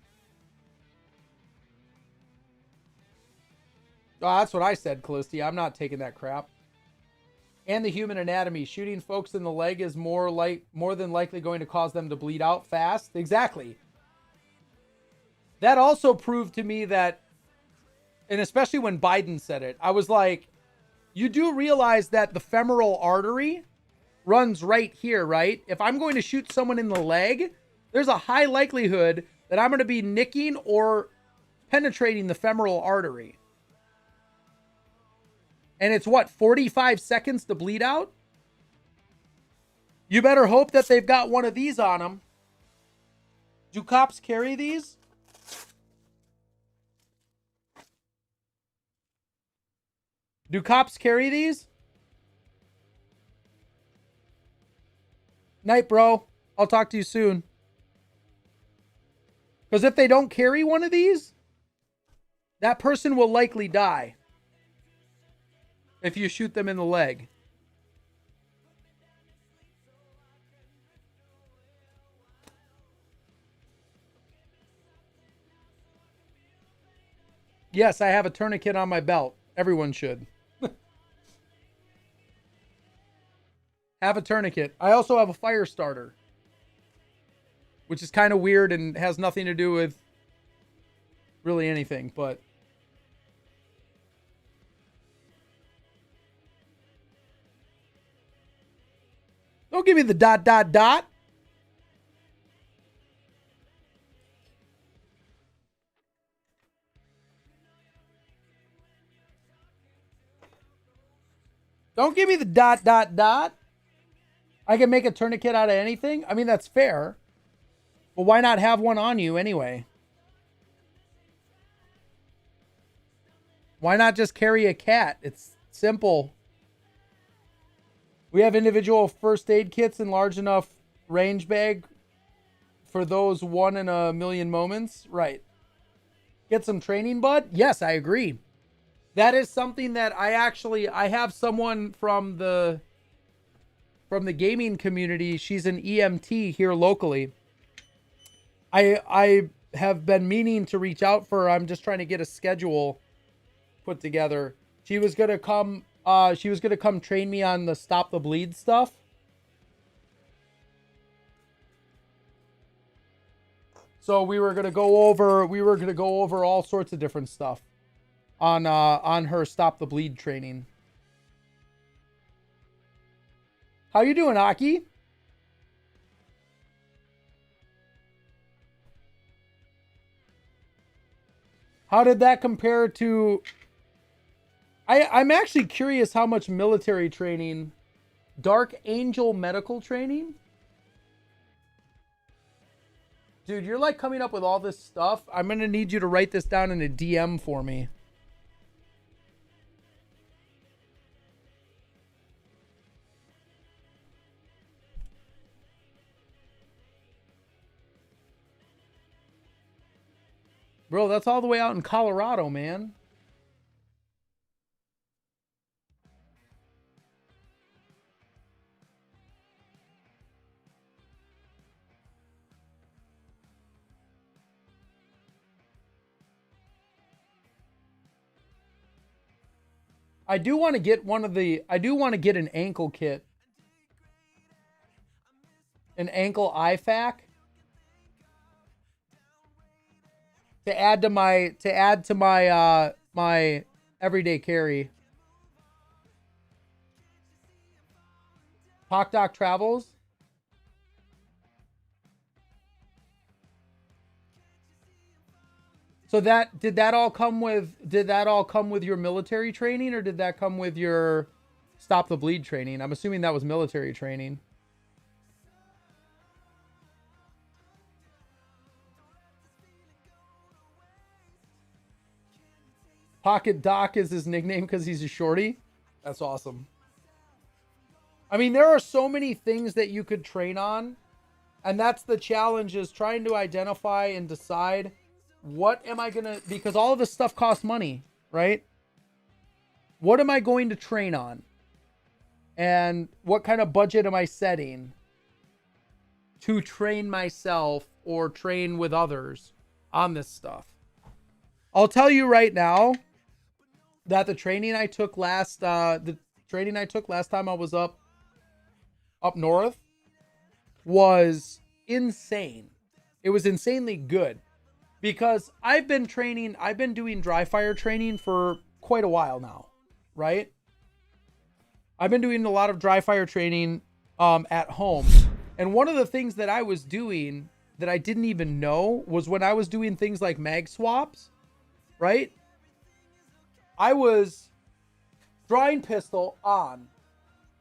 Oh, that's what I said, Callisti. I'm not taking that crap. And the human anatomy. Shooting folks in the leg is more than likely going to cause them to bleed out fast. Exactly. That also proved to me that, and especially when Biden said it, I was like, you do realize that the femoral artery runs right here, right? If I'm going to shoot someone in the leg, there's a high likelihood that I'm going to be nicking or penetrating the femoral artery. And it's what, 45 seconds to bleed out? You better hope that they've got one of these on them. Do cops carry these? Do cops carry these? Night, bro. I'll talk to you soon. Because if they don't carry one of these, that person will likely die. If you shoot them in the leg. Yes, I have a tourniquet on my belt. Everyone should. Have a tourniquet. I also have a fire starter, which is kind of weird and has nothing to do with really anything, but don't give me the ... Don't give me the ... I can make a tourniquet out of anything. I mean, that's fair. But why not have one on you anyway? Why not just carry a cat? It's simple. We have individual first aid kits in large enough range bag for those 1 in a million moments. Right. Get some training, bud? Yes, I agree. That is something that I have someone from the gaming community. She's an EMT here locally. I have been meaning to reach out for her. I'm just trying to get a schedule put together. She was gonna come train me on the stop the bleed stuff. So we were gonna go over all sorts of different stuff on her stop the bleed training. How you doing, Aki? How did that compare to... I'm actually curious how much military training... Dark Angel medical training? Dude, you're like coming up with all this stuff. I'm going to need you to write this down in a DM for me. Bro, that's all the way out in Colorado, man. I do want to get an ankle kit. An ankle IFAK. To add to my my everyday carry. Doc Travels. So did that all come with your military training, or did that come with your stop the bleed training? I'm assuming that was military training. Pocket Doc is his nickname because he's a shorty. That's awesome. I mean, there are so many things that you could train on, and that's the challenge, is trying to identify and decide what am I gonna, because all of this stuff costs money, right? What am I going to train on? And what kind of budget am I setting to train myself or train with others on this stuff? I'll tell you right now that the training I took last time I was up north was insane. It was insanely good, because I've been doing dry fire training for quite a while now, right? I've been doing a lot of dry fire training at home. And one of the things that I was doing that I didn't even know was when I was doing things like mag swaps, right? I was drawing pistol on.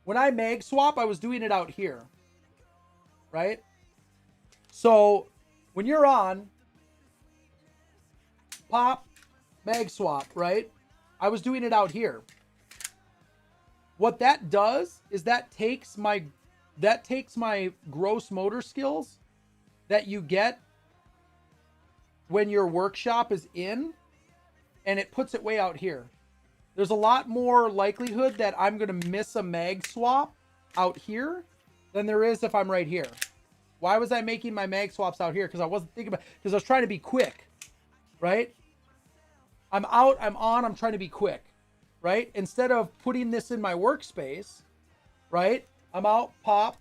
When I mag swap, I was doing it out here, right? So when you're on, pop, mag swap, right? I was doing it out here. What that does is that takes my gross motor skills that you get when your workshop is in, and it puts it way out here. There's a lot more likelihood that I'm going to miss a mag swap out here than there is if I'm right here. Why was I making my mag swaps out here? Because I wasn't thinking about, because I was trying to be quick, right? I'm out, I'm on, I'm trying to be quick, right? Instead of putting this in my workspace, right? I'm out, pop,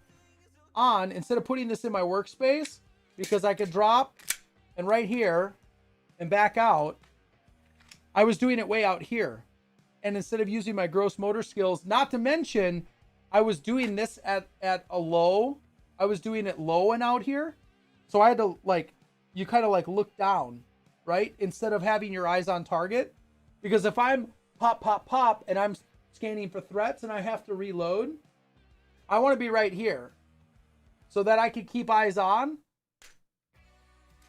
on, instead of putting this in my workspace, because I could drop and right here and back out, I was doing it way out here. And instead of using my gross motor skills, not to mention, I was doing this at a low. I was doing it low and out here. So I had to like, you kind of like look down, right? Instead of having your eyes on target. Because if I'm pop, pop, pop, and I'm scanning for threats and I have to reload, I want to be right here so that I could keep eyes on.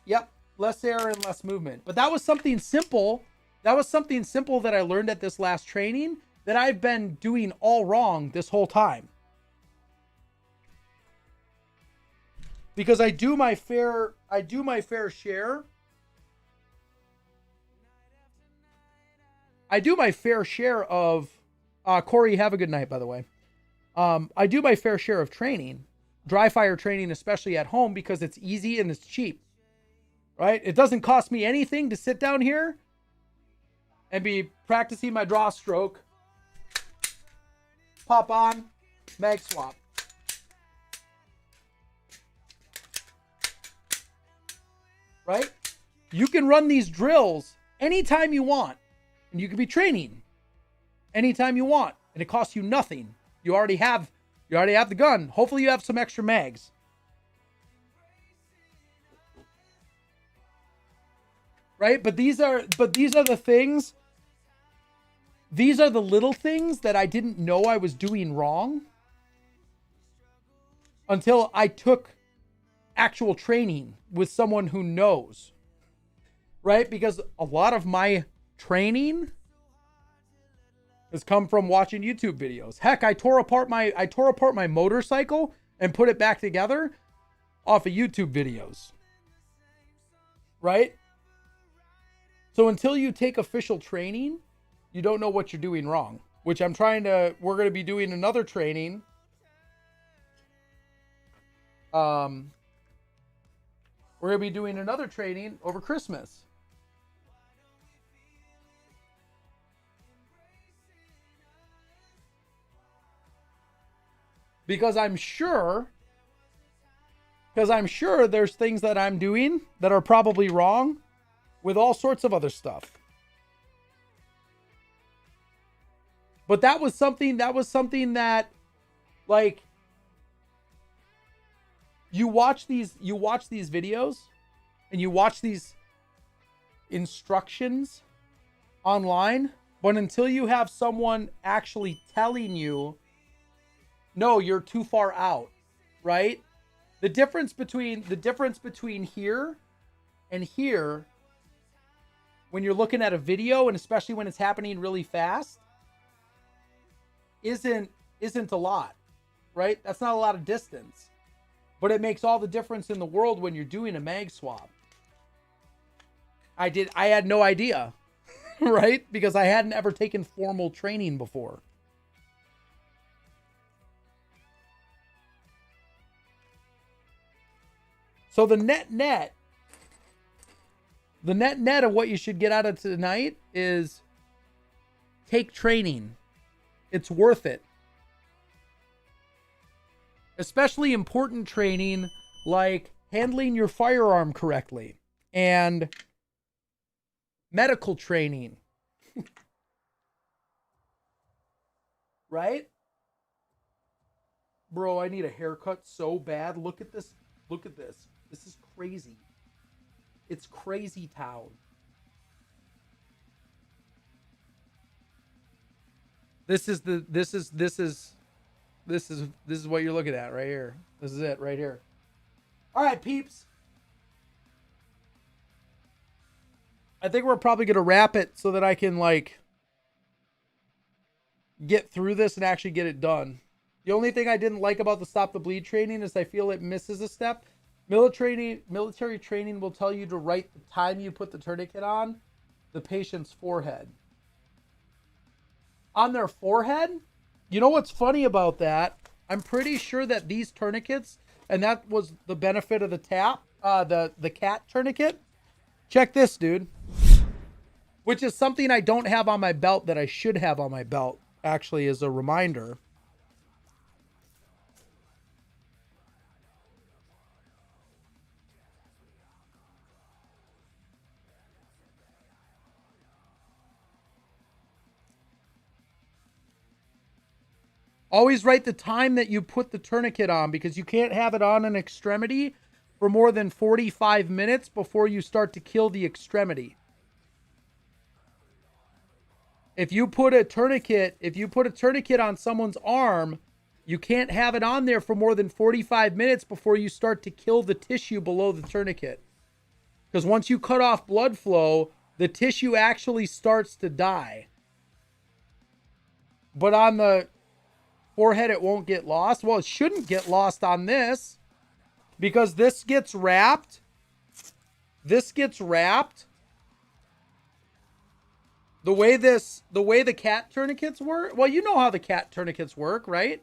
Yep, less error and less movement. But that was something simple. That was something simple that I learned at this last training that I've been doing all wrong this whole time. Because I do my fair share. I do my fair share of Corey, have a good night, by the way. I do my fair share of training, dry fire training, especially at home, because it's easy and it's cheap, right? It doesn't cost me anything to sit down here and be practicing my draw stroke, pop on, mag swap. Right? You can run these drills anytime you want, and you can be training anytime you want, and it costs you nothing. You already have the gun. Hopefully you have some extra mags. Right? But these are the things. These are the little things that I didn't know I was doing wrong until I took actual training with someone who knows. Right? Because a lot of my training has come from watching YouTube videos. Heck, I tore apart my motorcycle and put it back together off of YouTube videos. Right? So until you take official training, you don't know what you're doing wrong, which we're going to be doing another training. We're going to be doing another training over Christmas. Because I'm sure there's things that I'm doing that are probably wrong with all sorts of other stuff. But that was something that like you watch these videos and you watch these instructions online, but until you have someone actually telling you, no, you're too far out, right? The difference between here and here, when you're looking at a video, and especially when it's happening really fast, isn't a lot, right? That's not a lot of distance, but it makes all the difference in the world when you're doing a mag swap. I had no idea, right? Because I hadn't ever taken formal training before. So the net of what you should get out of tonight is take training. It's worth it. Especially important training like handling your firearm correctly and medical training. Right? Bro, I need a haircut so bad. Look at this. Look at this. This is crazy. It's crazy town. This is what you're looking at right here. This is it right here. All right, peeps. I think we're probably going to wrap it so that I can like get through this and actually get it done. The only thing I didn't like about the Stop the Bleed training is I feel it misses a step. Military training will tell you to write the time you put the tourniquet on the patient's forehead. On their forehead? You know what's funny about that? I'm pretty sure that these tourniquets, and that was the benefit of the the cat tourniquet. Check this, dude. Which is something I don't have on my belt that I should have on my belt, actually, as a reminder. Always write the time that you put the tourniquet on, because you can't have it on an extremity for more than 45 minutes before you start to kill the extremity. If you put a tourniquet on someone's arm, you can't have it on there for more than 45 minutes before you start to kill the tissue below the tourniquet. Because once you cut off blood flow, the tissue actually starts to die. But on the forehead, it won't get lost. Well, it shouldn't get lost on this, because this gets wrapped. This gets wrapped. The way the cat tourniquets work. Well, you know how the cat tourniquets work, right?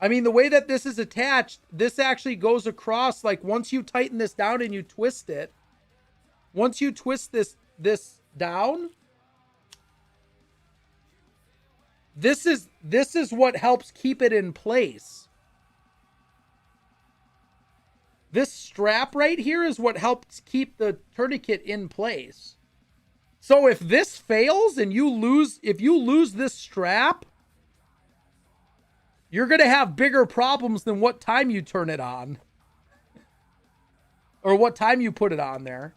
I mean, the way that this is attached, this actually goes across. Like, once you tighten this down and you twist it, once you twist this down, this is what helps keep it in place. This strap right here is what helps keep the tourniquet in place. So if this fails and if you lose this strap, you're going to have bigger problems than what time you turn it on. Or what time you put it on there.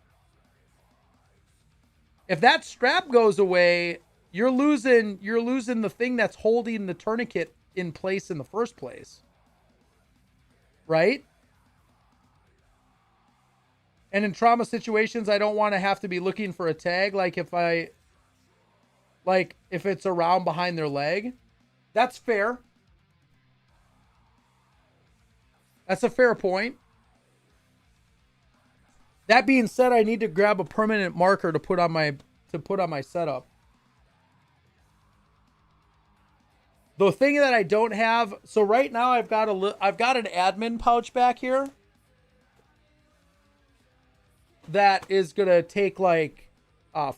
If that strap goes away, you're losing the thing that's holding the tourniquet in place in the first place. Right? And in trauma situations, I don't want to have to be looking for a tag. Like if it's around behind their leg. That's fair. That's a fair point. That being said, I need to grab a permanent marker to put on my setup. The thing that I don't have, so right now I've got an admin pouch back here that is gonna take like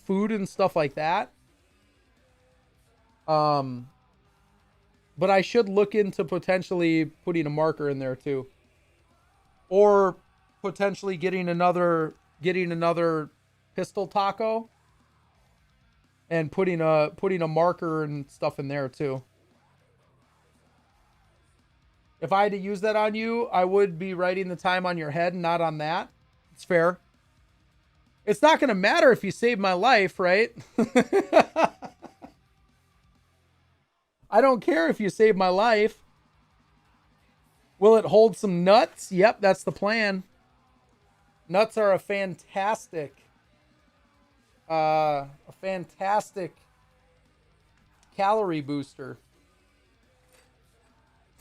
food and stuff like that. But I should look into potentially putting a marker in there too, or potentially getting another pistol taco and putting a marker and stuff in there too. If I had to use that on you, I would be writing the time on your head and not on that. It's fair. It's not going to matter if you save my life, right? I don't care if you save my life. Will it hold some nuts? Yep, that's the plan. Nuts are a fantastic calorie booster.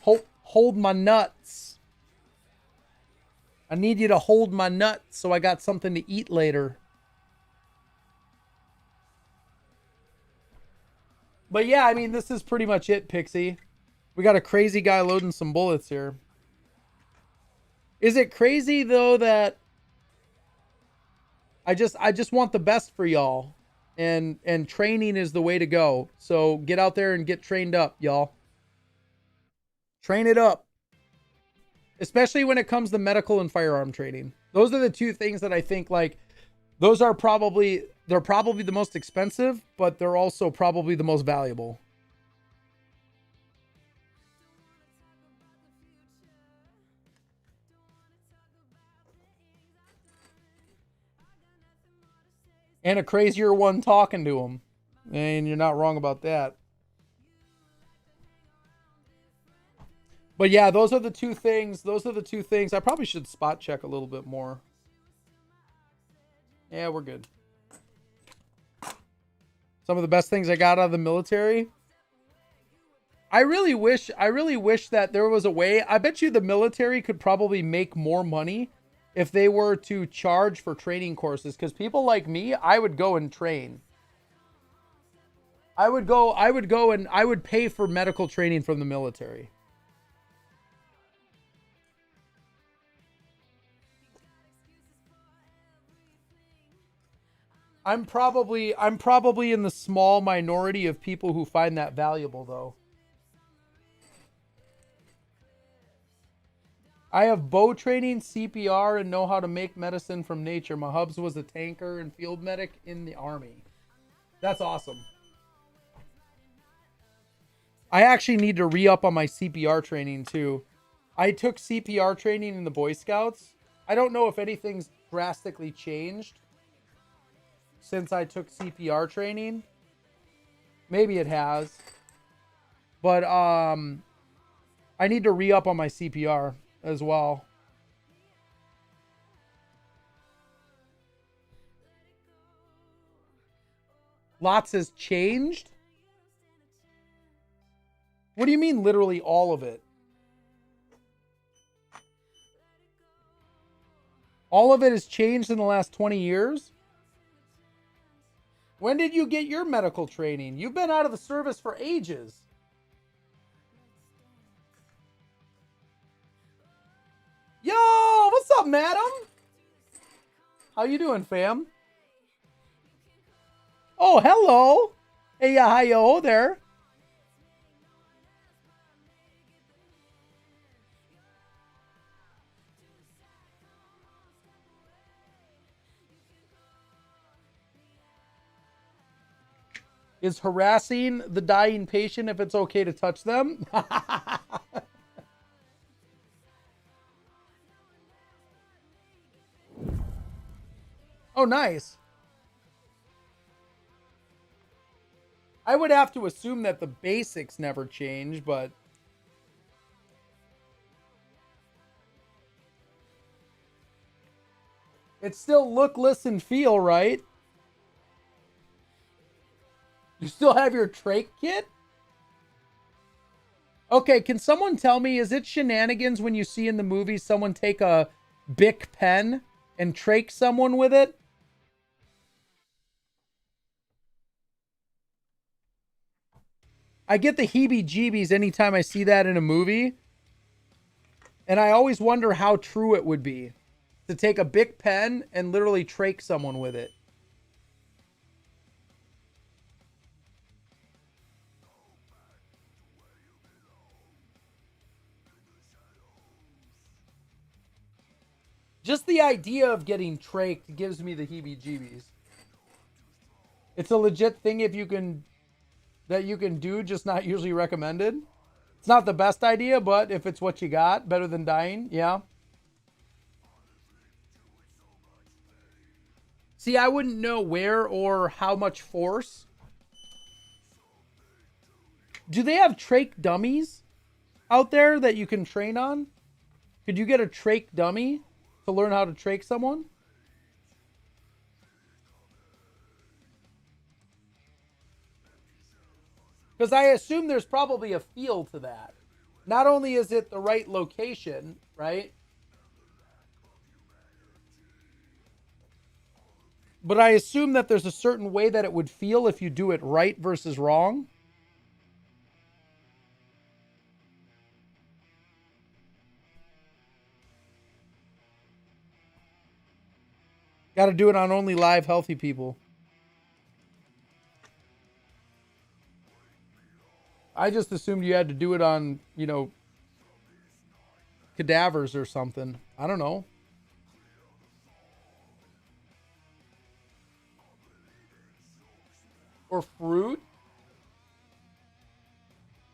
Hold my nuts. I need you to hold my nuts so I got something to eat later. But yeah, I mean, this is pretty much it, Pixie. We got a crazy guy loading some bullets here. Is it crazy though that I just want the best for y'all, and training is the way to go. So get out there and get trained up, y'all. Train it up. Especially when it comes to medical and firearm training. Those are the two things that I think, like, they're probably the most expensive, but they're also probably the most valuable. And a crazier one talking to him. And you're not wrong about that. But yeah, those are the two things. I probably should spot check a little bit more. Yeah, we're good. Some of the best things I got out of the military. I really wish that there was a way. I bet you the military could probably make more money if they were to charge for training courses. Because people like me, I would go and train. I would go and I would pay for medical training from the military. I'm probably in the small minority of people who find that valuable, though. I have bow training, CPR, and know how to make medicine from nature. My hubs was a tanker and field medic in the Army. That's awesome. I actually need to re-up on my CPR training too. I took CPR training in the Boy Scouts. I don't know if anything's drastically changed since I took CPR training. Maybe it has. But I need to re-up on my CPR as well. Lots has changed? What do you mean literally all of it? All of it has changed in the last 20 years? When did you get your medical training? You've been out of the service for ages. Yo, what's up, madam? How you doing, fam? Oh, hello. Hey, hi-yo there. Is harassing the dying patient if it's okay to touch them? Oh, nice. I would have to assume that the basics never change, but it's still look, listen, feel, right? You still have your trach kit? Okay, can someone tell me, is it shenanigans when you see in the movie someone take a Bic pen and trach someone with it? I get the heebie-jeebies anytime I see that in a movie. And I always wonder how true it would be to take a Bic pen and literally trach someone with it. Just the idea of getting trached gives me the heebie-jeebies. It's a legit thing if you can do, just not usually recommended. It's not the best idea, but if it's what you got, better than dying, yeah. See, I wouldn't know where or how much force. Do they have trach dummies out there that you can train on? Could you get a trach dummy to learn how to trach someone? Because I assume there's probably a feel to that. Not only is it the right location, right? But I assume that there's a certain way that it would feel if you do it right versus wrong. Got to do it on only live healthy people. I just assumed you had to do it on, you know, cadavers or something. I don't know. Or fruit.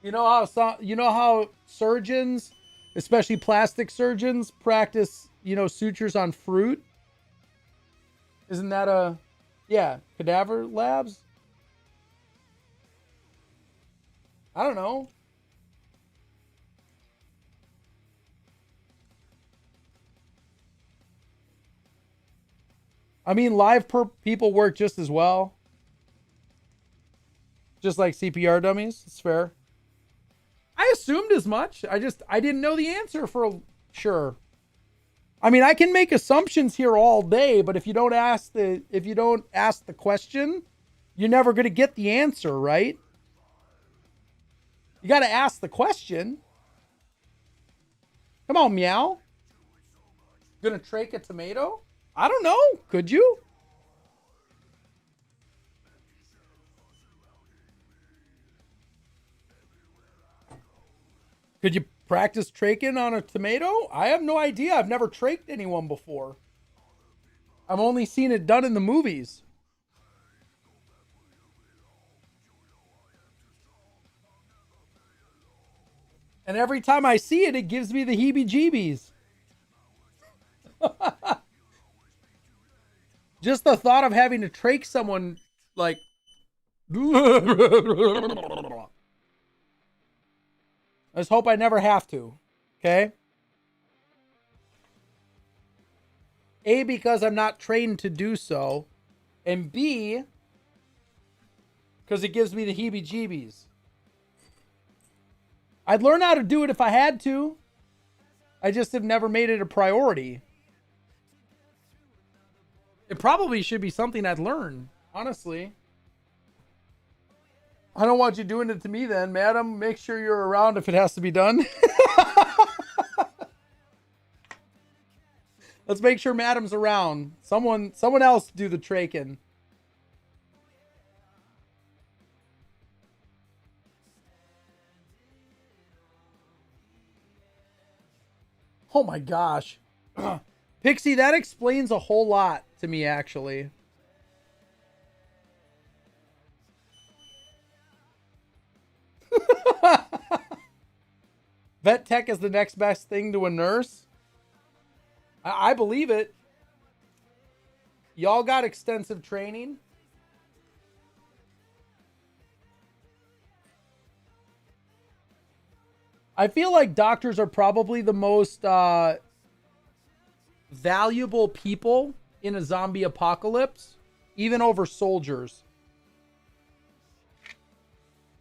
You know how surgeons, especially plastic surgeons, practice, you know, sutures on fruit? Isn't that cadaver labs? I don't know. I mean, live people work just as well. Just like CPR dummies. It's fair. I assumed as much. I didn't know the answer for sure. I mean, I can make assumptions here all day, but if you don't ask the question, you're never going to get the answer, right? You got to ask the question. Come on, meow. Gonna trach a tomato? I don't know. Could you? Could you practice traching on a tomato? I have no idea. I've never trached anyone before. I've only seen it done in the movies. And every time I see it, it gives me the heebie-jeebies. Just the thought of having to trach someone, like... I just hope I never have to. Okay? A, because I'm not trained to do so. And B, because it gives me the heebie-jeebies. I'd learn how to do it if I had to. I just have never made it a priority. It probably should be something I'd learn, honestly. I don't want you doing it to me then, madam. Make sure you're around if it has to be done. Let's make sure madam's around. Someone else do the traching. Oh my gosh. Pixie, that explains a whole lot to me, actually. Vet tech is the next best thing to a nurse. I believe it. Y'all got extensive training. I feel like doctors are probably the most valuable people in a zombie apocalypse, even over soldiers.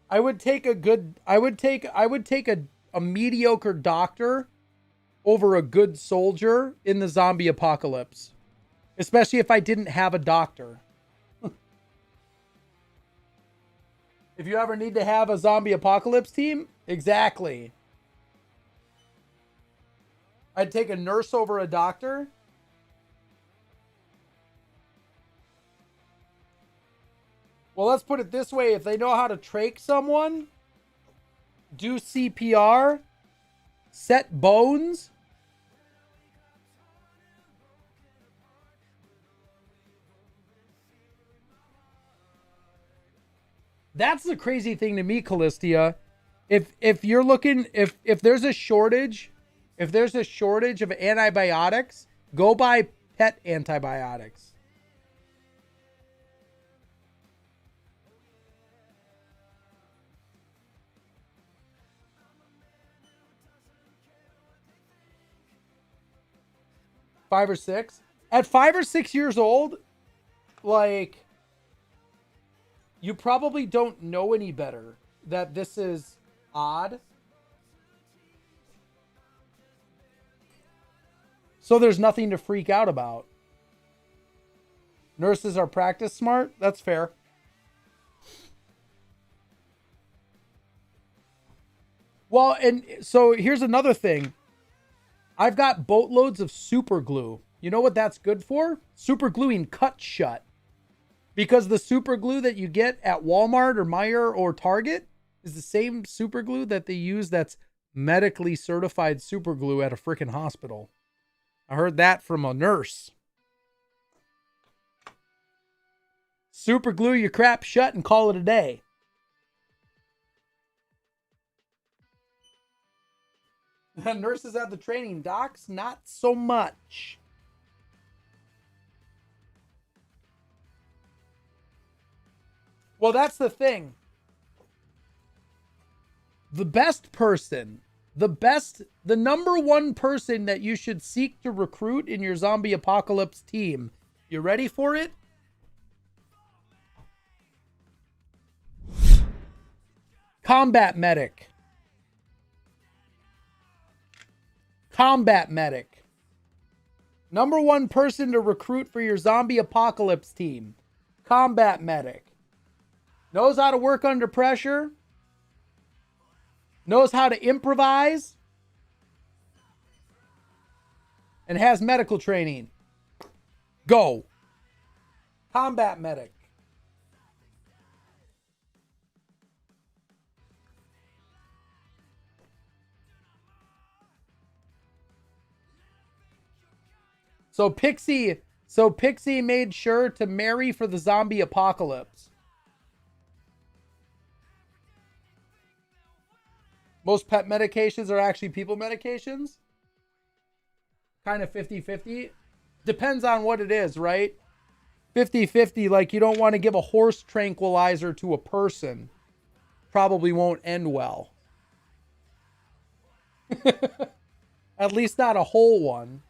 I would take a mediocre doctor over a good soldier in the zombie apocalypse, especially if I didn't have a doctor. If you ever need to have a zombie apocalypse team, exactly. I'd take a nurse over a doctor. Well, let's put it this way. If they know how to trach someone, do CPR, set bones, that's the crazy thing to me, Callistia. If you're looking, if there's a shortage, of antibiotics, go buy pet antibiotics. Five or six. At 5 or 6 years old, like, you probably don't know any better that this is odd. So there's nothing to freak out about. Nurses are practice smart. That's fair. Well, and so here's another thing. I've got boatloads of super glue. You know what that's good for? Super gluing cuts shut. Because the super glue that you get at Walmart or Meijer or Target is the same super glue that they use that's medically certified super glue at a freaking hospital. I heard that from a nurse. Super glue your crap shut and call it a day. Nurses have the training. Docs, not so much. Well, that's the thing. The best person, the number one person that you should seek to recruit in your zombie apocalypse team. You ready for it? Combat medic. Combat medic. Number one person to recruit for your zombie apocalypse team. Combat medic. Knows how to work under pressure. Knows how to improvise. And has medical training. Go. Combat medic. So Pixie made sure to marry for the zombie apocalypse. Most pet medications are actually people medications. Kind of 50-50. Depends on what it is, right? 50-50, like you don't want to give a horse tranquilizer to a person. Probably won't end well. At least not a whole one.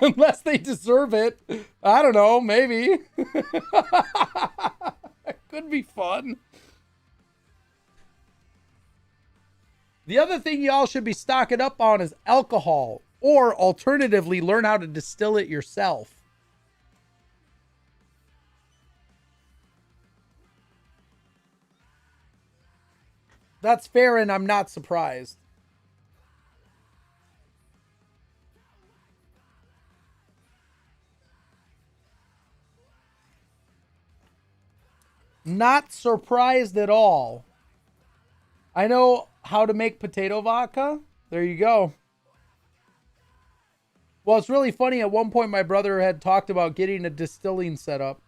Unless they deserve it. I don't know, maybe. It could be fun. The other thing y'all should be stocking up on is alcohol. Or alternatively, learn how to distill it yourself. That's fair, and I'm not surprised. Not surprised at all. I know how to make potato vodka. There you go. Well, it's really funny. At one point, my brother had talked about getting a distilling setup.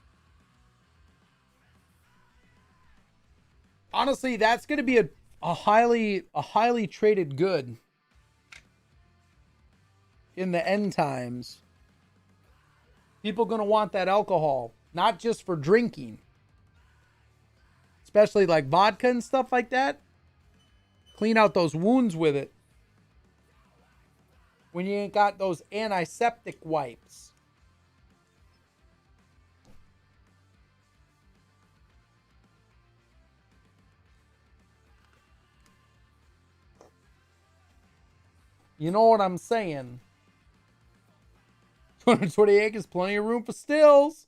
Honestly, that's going to be a highly traded good in the end times. People going to want that alcohol, not just for drinking. Especially like vodka and stuff like that. Clean out those wounds with it. When you ain't got those antiseptic wipes. You know what I'm saying? 220 acres, plenty of room for stills.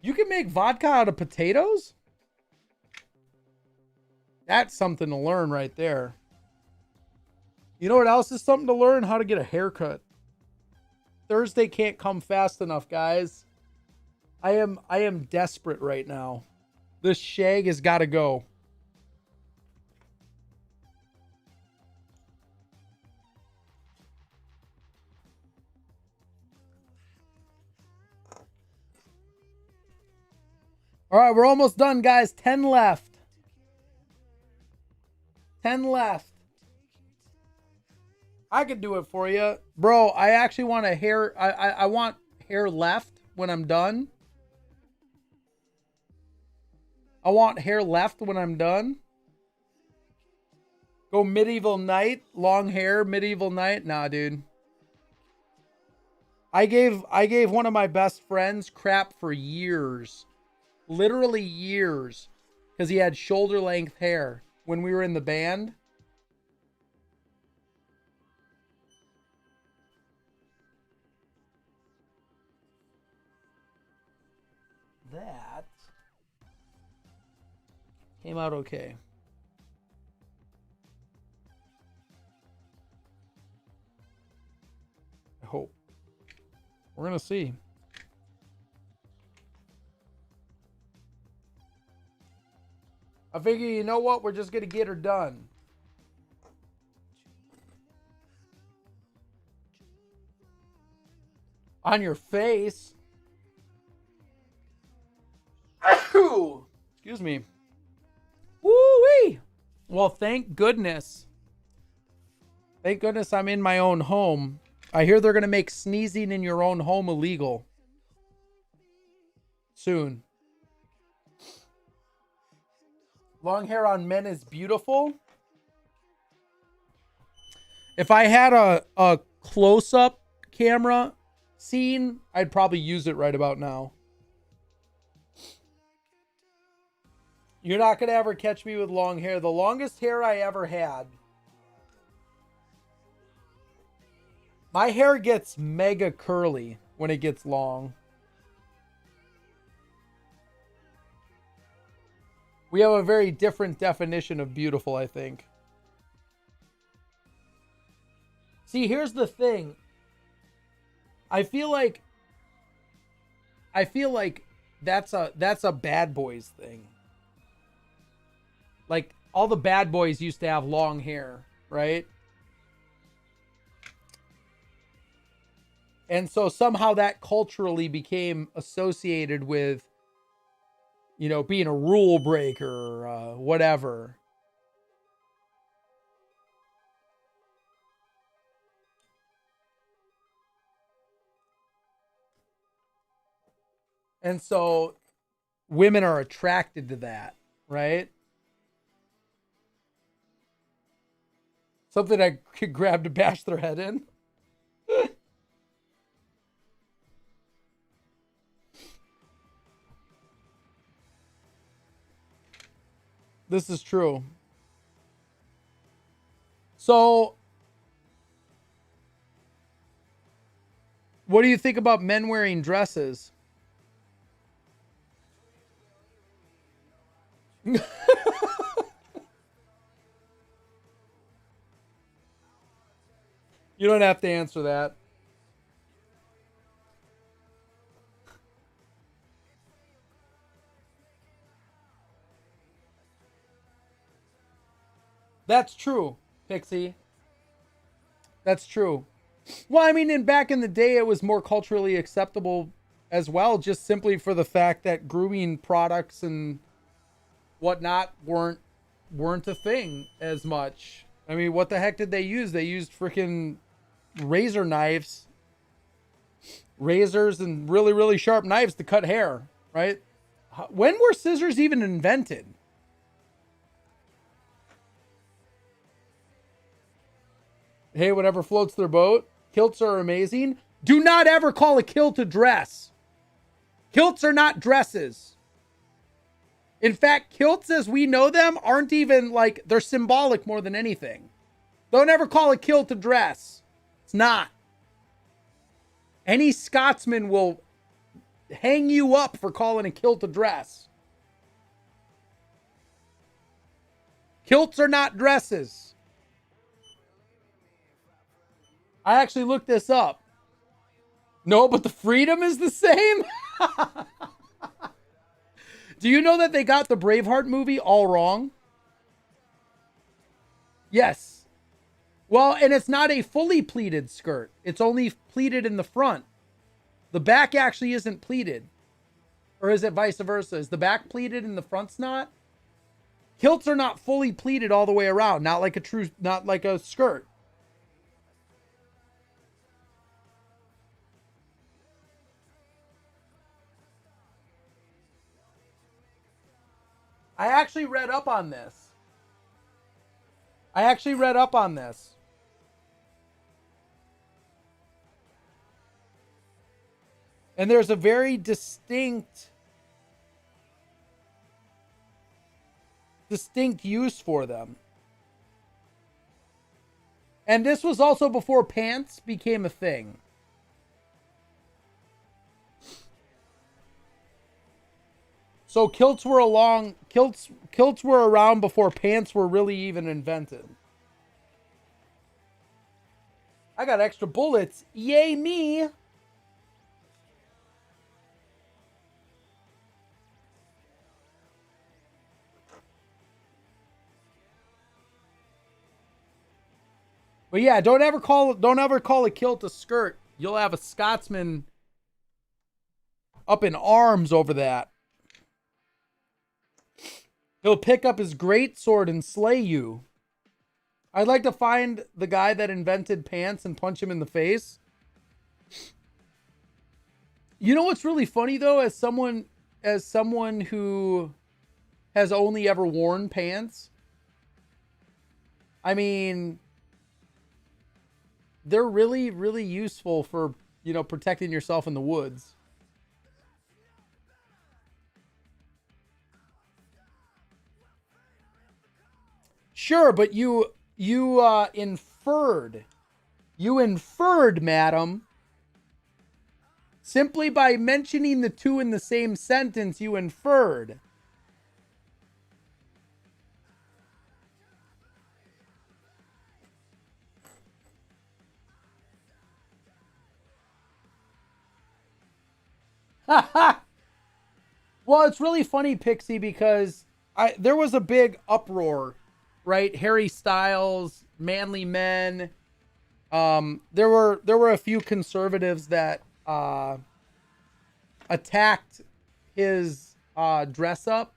You can make vodka out of potatoes? That's something to learn right there. You know what else is something to learn? How to get a haircut. Thursday can't come fast enough, guys. I am desperate right now. This shag has got to go. All right, we're almost done, guys. 10 left. 10 left. I could do it for you. Bro, I actually want a hair. I want hair left when I'm done. I want hair left when I'm done. Go medieval knight. Long hair, medieval knight. Nah, dude. I gave one of my best friends crap for years. Literally years. Because he had shoulder length hair when we were in the band. That came out okay. I hope. We're going to see. I figure, you know what? We're just going to get her done. On your face. Excuse me. Woo-wee. Well, thank goodness. Thank goodness I'm in my own home. I hear they're going to make sneezing in your own home illegal. Soon. Long hair on men is beautiful. If I had a close-up camera scene, I'd probably use it right about now. You're not going to ever catch me with long hair. The longest hair I ever had. My hair gets mega curly when it gets long. We have a very different definition of beautiful, I think. See, here's the thing. I feel like I feel like that's a bad boys thing. Like all the bad boys used to have long hair, right? And so somehow that culturally became associated with, you know, being a rule breaker, whatever. And so women are attracted to that, right? Something I could grab to bash their head in. This is true. So, what do you think about men wearing dresses? You don't have to answer that. That's true, Pixie. That's true. Well, I mean, back in the day, it was more culturally acceptable as well, just simply for the fact that grooming products and whatnot weren't a thing as much. I mean, what the heck did they use? They used freaking razor knives, razors, and really, really sharp knives to cut hair, right? When were scissors even invented? Hey, whatever floats their boat. Kilts are amazing. Do not ever call a kilt a dress. Kilts are not dresses. In fact, kilts as we know them aren't even like, they're symbolic more than anything. Don't ever call a kilt a dress. It's not. Any Scotsman will hang you up for calling a kilt a dress. Kilts are not dresses. I actually looked this up. No, but the freedom is the same. Do you know that they got the Braveheart movie all wrong? Yes. Well, and it's not a fully pleated skirt. It's only pleated in the front. The back actually isn't pleated. Or is it vice versa? Is the back pleated and the front's not? Kilts are not fully pleated all the way around. Not like a skirt. I actually read up on this. And there's a very distinct use for them. And this was also before pants became a thing. So kilts were around before pants were really even invented. I got extra bullets. Yay me. But yeah, don't ever call a kilt a skirt. You'll have a Scotsman up in arms over that. He'll pick up his greatsword and slay you. I'd like to find the guy that invented pants and punch him in the face. You know what's really funny though, as someone who has only ever worn pants, I mean, they're really, really useful for, you know, protecting yourself in the woods. Sure, but you inferred, madam. Simply by mentioning the two in the same sentence, you inferred. Well, it's really funny, Pixie, because there was a big uproar, right? Harry Styles, manly men. There were a few conservatives that attacked his dress up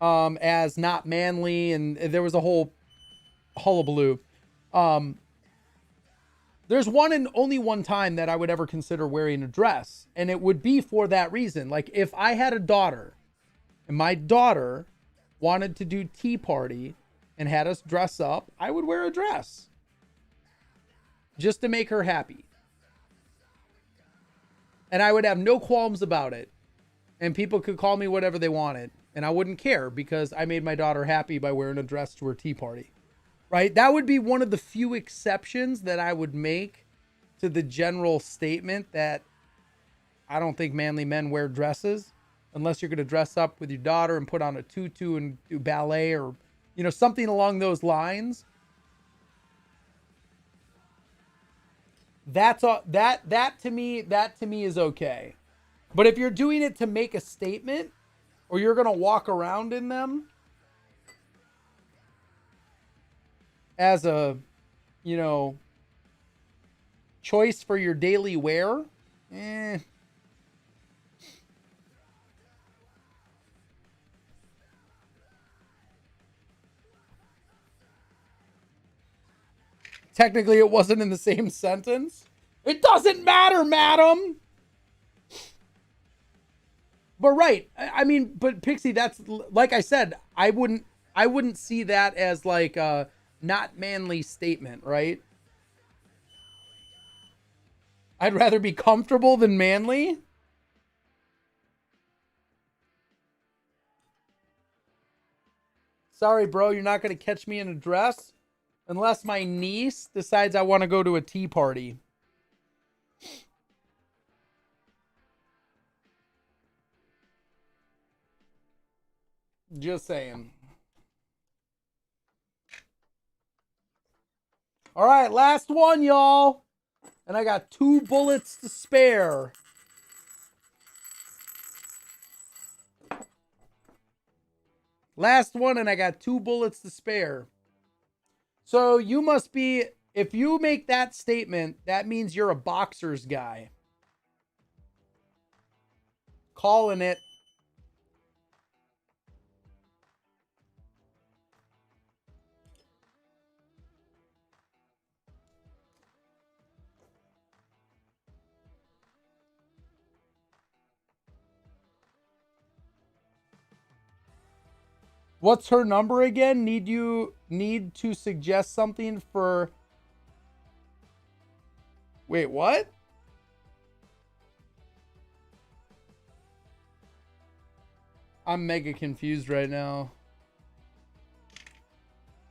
as not manly, and there was a whole hullabaloo. There's one and only one time that I would ever consider wearing a dress, and it would be for that reason. Like if I had a daughter and my daughter wanted to do tea party and had us dress up, I would wear a dress just to make her happy. And I would have no qualms about it. And people could call me whatever they wanted, and I wouldn't care because I made my daughter happy by wearing a dress to her tea party. Right? That would be one of the few exceptions that I would make to the general statement that I don't think manly men wear dresses unless you're going to dress up with your daughter and put on a tutu and do ballet or, you know, something along those lines. That's all, that to me is okay. But if you're doing it to make a statement or you're going to walk around in them as a, you know, choice for your daily wear, Technically, it wasn't in the same sentence. It doesn't matter, madam. But right, I mean, but Pixie, that's like I said, I wouldn't see that as like a not manly statement, right? I'd rather be comfortable than manly. Sorry, bro, you're not going to catch me in a dress unless my niece decides I want to go to a tea party. Just saying. All right, last one, y'all. And I got 2 bullets to spare. Last one, and I got 2 bullets to spare. So you must be, if you make that statement, that means you're a boxers guy. Calling it. What's her number again? Need to suggest something for... Wait, what? I'm mega confused right now.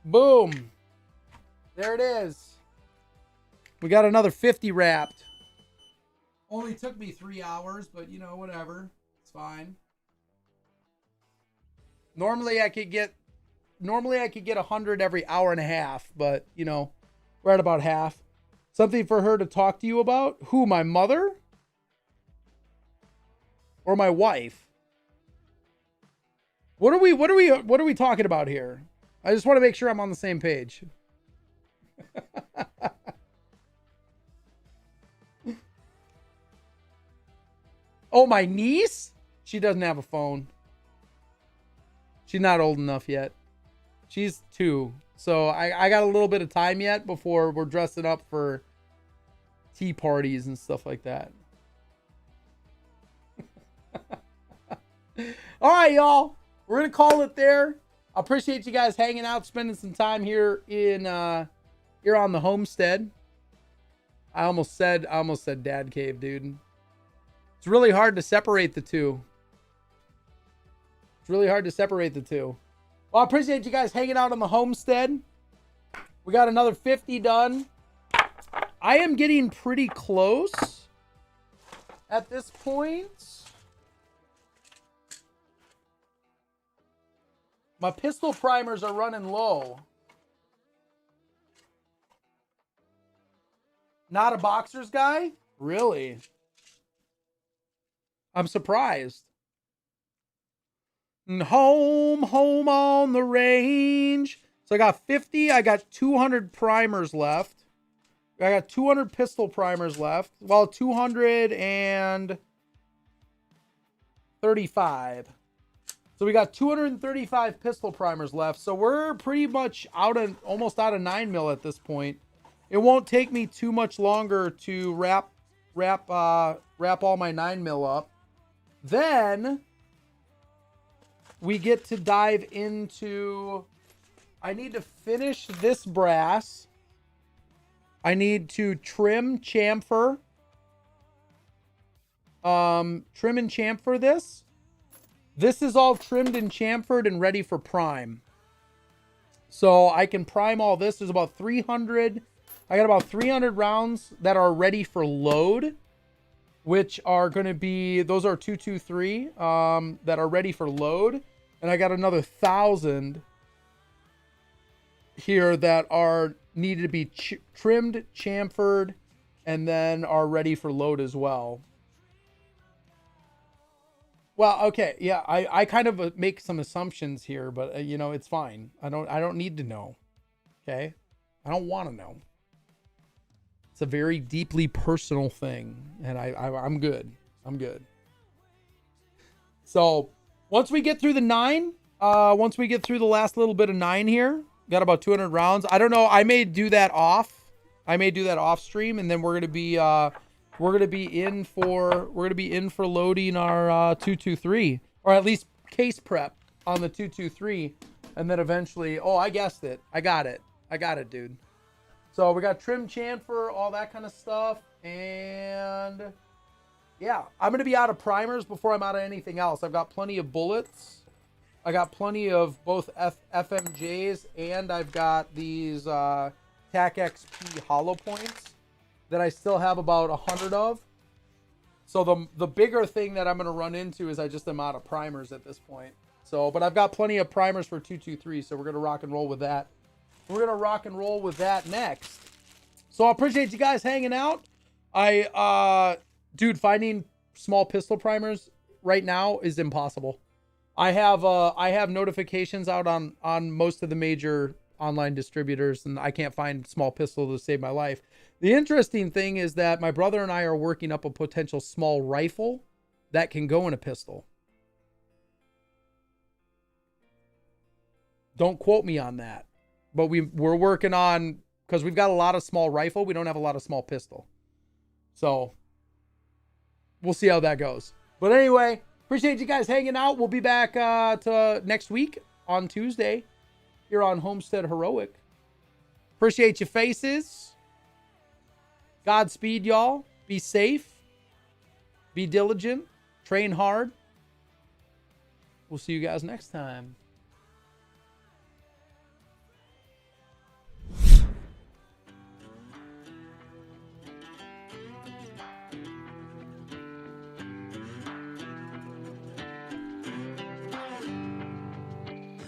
Boom. There it is. We got another 50 wrapped. Only took me 3 hours, but you know, whatever. It's fine. Normally I could get 100 every hour and a half, but you know, we're at about half. Something for her to talk to you about? Who, my mother? Or my wife? What are we talking about here? I just want to make sure I'm on the same page. Oh, my niece? She doesn't have a phone. She's not old enough yet. She's 2. So I got a little bit of time yet before we're dressing up for tea parties and stuff like that. All right, y'all. We're going to call it there. I appreciate you guys hanging out, spending some time here in here on the homestead. I almost said dad cave, dude. It's really hard to separate the two. It's really hard to separate the two. Well, I appreciate you guys hanging out on the homestead. We got another 50 done. I am getting pretty close at this point. My pistol primers are running low. Not a boxers guy? Really? I'm surprised. And home on the range. So I got 50. I got 200 primers left. I got 200 pistol primers left. Well, 235. So we got 235 pistol primers left. So we're pretty much almost out of 9mm at this point. It won't take me too much longer to wrap all my 9mm up. Then we get to dive into, I need to finish this brass. I need to trim chamfer. Trim and chamfer this. This is all trimmed and chamfered and ready for prime. So I can prime all this. There's about 300. I got about 300 rounds that are ready for load, which are going to be, those are 223 that are ready for load. And I got another 1,000 here that are needed to be trimmed, chamfered, and then are ready for load as well. Well, okay, yeah, I kind of make some assumptions here, but you know, it's fine. I don't need to know. Okay? I don't want to know. It's a very deeply personal thing, and I'm good. I'm good. So, once we get through the 9, once we get through the last little bit of 9 here, got about 200 rounds. I don't know, I may do that off. I may do that off stream, and then we're going to be in for loading our 223, or at least case prep on the 223, and then eventually, oh, I guessed it. I got it, dude. So we got trim, chamfer, all that kind of stuff, and yeah, I'm gonna be out of primers before I'm out of anything else. I've got plenty of bullets. I got plenty of both FMJs, and I've got these TAC XP hollow points that I still have about 100 of. So the bigger thing that I'm going to run into is I just am out of primers at this point. So, but I've got plenty of primers for 223, so we're going to rock and roll with that. We're going to rock and roll with that next. So I appreciate you guys hanging out. Dude, finding small pistol primers right now is impossible. I have notifications out on most of the major online distributors, and I can't find small pistol to save my life. The interesting thing is that my brother and I are working up a potential small rifle that can go in a pistol. Don't quote me on that, but we're working on, because we've got a lot of small rifle, we don't have a lot of small pistol. So we'll see how that goes. But anyway, appreciate you guys hanging out. We'll be back to next week on Tuesday here on Homestead Heroic. Appreciate your faces. Godspeed, y'all. Be safe. Be diligent. Train hard. We'll see you guys next time.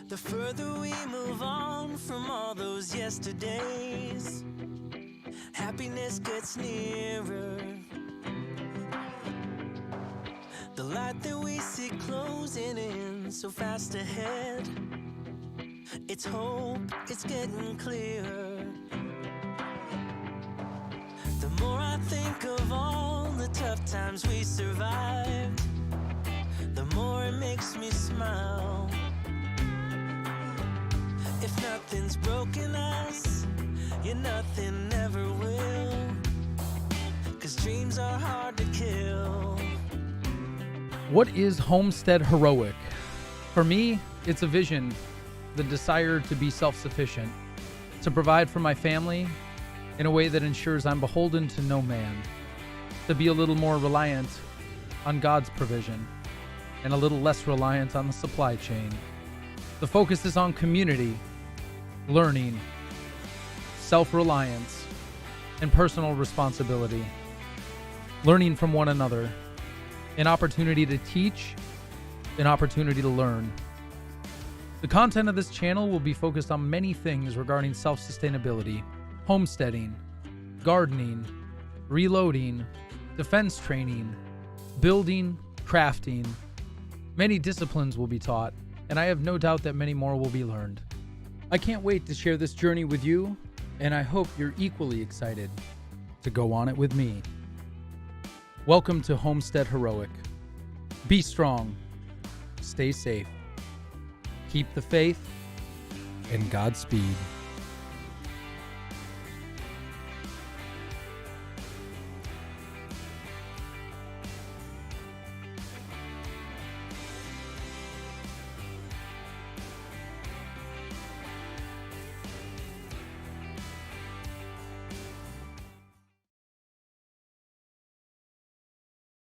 The further we move on from all those yesterdays, happiness gets nearer. The light that we see closing in so fast ahead, it's hope, it's getting clearer. The more I think of all the tough times we survived, the more it makes me smile. If nothing's broken us, yeah, nothing never will. 'Cause dreams are hard to kill. What is Homestead Heroic? For me, it's a vision, the desire to be self-sufficient, to provide for my family in a way that ensures I'm beholden to no man, to be a little more reliant on God's provision and a little less reliant on the supply chain. The focus is on community, learning, self-reliance, and personal responsibility. Learning from one another, an opportunity to teach, an opportunity to learn. The content of this channel will be focused on many things regarding self-sustainability, homesteading, gardening, reloading, defense training, building, crafting. Many disciplines will be taught, and I have no doubt that many more will be learned. I can't wait to share this journey with you, and I hope you're equally excited to go on it with me. Welcome to Homestead Heroic. Be strong, stay safe, keep the faith, and Godspeed.